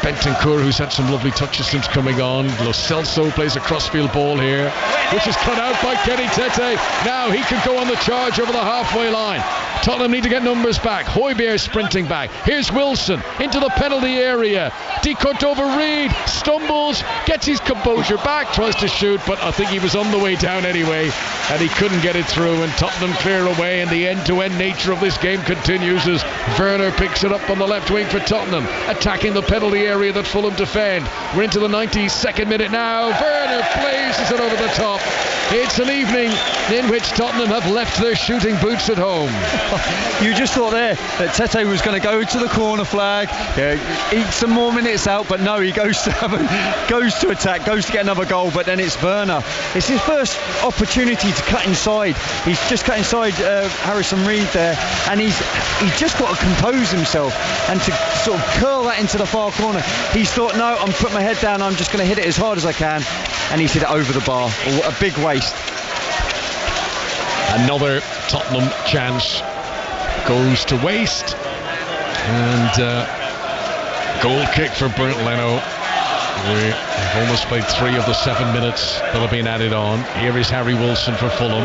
Bentancur, who's had some lovely touches since coming on. Lo Celso plays a crossfield ball here, which is cut out by Kenny Tete. Now he can go on the charge over the halfway line. Tottenham need to get numbers back. Højbjerg sprinting back. Here's Wilson into the penalty area. Decut over Reed, stumbles, gets his composure back, tries to shoot, but I think he was on the way down anyway, and he couldn't get it through, and Tottenham clear away, and the end-to-end nature of this game continues as Werner picks it up on the left wing for Tottenham, attacking the penalty area that Fulham defend. We're into the 92nd minute now. Werner blazes it over the top. It's an evening in which Tottenham have left their shooting boots at home. You just thought there that Tete was going to go to the corner flag, eat some more minutes out, but no, he goes to attack, goes to get another goal, but then it's Werner. It's his first opportunity to cut inside. He's just cut inside Harrison Reed there, and he's just got to compose himself and to sort of curl that into the far corner. He's thought, no, I'm putting my head down, I'm just going to hit it as hard as I can, and he's hit it over the bar. A big waste. Another Tottenham chance goes to waste, and goal kick for Bernd Leno. We've almost played 3 of the 7 minutes that have been added on. Here is Harry Wilson for Fulham,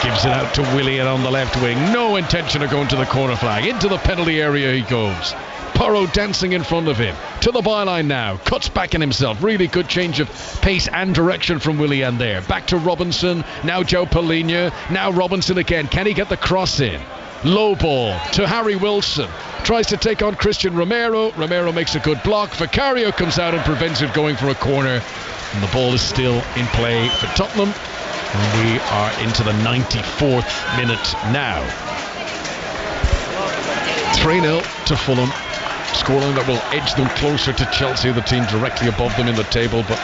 gives it out to Willian on the left wing. No intention of going to the corner flag. Into the penalty area he goes. Porro dancing in front of him. To the byline now. Cuts back in himself. Really good change of pace and direction from Willian there. Back to Robinson. Now Joe Palhinha. Now Robinson again. Can he get the cross in? Low ball to Harry Wilson. Tries to take on Christian Romero. Romero makes a good block. Vicario comes out and prevents it going for a corner. And the ball is still in play for Tottenham. And we are into the 94th minute now. 3-0 to Fulham. Scoreline that will edge them closer to Chelsea, the team directly above them in the table, but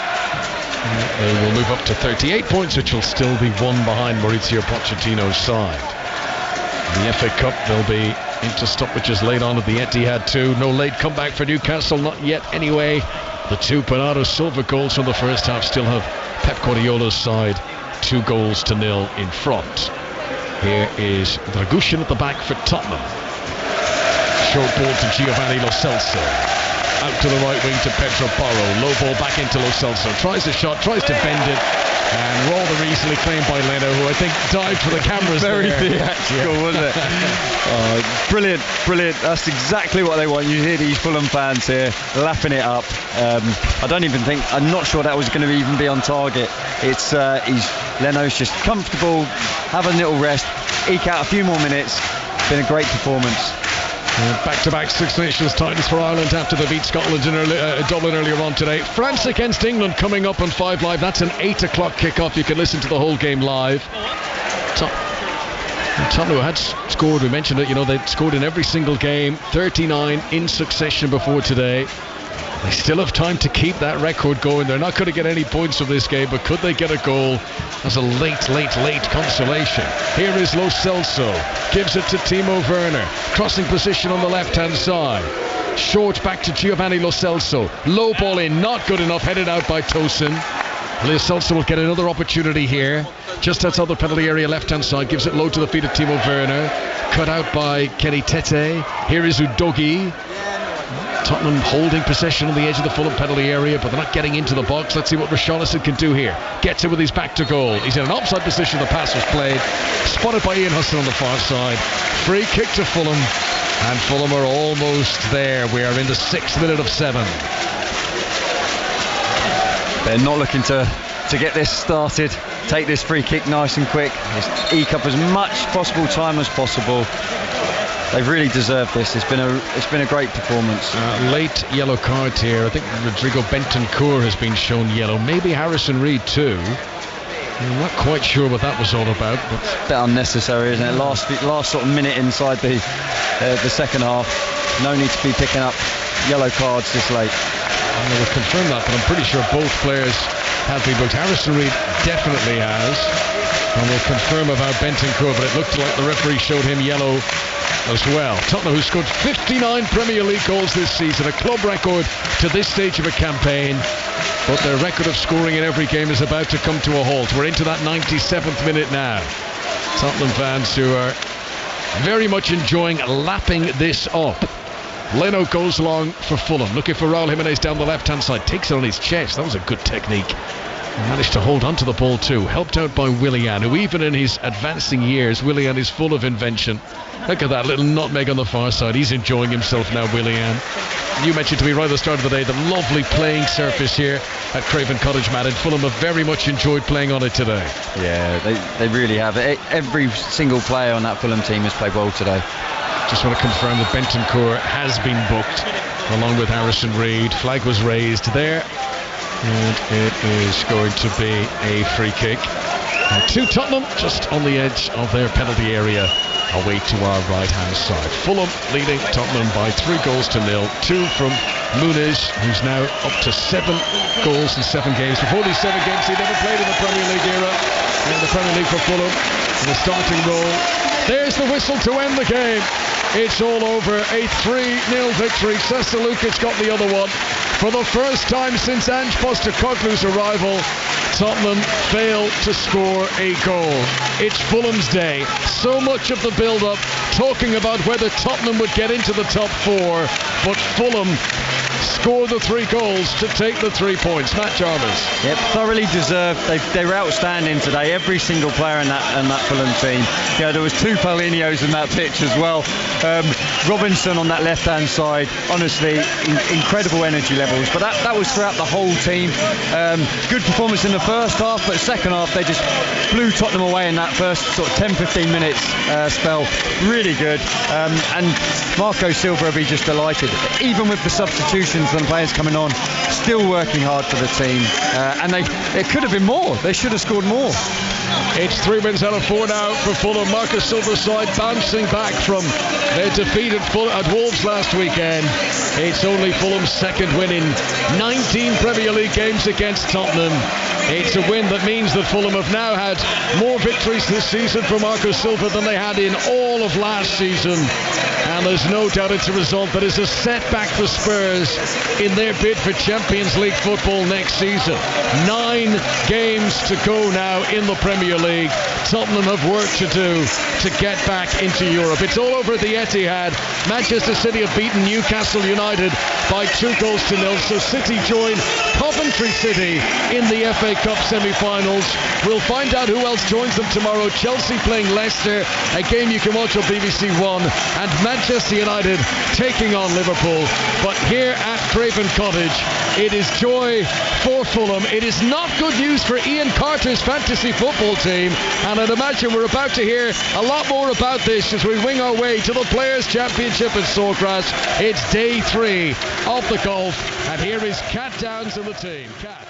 they will move up to 38 points, which will still be 1 behind Mauricio Pochettino's side. In the FA Cup, they'll be into stoppages late on at the Etihad too. No late comeback for Newcastle, not yet anyway. The 2 Bernardo Silva goals from the first half still have Pep Guardiola's side 2-0 in front. Here is Dragushin at the back for Tottenham. Short ball to Giovanni Lo Celso. Out to the right wing to Pedro Porro. Low ball back into Lo Celso. Tries the shot, tries to bend it, and rather easily claimed by Leno, who I think dived for the cameras. Very theatrical, wasn't it? Brilliant. That's exactly what they want. You hear these Fulham fans here lapping it up. I'm not sure that was going to even be on target. It's Leno's just comfortable, have a little rest, eke out a few more minutes. Been a great performance. Back-to-back Six Nations titles for Ireland after they beat Scotland in Dublin earlier on today. France against England coming up on 5 Live. That's an 8 o'clock kickoff. You can listen to the whole game live. Tottenham had scored, we mentioned it, they'd scored in every single game, 39 in succession before today. They still have time to keep that record going. They're not going to get any points from this game, but could they get a goal as a late consolation? Here is Lo Celso. Gives it to Timo Werner. Crossing position on the left-hand side. Short back to Giovanni Lo Celso. Low ball in, not good enough. Headed out by Tosin. Lo Celso will get another opportunity here. Just outside the penalty area, left-hand side. Gives it low to the feet of Timo Werner. Cut out by Kenny Tete. Here is Udogie. Tottenham holding possession on the edge of the Fulham penalty area, but they're not getting into the box. Let's see what Richarlison can do here. Gets it with his back to goal. He's in an offside position. The pass was played. Spotted by Ian Hudson on the far side. Free kick to Fulham. And Fulham are almost there. We are in the 6th minute of 7. They're not looking to get this started. Take this free kick nice and quick. Just eke up as much possible time as possible. They've really deserved this. It's been a great performance. Late yellow card here. I think Rodrigo Bentancur has been shown yellow. Maybe Harrison Reed too. I'm not quite sure what that was all about. But a bit unnecessary, isn't it? Last sort of minute inside the second half. No need to be picking up yellow cards this late. I will confirm that, but I'm pretty sure both players have been booked. Harrison Reed definitely has. And we'll confirm about Bentancur, but it looked like the referee showed him yellow as well. Tottenham, who scored 59 Premier League goals this season, a club record to this stage of a campaign, but their record of scoring in every game is about to come to a halt. We're into that 97th minute now. Tottenham fans who are very much enjoying lapping this up. Leno goes long for Fulham, looking for Raul Jimenez down the left-hand side, takes it on his chest. That was a good technique. He managed to hold on to the ball too, helped out by Willian, who even in his advancing years, Willian is full of invention. Look at that little nutmeg on the far side. He's enjoying himself now, Willian. You mentioned to me right at the start of the day the lovely playing surface here at Craven Cottage, Matt, and Fulham have very much enjoyed playing on it today. Yeah, they really have. Every single player on that Fulham team has played well today. Just want to confirm that Bentancur has been booked along with Harrison Reed. Flag was raised there, and it is going to be a free kick to Tottenham, just on the edge of their penalty area, away to our right-hand side. Fulham leading Tottenham by 3 goals to 0. 2 from Muniz, who's now up to 7 goals in 7 games. Before these 7 games, he never played in the Premier League era. In the Premier League for Fulham, in the starting role. There's the whistle to end the game. It's all over. A 3-0 victory. Sasa Lukic got the other one. For the first time since Ange Postecoglou's arrival, Tottenham failed to score a goal. It's Fulham's day. So much of the build-up talking about whether Tottenham would get into the top 4, but Fulham scored the 3 goals to take the 3 points. Matt Jarvis. Yep, thoroughly deserved. They were outstanding today. Every single player in that Fulham team. You know, there was 2 Paulinhos in that pitch as well. Robinson on that left-hand side. Honestly, incredible energy levels. But that was throughout the whole team. Good performance in the first half, but second half they just blew Tottenham away in that first sort of 10-15 minutes spell. Really good. And Marco Silva will be just delighted. Even with the substitutions and players coming on, still working hard for the team. And it could have been more. They should have scored more. It's 3 wins out of 4 now for Fulham. Marco Silva's side bouncing back from their defeat at Wolves last weekend. It's only Fulham's 2nd win in 19 Premier League games against Tottenham. It's a win that means that Fulham have now had more victories this season for Marco Silva than they had in all of last season. And there's no doubt it's a result that is a setback for Spurs in their bid for Champions League football next season. 9 games to go now in the Premier League. Tottenham have work to do to get back into Europe. It's all over at the Etihad. Manchester City have beaten Newcastle United by 2 goals to 0. So City join Coventry City in the FA Cup semi-finals. We'll find out who else joins them tomorrow. Chelsea playing Leicester, a game you can watch on BBC One, and Manchester United taking on Liverpool. But here at Craven Cottage, it is joy for Fulham. It is not good news for Ian Carter's fantasy football team, and I'd imagine we're about to hear a lot more about this as we wing our way to the Players' Championship at Sawgrass. It's day 3 of the golf, and here is Cat Downs and the team. Cat.